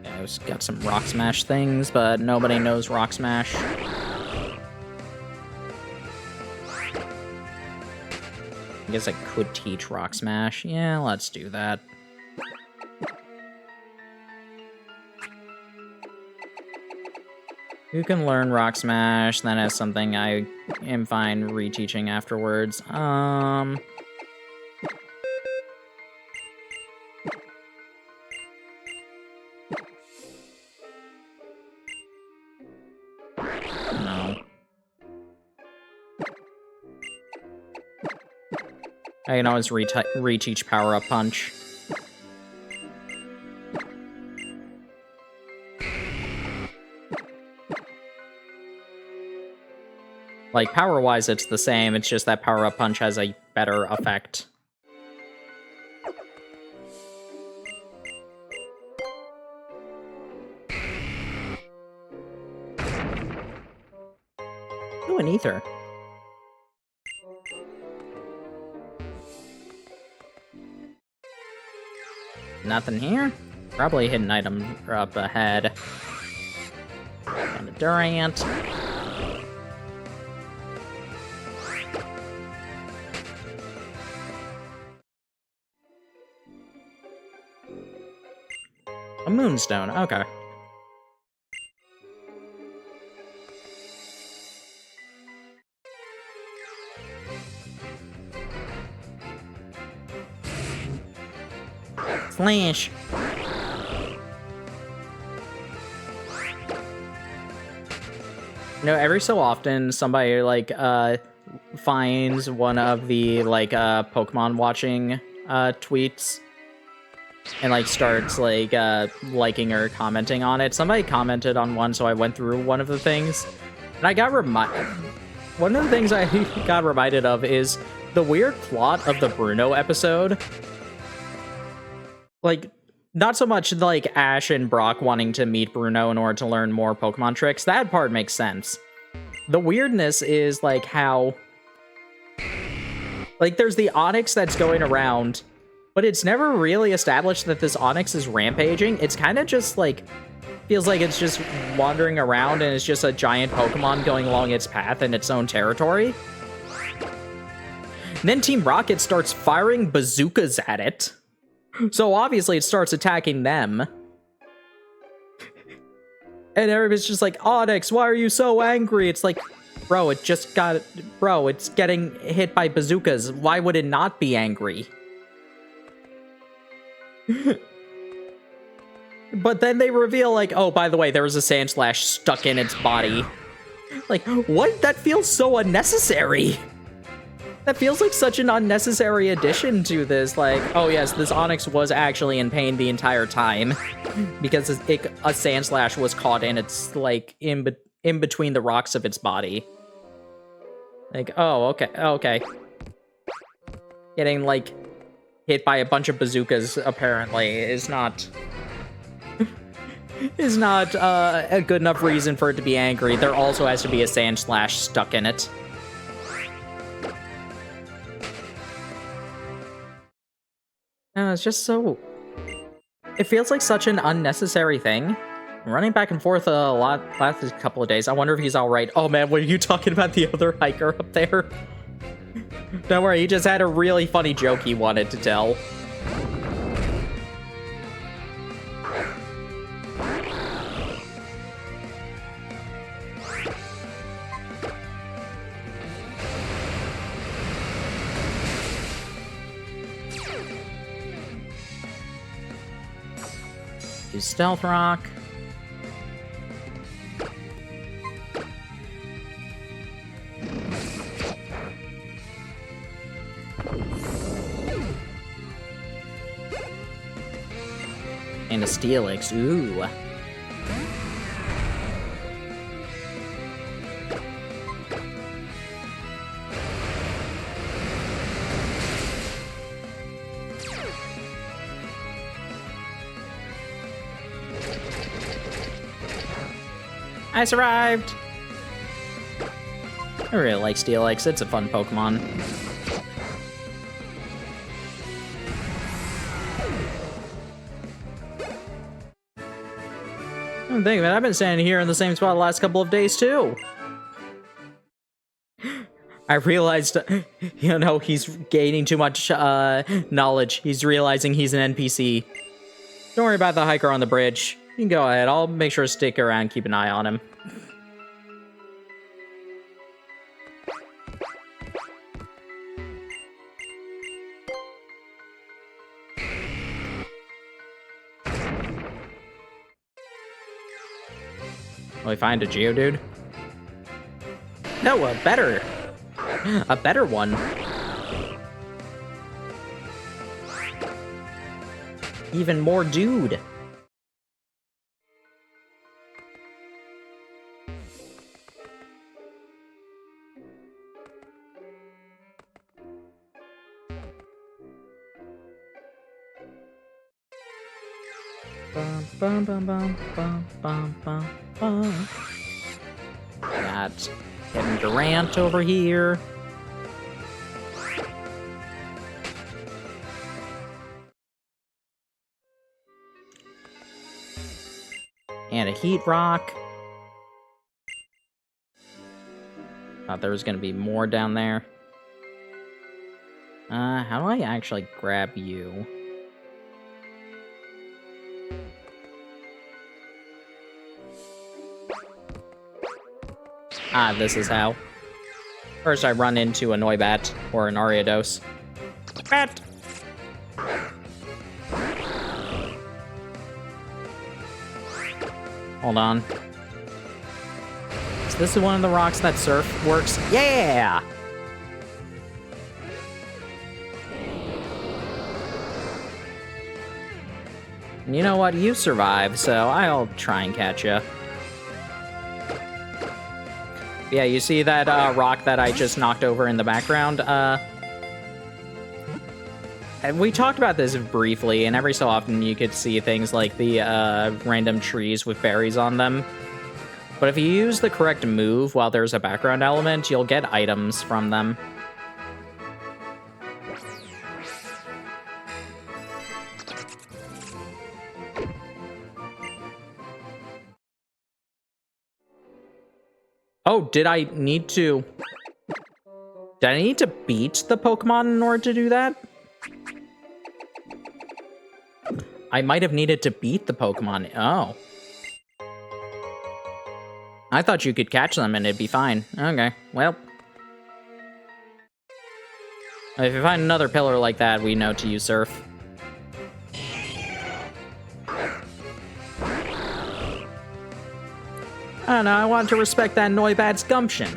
Yeah, I've got some Rock Smash things, but nobody knows Rock Smash. I guess I could teach Rock Smash. Yeah, let's do that. Who can learn Rock Smash? That is something I am fine reteaching afterwards. No. I can always reteach Power Up Punch. Like, power-wise, it's the same, it's just that Power Up Punch has a better effect. Ooh, an Ether. Nothing here? Probably a hidden item up ahead. And a Durant. A Moonstone, okay. Flash. You know, every so often somebody like finds one of the like Pokemon watching tweets and like starts like liking or commenting on it. Somebody commented on one, so I went through one of the things, and I got one of the things I got reminded of is the weird plot of the Bruno episode. Like, not so much like Ash and Brock wanting to meet Bruno in order to learn more Pokemon tricks. That part makes sense. The weirdness is like how, like, there's the Onix that's going around, but it's never really established that this Onix is rampaging. It's kind of just like, feels like it's just wandering around and it's just a giant Pokemon going along its path in its own territory. And then Team Rocket starts firing bazookas at it. So obviously it starts attacking them. And everybody's just like, Onix, why are you so angry? It's like, bro, it's getting hit by bazookas. Why would it not be angry? But then they reveal like, oh, by the way, there was a Sandslash stuck in its body. Like, what? That feels so unnecessary. That feels like such an unnecessary addition to this. Like, oh yes, this Onyx was actually in pain the entire time because a Sand Slash was caught in its, like, in between the rocks of its body. Like, oh, okay. Getting, like, hit by a bunch of bazookas, apparently, is not a good enough reason for it to be angry. There also has to be a Sand Slash stuck in it. No, it's just so... It feels like such an unnecessary thing. I'm running back and forth a lot last couple of days. I wonder if he's alright. Oh man, were you talking about the other hiker up there? Don't worry, he just had a really funny joke he wanted to tell. Do Stealth Rock. And a Steelix, ooh. I survived! I really like Steelix, it's a fun Pokemon. I don't think of it, I've been standing here in the same spot the last couple of days too. I realized, you know, he's gaining too much knowledge. He's realizing he's an NPC. Don't worry about the hiker on the bridge. You can go ahead, I'll make sure to stick around, keep an eye on him. Will we find a Geodude? No, a better one. Even more dude. Bum, bum, bum, bum, bum, bum, bum. Got Kevin Durant over here. And a Heat Rock. Thought there was gonna be more down there. How do I actually grab you? Ah, this is how. First I run into a Noibat, or an Ariados. Bat! Hold on. Is this one of the rocks that Surf works? Yeah! And you know what? You survived, so I'll try and catch you. Yeah, you see that rock that I just knocked over in the background? And we talked about this briefly, and every so often you could see things like the random trees with berries on them. But if you use the correct move while there's a background element, you'll get items from them. Oh, did I need to beat the Pokemon in order to do that? I might have needed to beat the Pokemon. Oh. I thought you could catch them and it'd be fine. Okay, well. If you find another pillar like that, we know to use Surf. I don't know, I want to respect that Noibat's gumption.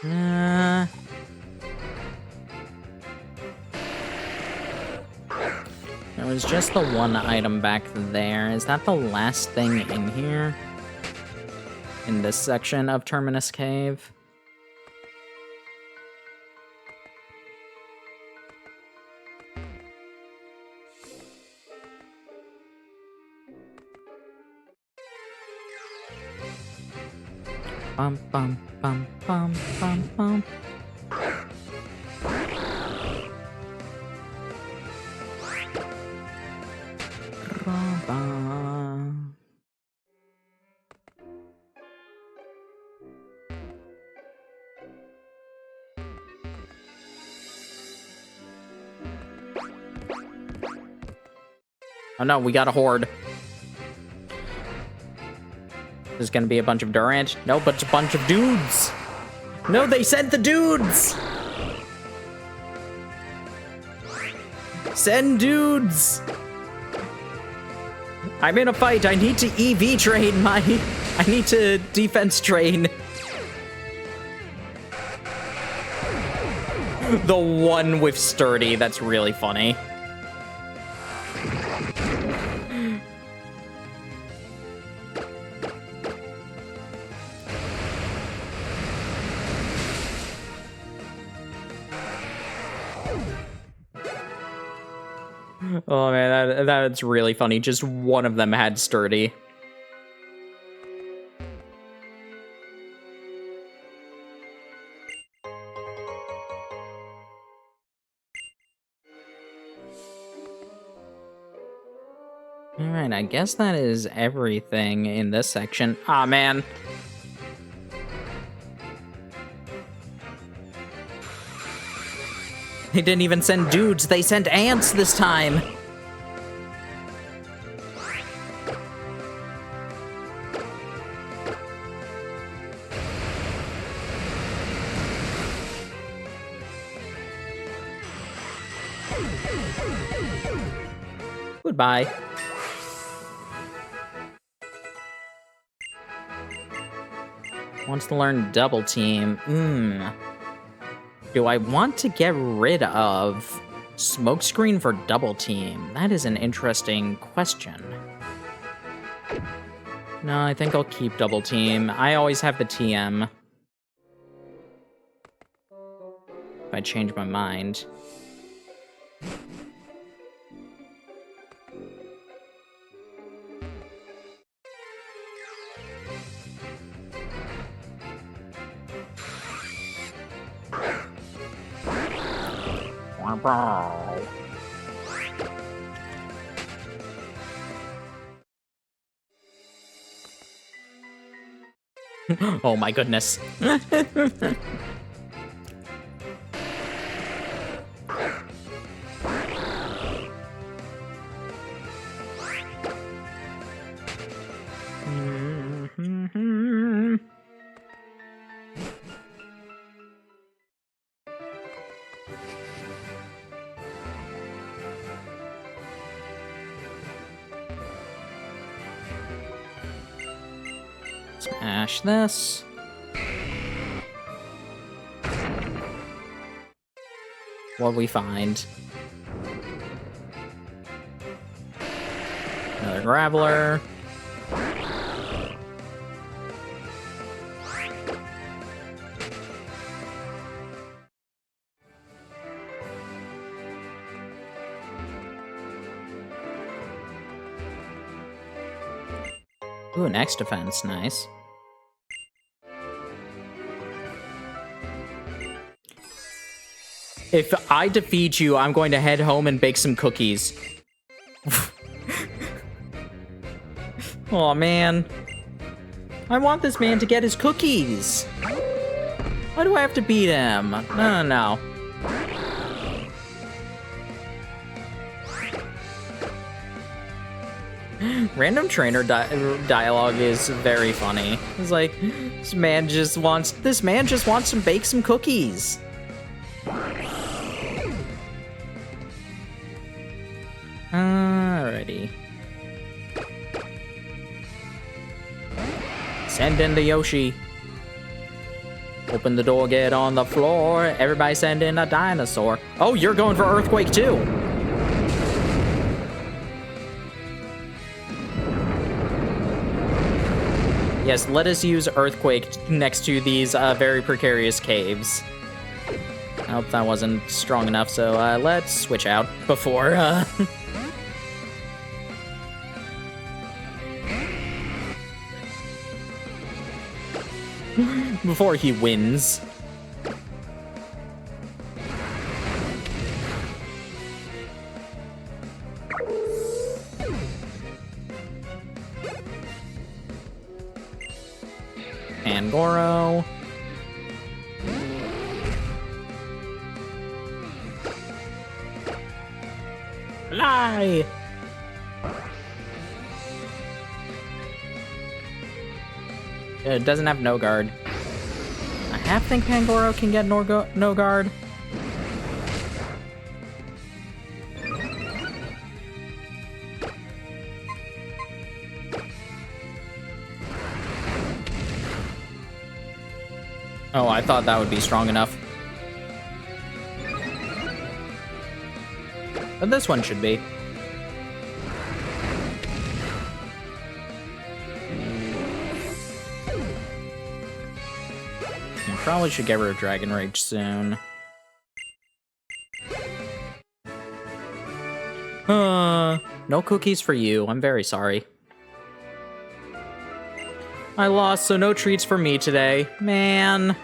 There was just the one item back there. Is that the last thing in here? In this section of Terminus Cave? Bum bum bum bum bum bum. Oh no, we got a horde. There's gonna be a bunch of Durant. No, but a bunch of dudes. No, they sent the dudes. Send dudes. I'm in a fight. I need to EV train my... I need to defense train. The one with sturdy. That's really funny. Oh man, that's really funny. Just one of them had sturdy. Alright, I guess that is everything in this section. Aw, man. They didn't even send dudes, they sent ants this time! Goodbye. Wants to learn double team. Do I want to get rid of smokescreen for double team? That is an interesting question. No, I think I'll keep double team. I always have the TM. If I change my mind. Oh my goodness. Smash this. What'd we find? Another Graveler. Ooh, an X defense, nice. If I defeat you, I'm going to head home and bake some cookies. Aw, man. I want this man to get his cookies. Why do I have to beat him? No. Random trainer dialogue is very funny. It's like, this man just wants to bake some cookies. Alrighty. Send in the Yoshi. Open the door, get on the floor. Everybody send in a dinosaur. Oh, you're going for Earthquake too. Yes, let us use Earthquake next to these very precarious caves. I hope that wasn't strong enough, so let's switch out before... before he wins. Angoro. Fly! It doesn't have no guard. I half think Pangoro can get no guard. Oh, I thought that would be strong enough. But this one should be. Probably should get rid of Dragon Rage soon. No cookies for you. I'm very sorry. I lost, so no treats for me today. Man.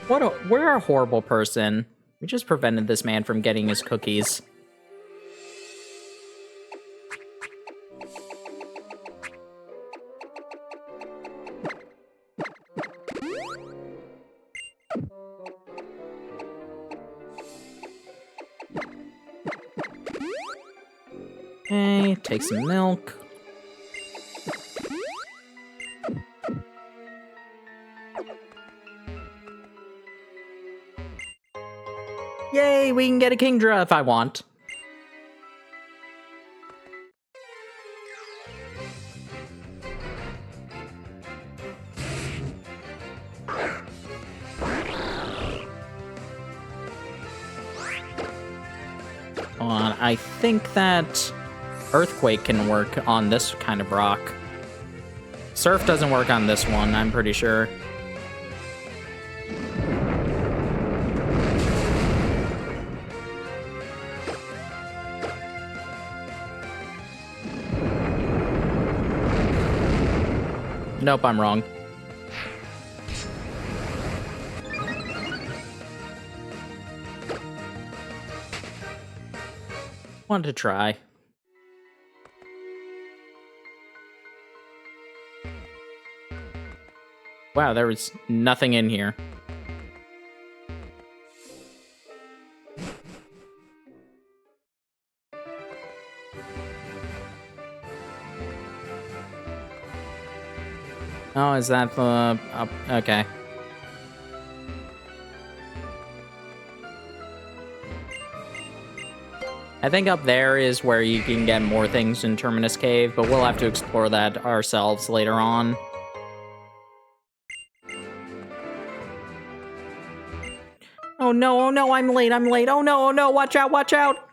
We're a horrible person. We just prevented this man from getting his cookies. Okay, take some milk. Yay, we can get a Kingdra if I want. I think that Earthquake can work on this kind of rock. Surf doesn't work on this one, I'm pretty sure. Nope, I'm wrong. Wanted to try. Wow, there was nothing in here. Oh, is that the... okay. I think up there is where you can get more things in Terminus Cave, but we'll have to explore that ourselves later on. Oh no, I'm late, oh no, watch out!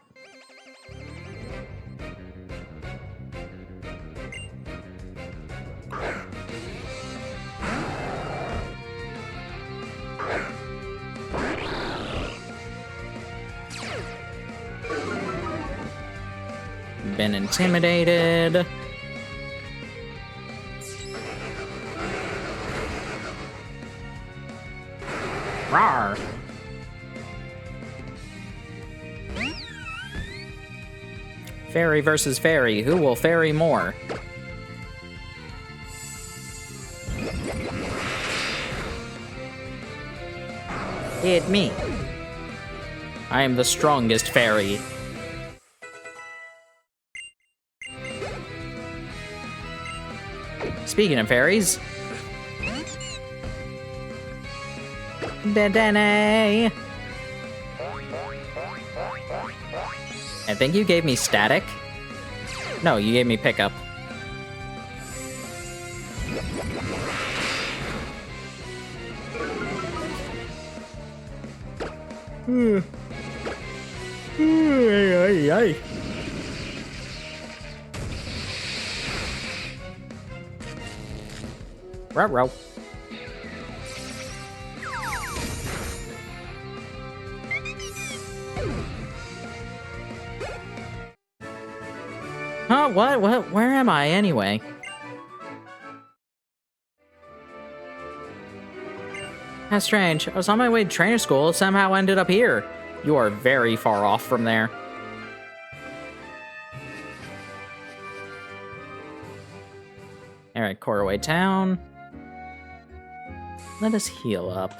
Been intimidated. Rawr. Fairy versus fairy, who will fairy more? It me. I am the strongest fairy. Speaking of fairies... Dedenne! I think you gave me static? No, you gave me pickup. Ruh-roh. Huh? What? Where am I, anyway? How strange. I was on my way to trainer school, somehow ended up here. You are very far off from there. Alright, Corway Town. Let us heal up.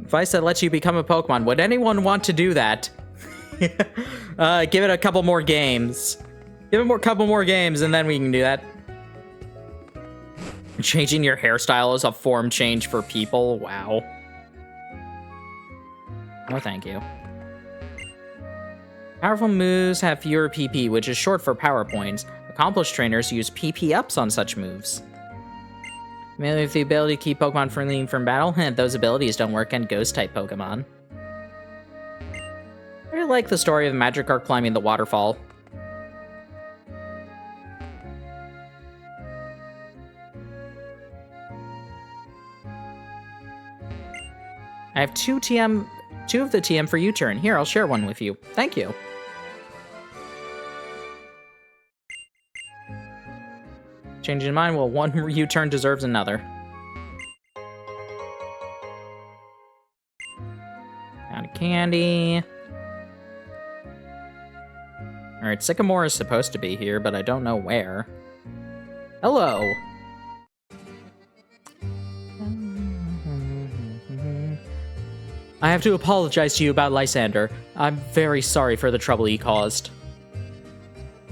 Advice that lets you become a Pokemon. Would anyone want to do that? Give it a couple more games. Give it a couple more games, and then we can do that. Changing your hairstyle is a form change for people. Wow. No, thank you. Powerful moves have fewer PP, which is short for power points. Accomplished trainers use PP ups on such moves. Mainly with the ability to keep Pokemon fleeing from battle, those abilities don't work on Ghost-type Pokemon. I really like the story of Magikarp climbing the waterfall. I have two of the TM for U-turn. Here, I'll share one with you. Thank you. Changing mind, well, one U-turn deserves another. Found a candy. Alright, Sycamore is supposed to be here, but I don't know where. Hello! I have to apologize to you about Lysander. I'm very sorry for the trouble he caused.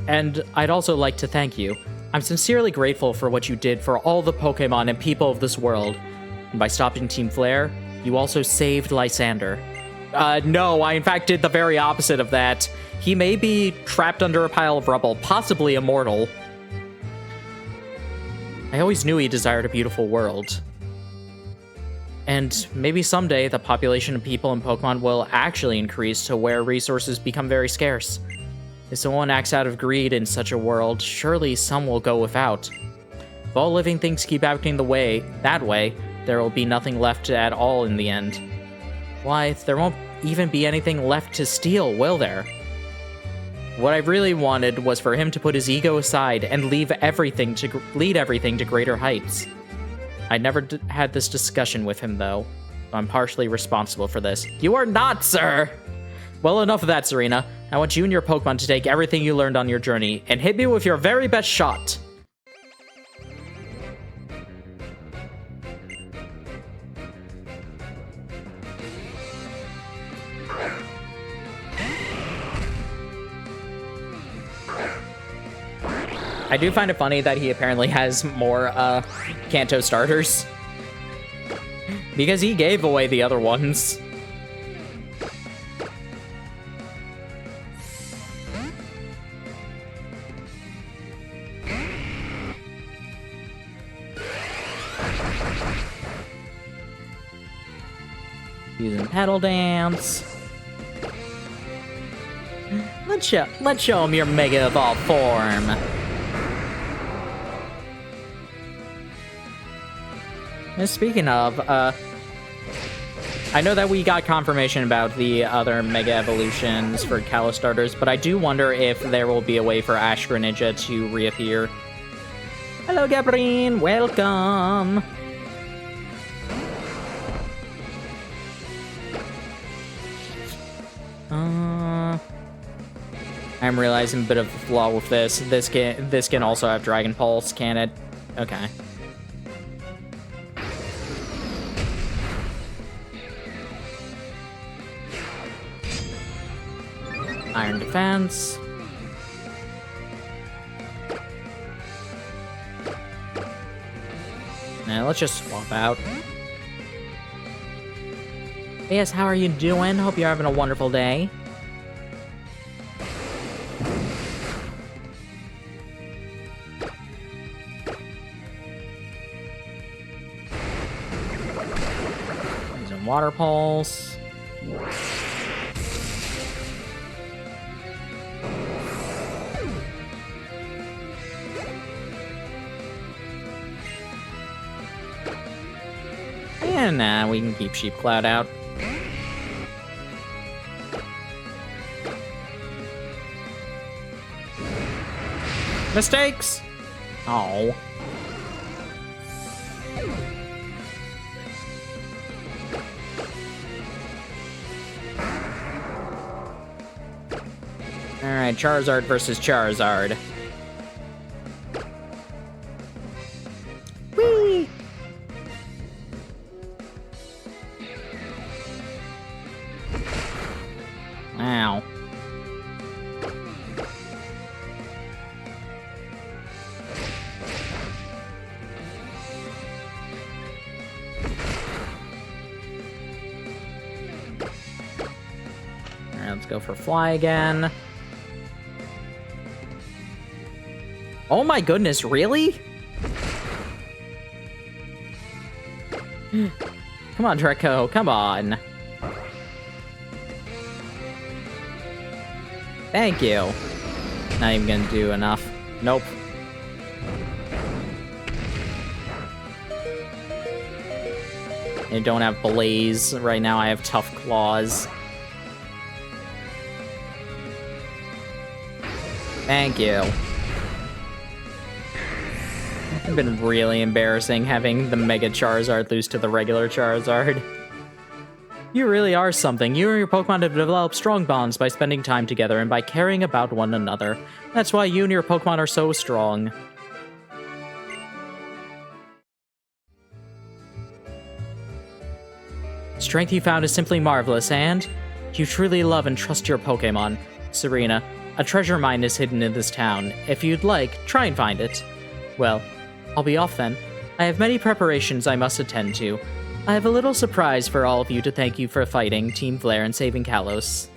And I'd also like to thank you. I'm sincerely grateful for what you did for all the Pokemon and people of this world. And by stopping Team Flare, you also saved Lysander. No, I in fact did the very opposite of that. He may be trapped under a pile of rubble, possibly immortal. I always knew he desired a beautiful world. And maybe someday the population of people and Pokemon will actually increase to where resources become very scarce. If someone acts out of greed in such a world, surely some will go without. If all living things keep acting that way, there will be nothing left at all in the end. Why, there won't even be anything left to steal, will there? What I really wanted was for him to put his ego aside and lead everything to greater heights. I never had this discussion with him, though. I'm partially responsible for this. You are not, sir! Well, enough of that, Serena. I want you and your Pokemon to take everything you learned on your journey and hit me with your very best shot. I do find it funny that he apparently has more Kanto starters. Because he gave away the other ones. Using Petal Dance. Let's show him your Mega Evolved form. And speaking of, I know that we got confirmation about the other Mega Evolutions for Kalos starters, but I do wonder if there will be a way for Ash Greninja to reappear. Hello, Gabrine! Welcome! I'm realizing a bit of a flaw with this. This can also have Dragon Pulse, can it? Okay. Iron Defense. Now let's just swap out. Yes, how are you doing? Hope you're having a wonderful day. Using water pulse. And nah, we can keep Sheep Cloud out. Mistakes! Oh. Alright, Charizard versus Charizard. Whee! Ow. Alright, let's go for Fly again. Oh my goodness, really? Come on, Draco, come on. Thank you. Not even gonna do enough. Nope. I don't have Blaze. Right now I have Tough Claws. Thank you. It's been really embarrassing having the Mega Charizard lose to the regular Charizard. You really are something. You and your Pokemon have developed strong bonds by spending time together and by caring about one another. That's why you and your Pokemon are so strong. Strength you found is simply marvelous, and you truly love and trust your Pokemon. Serena, a treasure mine is hidden in this town. If you'd like, try and find it. Well, I'll be off then. I have many preparations I must attend to. I have a little surprise for all of you to thank you for fighting Team Flare and saving Kalos.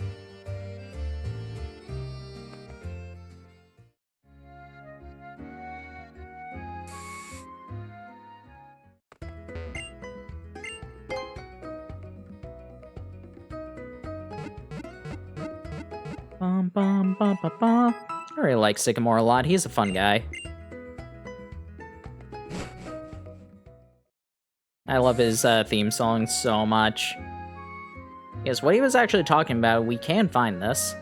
Bum, bum, bum, bum, bum. I really like Sycamore a lot. He's a fun guy. I love his theme song so much. Yes, what he was actually talking about, we can find this.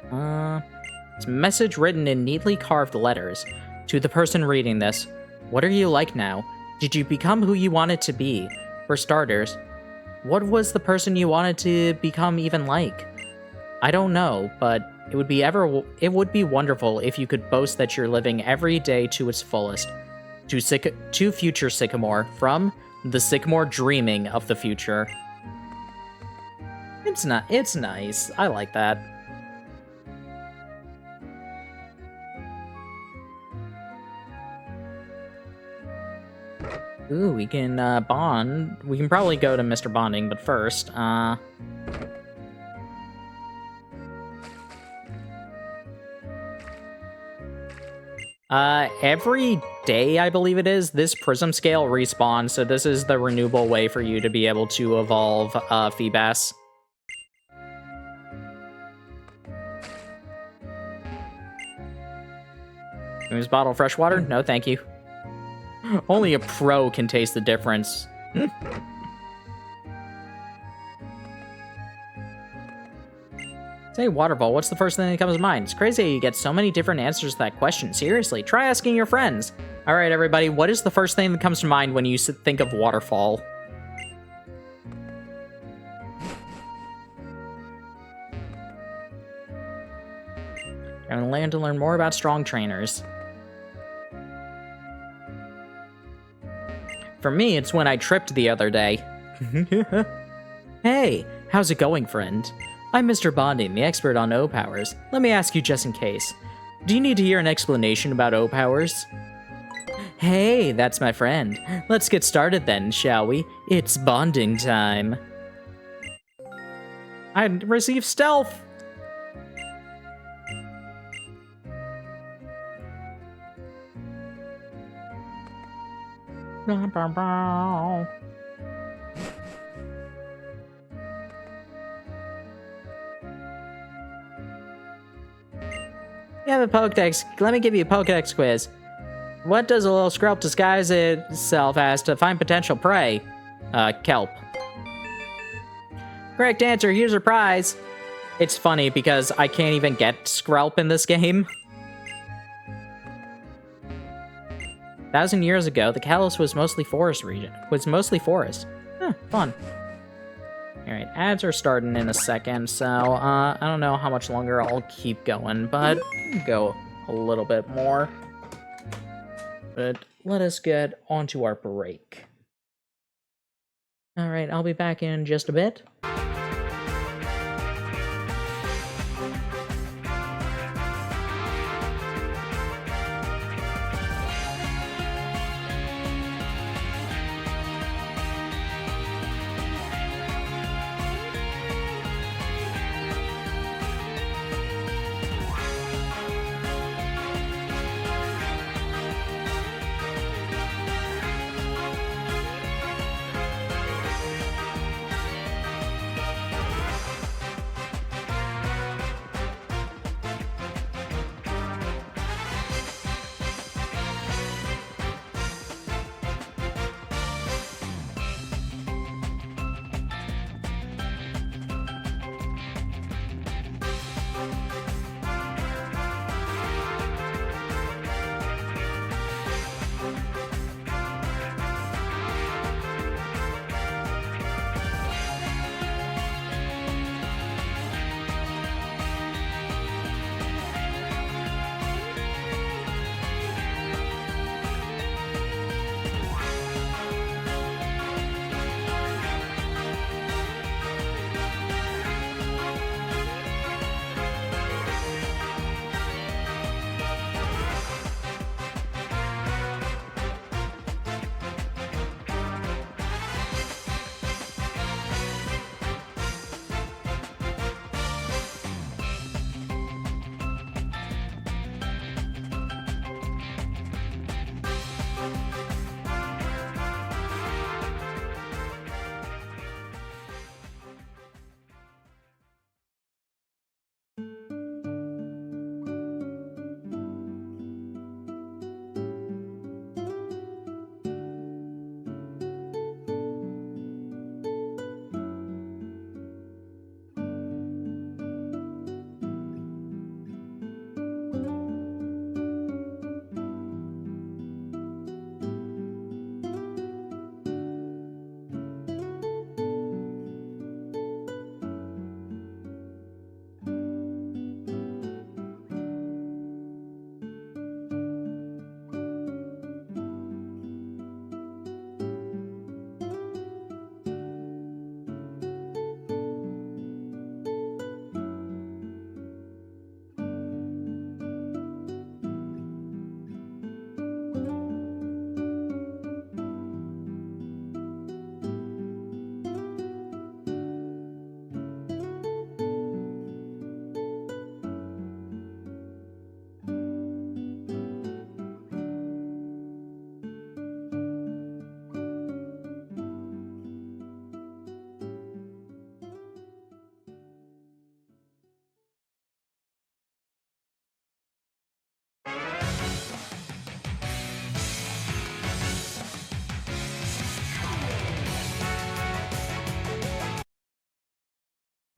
It's a message written in neatly carved letters. To the person reading this, what are you like now? Did you become who you wanted to be? For starters, what was the person you wanted to become even like? I don't know, but it would be wonderful if you could boast that you're living every day to its fullest. To future Sycamore, from the Sycamore dreaming of the future. It's nice. I like that. Ooh, we can bond. We can probably go to Mr. Bonding, but first, every day, I believe it is, this Prism Scale respawns, so this is the renewable way for you to be able to evolve Feebas. Use bottle of fresh water? No, thank you. Only a pro can taste the difference. Say water ball, what's the first thing that comes to mind? It's crazy you get so many different answers to that question. Seriously, try asking your friends. All right, everybody, what is the first thing that comes to mind when you think of waterfall? I'm gonna land to learn more about strong trainers. For me, it's when I tripped the other day. Hey, how's it going, friend? I'm Mr. Bonding, the expert on O-Powers. Let me ask you just in case. Do you need to hear an explanation about O-Powers? Hey, that's my friend. Let's get started then, shall we? It's bonding time. I received stealth! You have a Pokedex. Let me give you a Pokedex quiz. What does a little Skrelp disguise itself as to find potential prey? Kelp. Correct answer, here's your prize. It's funny because I can't even get Skrelp in this game. 1,000 years ago, the Kalos was mostly forest region. Huh, fun. Alright, ads are starting in a second, so I don't know how much longer I'll keep going, but go a little bit more. But let us get onto our break. Alright, I'll be back in just a bit.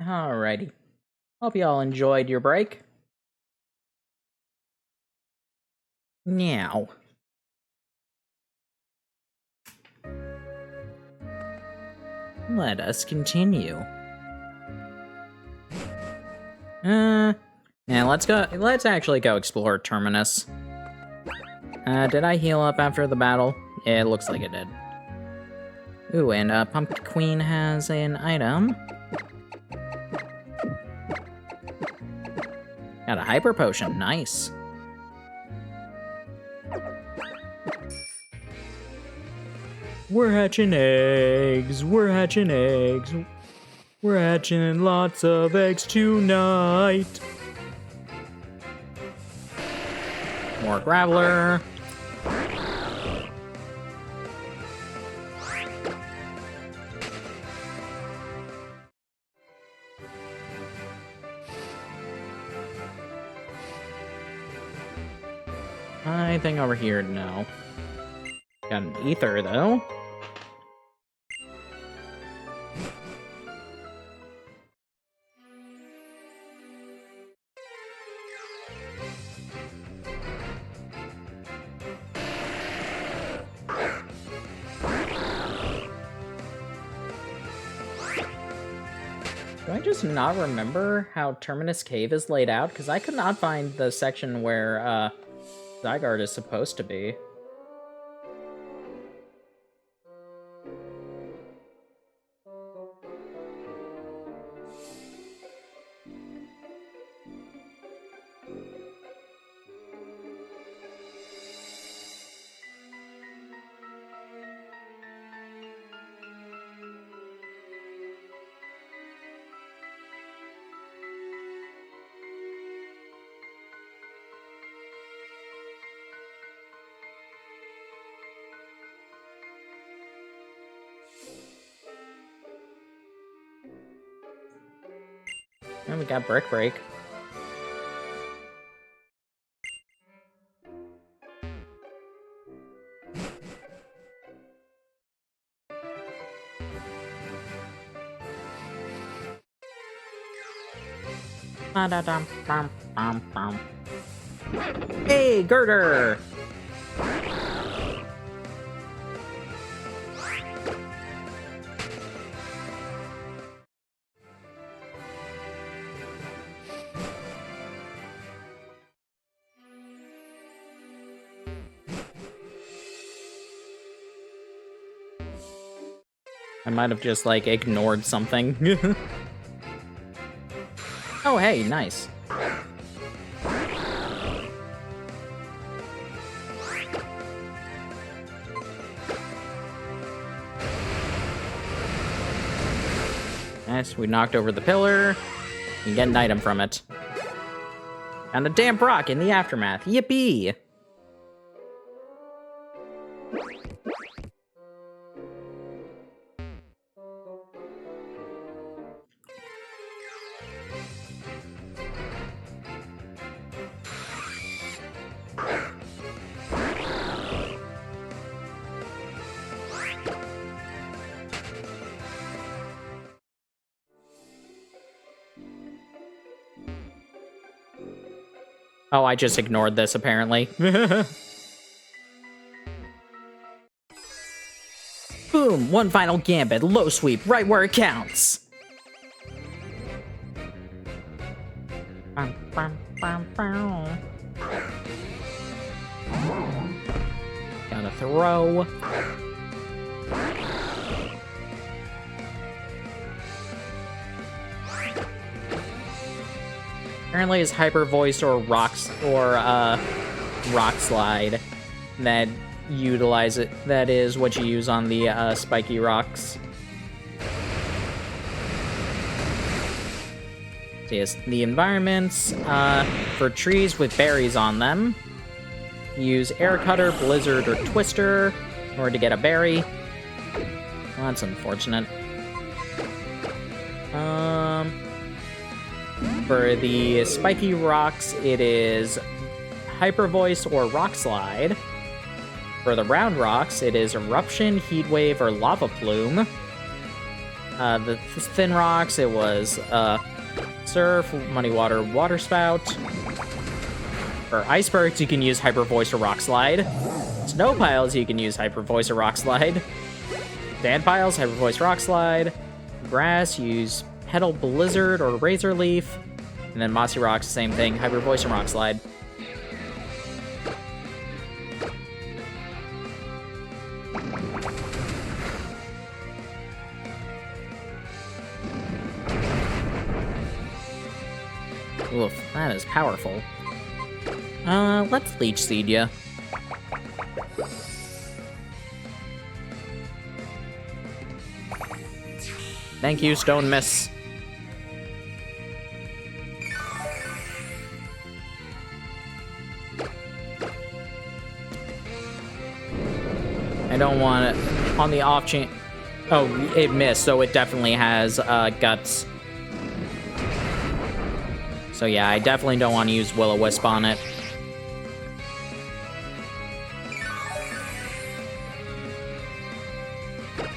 Alrighty. Hope y'all enjoyed your break. Now. Let us continue. Now let's actually go explore Terminus. Did I heal up after the battle? Yeah, it looks like it did. Ooh, and Pumpkin Queen has an item. Got a hyper potion, nice. We're hatching eggs, we're hatching eggs. We're hatching lots of eggs tonight. More Graveler. Anything over here? No. Got an ether, though. Do I just not remember how Terminus Cave is laid out? Because I could not find the section where, Zygarde is supposed to be. And we got Brick Break. Hey, Girder! I might have just, like, ignored something. Oh, hey, nice. Nice, we knocked over the pillar. You can get an item from it. And a damp rock in the aftermath. Yippee! Oh, I just ignored this, apparently. Boom! One final gambit, low sweep, right where it counts! Gotta throw. Apparently it's Hyper Voice or Rock Slide that utilize it. That is what you use on the spiky rocks. So yes, the environments for trees with berries on them. Use Air Cutter, Blizzard, or Twister in order to get a berry. Well, that's unfortunate. For the spiky rocks, it is Hyper Voice or Rock Slide. For the round rocks, it is Eruption, Heat Wave, or Lava Plume. The thin rocks, it was Surf, Muddy Water, Water Spout. For icebergs, you can use Hyper Voice or Rock Slide. Snow piles, you can use Hyper Voice or Rock Slide. Sand piles, Hyper Voice, Rock Slide. Grass, use Petal Blizzard or Razor Leaf. And then Mossy Rocks, same thing, Hyper Voice and Rock Slide. Oof, that is powerful. Let's Leech Seed ya. Thank you, Stone Miss. I don't want it on the off chance. Oh, it missed, so it definitely has guts. So yeah, I definitely don't want to use Will-O-Wisp on it.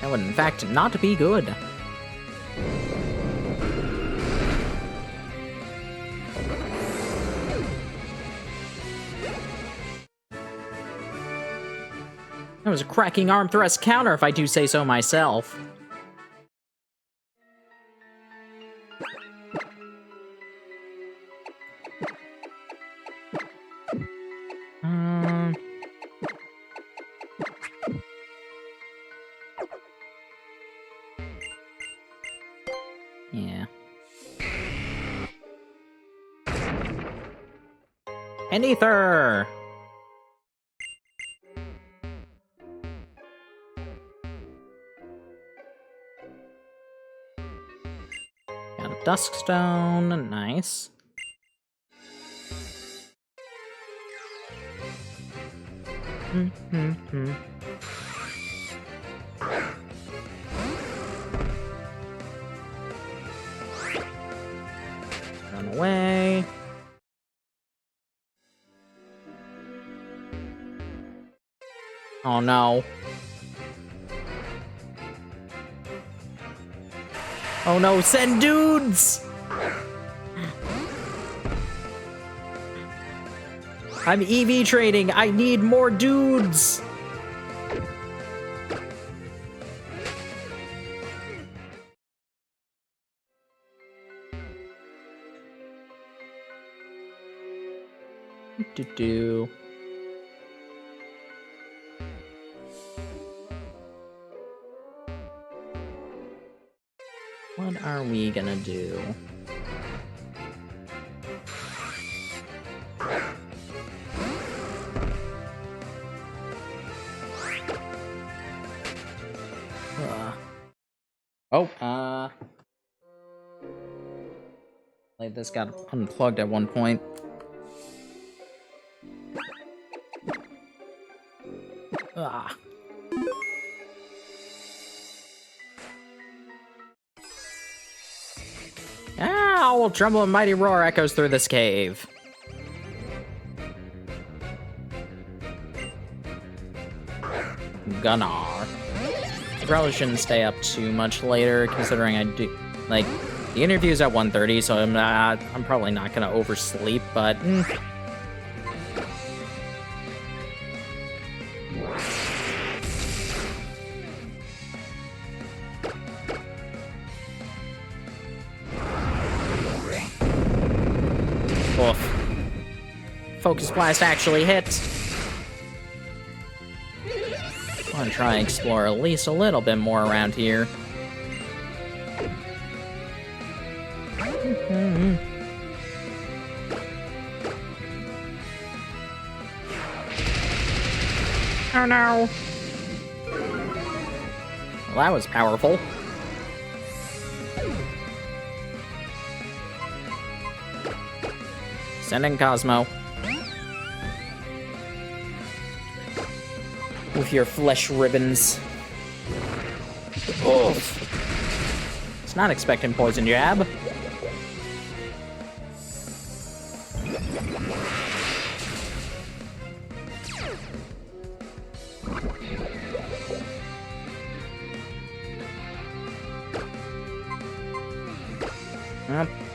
That would, in fact, not be good. That was a cracking arm thrust counter, if I do say so myself. Yeah. And Ether! Got a Duskstone, nice. Run away. Oh no. Oh no, send dudes! I'm EV trading, I need more dudes! Do-do. What are we gonna do? Like this got unplugged at one point. Ah. Ow! Tremble and mighty roar echoes through this cave. Gunnar. I probably shouldn't stay up too much later, considering I do, like, the interview's at 1:30, so I'm probably not gonna oversleep, but oof. Focus Blast actually hit. I want to try and explore at least a little bit more around here. Oh no! Well, that was powerful. Sending Cosmo. With your flesh ribbons. Oh! It's not expecting poison jab.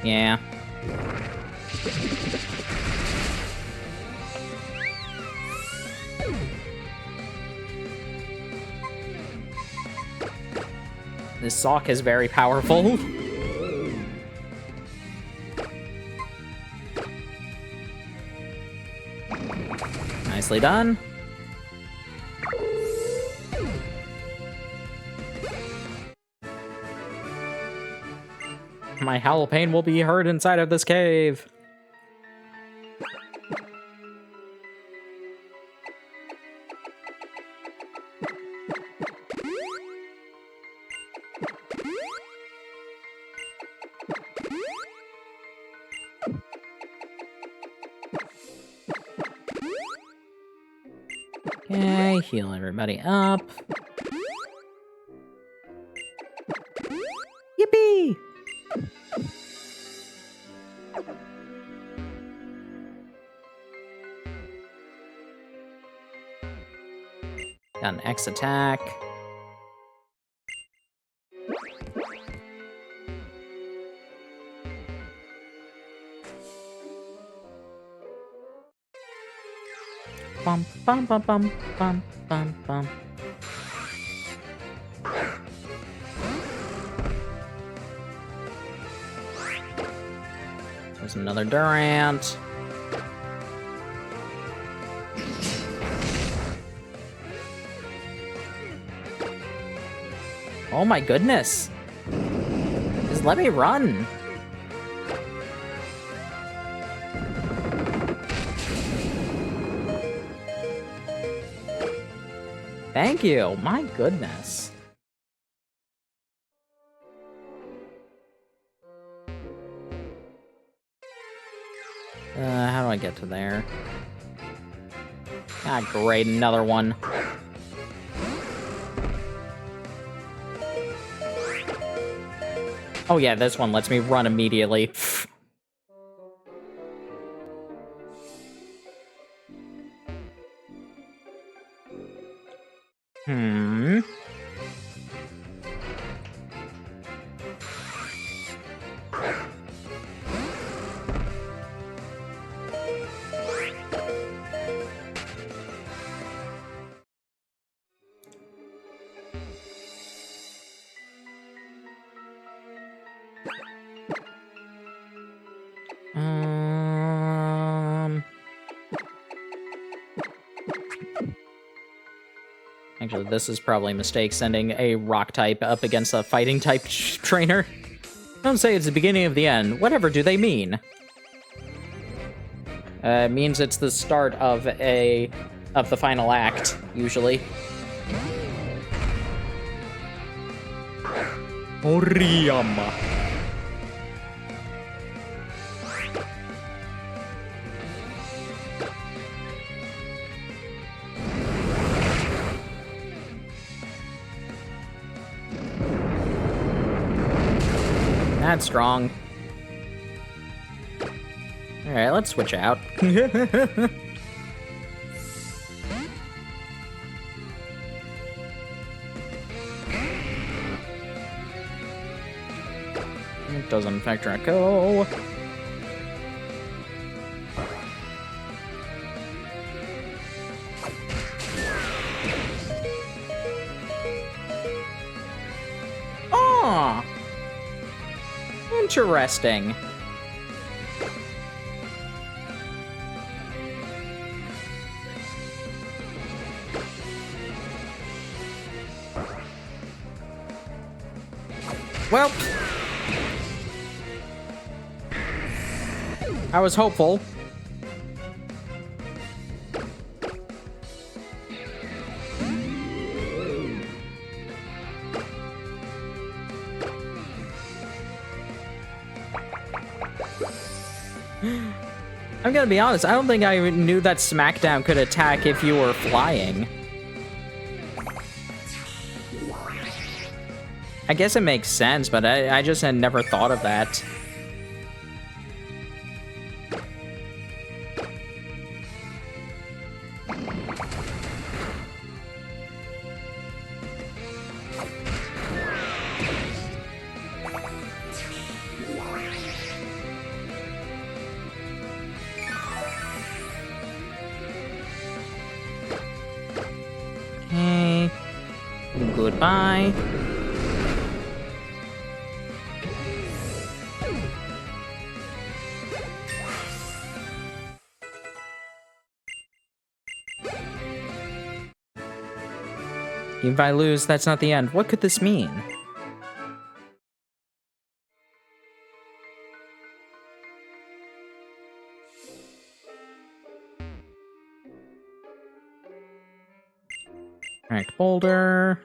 Yeah. This sock is very powerful. Nicely done. My howl pain will be heard inside of this cave. Okay, heal everybody up. Yippee! Got an X attack. Bum bum bum bum bum bum bum. There's another Durant. Oh my goodness. Just let me run. Thank you. My goodness. How do I get to there? Ah, great, another one. Oh yeah, this one lets me run immediately. Hmm. Actually, this is probably a mistake, sending a rock type up against a fighting type trainer. Don't say it's the beginning of the end. Whatever do they mean? It means it's the start of the final act, usually. Oriyama. That's strong. Alright, let's switch out. It doesn't affect Draco. Oh! Interesting. Well, I was hopeful. I'm gonna be honest, I don't think I knew that Smackdown could attack if you were flying. I guess it makes sense, but I just had never thought of that. Okay. Goodbye. If I lose, that's not the end. What could this mean? Cracked boulder.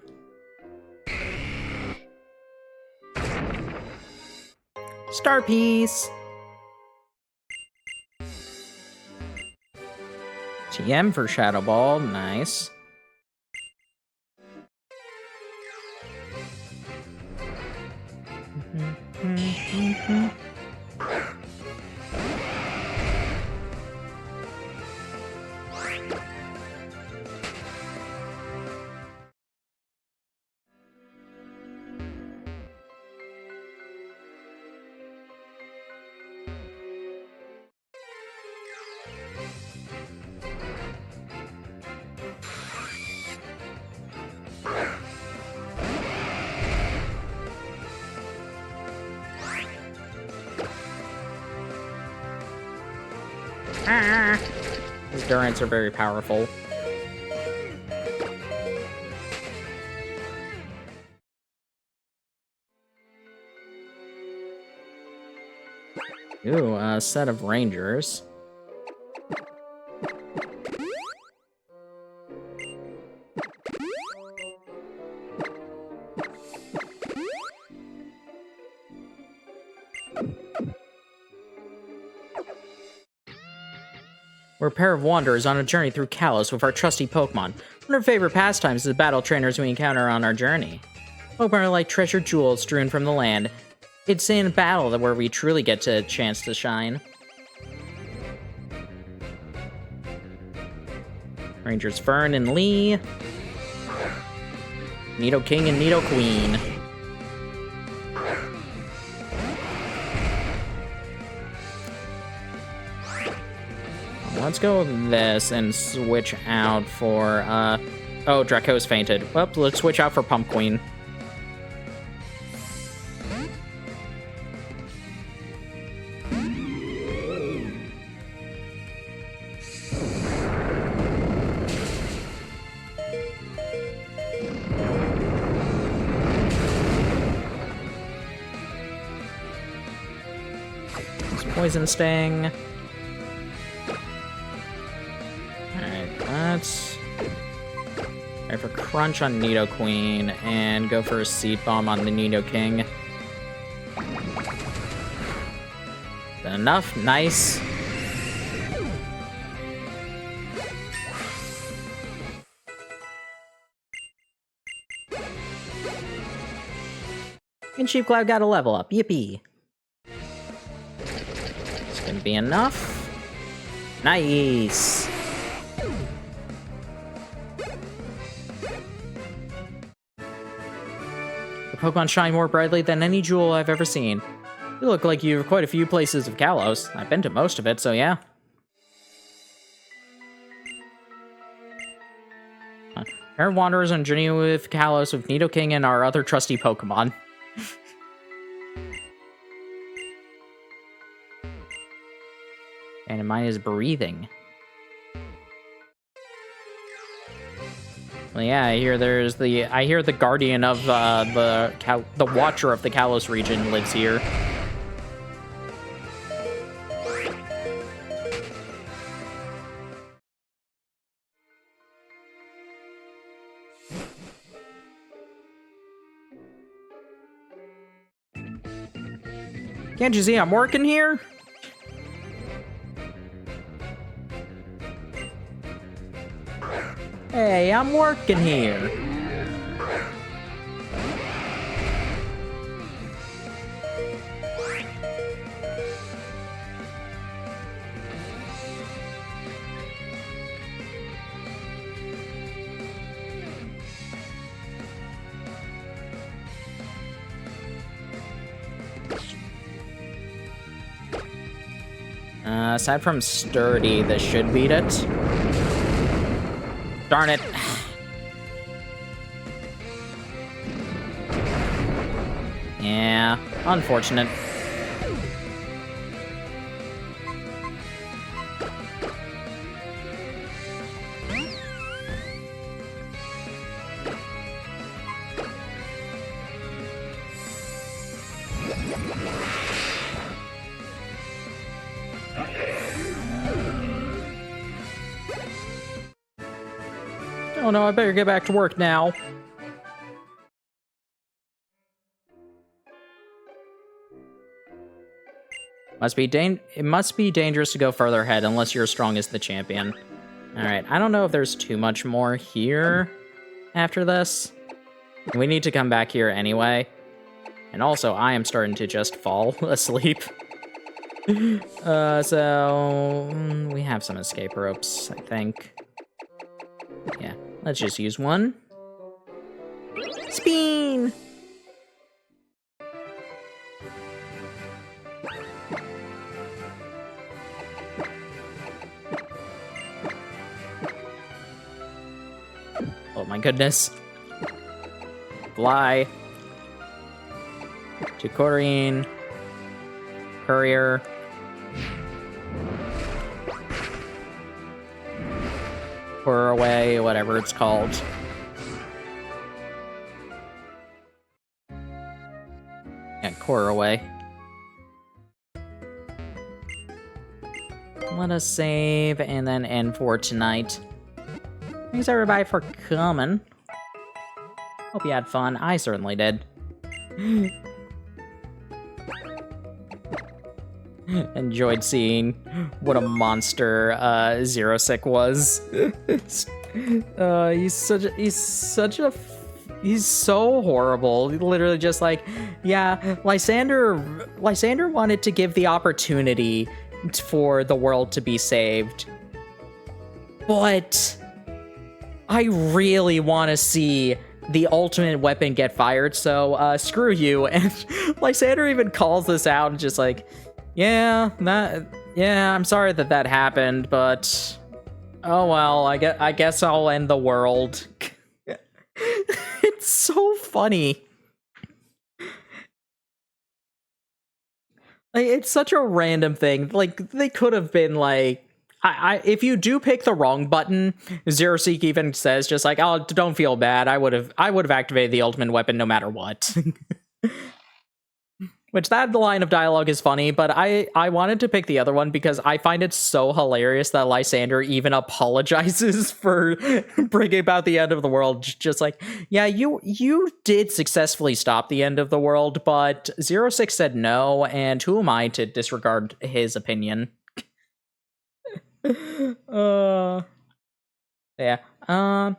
Star piece. TM for Shadow Ball, nice. These Durants are very powerful. Ooh, a set of Rangers. We're a pair of wanderers on a journey through Kalos with our trusty Pokemon. One of our favorite pastimes is the battle trainers we encounter on our journey. Pokemon are like treasured jewels strewn from the land. It's in battle that where we truly get a chance to shine. Rangers Fern and Lee. Nidoking and Nidoqueen. Let's go with this and switch out for, oh, Draco's fainted. Well, let's switch out for Pumpqueen. Poison Sting. Let's try for Crunch on Nidoqueen and go for a Seed Bomb on the Nidoking. Is that enough? Nice. And Sheepcloud got a level up. Yippee. It's gonna be enough. Nice. Pokemon shine more brightly than any jewel I've ever seen. You look like you have quite a few places of Kalos. I've been to most of it, so yeah. Pair of wanderers on journey with Kalos with Nidoking and our other trusty Pokemon. And mine is breathing. Well, yeah, I hear the guardian of the watcher of the Kalos region lives here. Can't you see I'm working here? Hey, I'm working here. Aside from Sturdy, this should beat it. Darn it. Yeah, unfortunate. Oh no, I better get back to work now. It must be dangerous to go further ahead unless you're as strong as the champion. Alright, I don't know if there's too much more here after this. We need to come back here anyway. And also, I am starting to just fall asleep. So we have some escape ropes, I think. Yeah, let's just use one. Spin! Oh my goodness. Fly. To Corrine. Courier. Or away, whatever it's called. Yeah, core away. Let us save and then end for tonight. Thanks everybody for coming. Hope you had fun. I certainly did. Enjoyed seeing what a monster Zero Sick was. He's so horrible. Literally just like, yeah, Lysander wanted to give the opportunity for the world to be saved. But I really want to see the ultimate weapon get fired, so screw you. And Lysander even calls this out and just like, yeah, I'm sorry that happened, but oh well, I guess I'll end the world. It's so funny. Like, it's such a random thing. Like, they could have been like, if you do pick the wrong button, Zero Seek even says just like, oh, don't feel bad. I would have activated the ultimate weapon no matter what. Which that line of dialogue is funny, but I wanted to pick the other one because I find it so hilarious that Lysander even apologizes for bringing about the end of the world. Just like, yeah, you did successfully stop the end of the world, but 06 said no, and who am I to disregard his opinion? Yeah.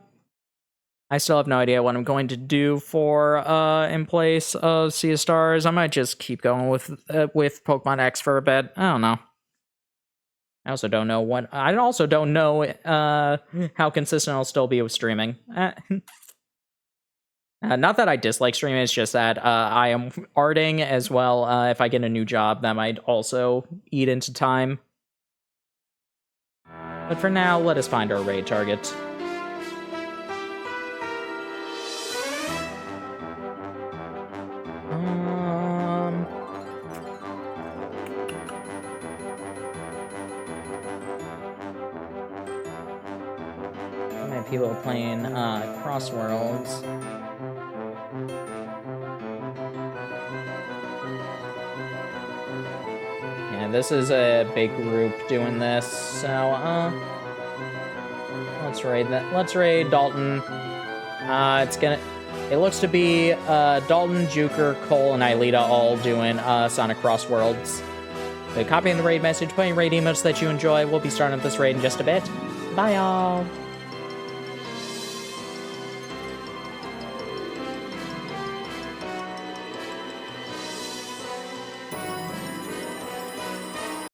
I still have no idea what I'm going to do for in place of Sea of Stars. I might just keep going with Pokemon X for a bit. I don't know. I also don't know how consistent I'll still be with streaming. Not that I dislike streaming, it's just that I am arting as well. If I get a new job, that might also eat into time. But for now, let us find our raid target. People are playing Crossworlds. Yeah, this is a big group doing this, so let's raid that. Let's raid Dalton. It looks to be Dalton, Juker, Cole, and Aelita all doing Sonic Crossworlds. So copying the raid message, playing raid emotes that you enjoy. We'll be starting up this raid in just a bit. Bye, y'all.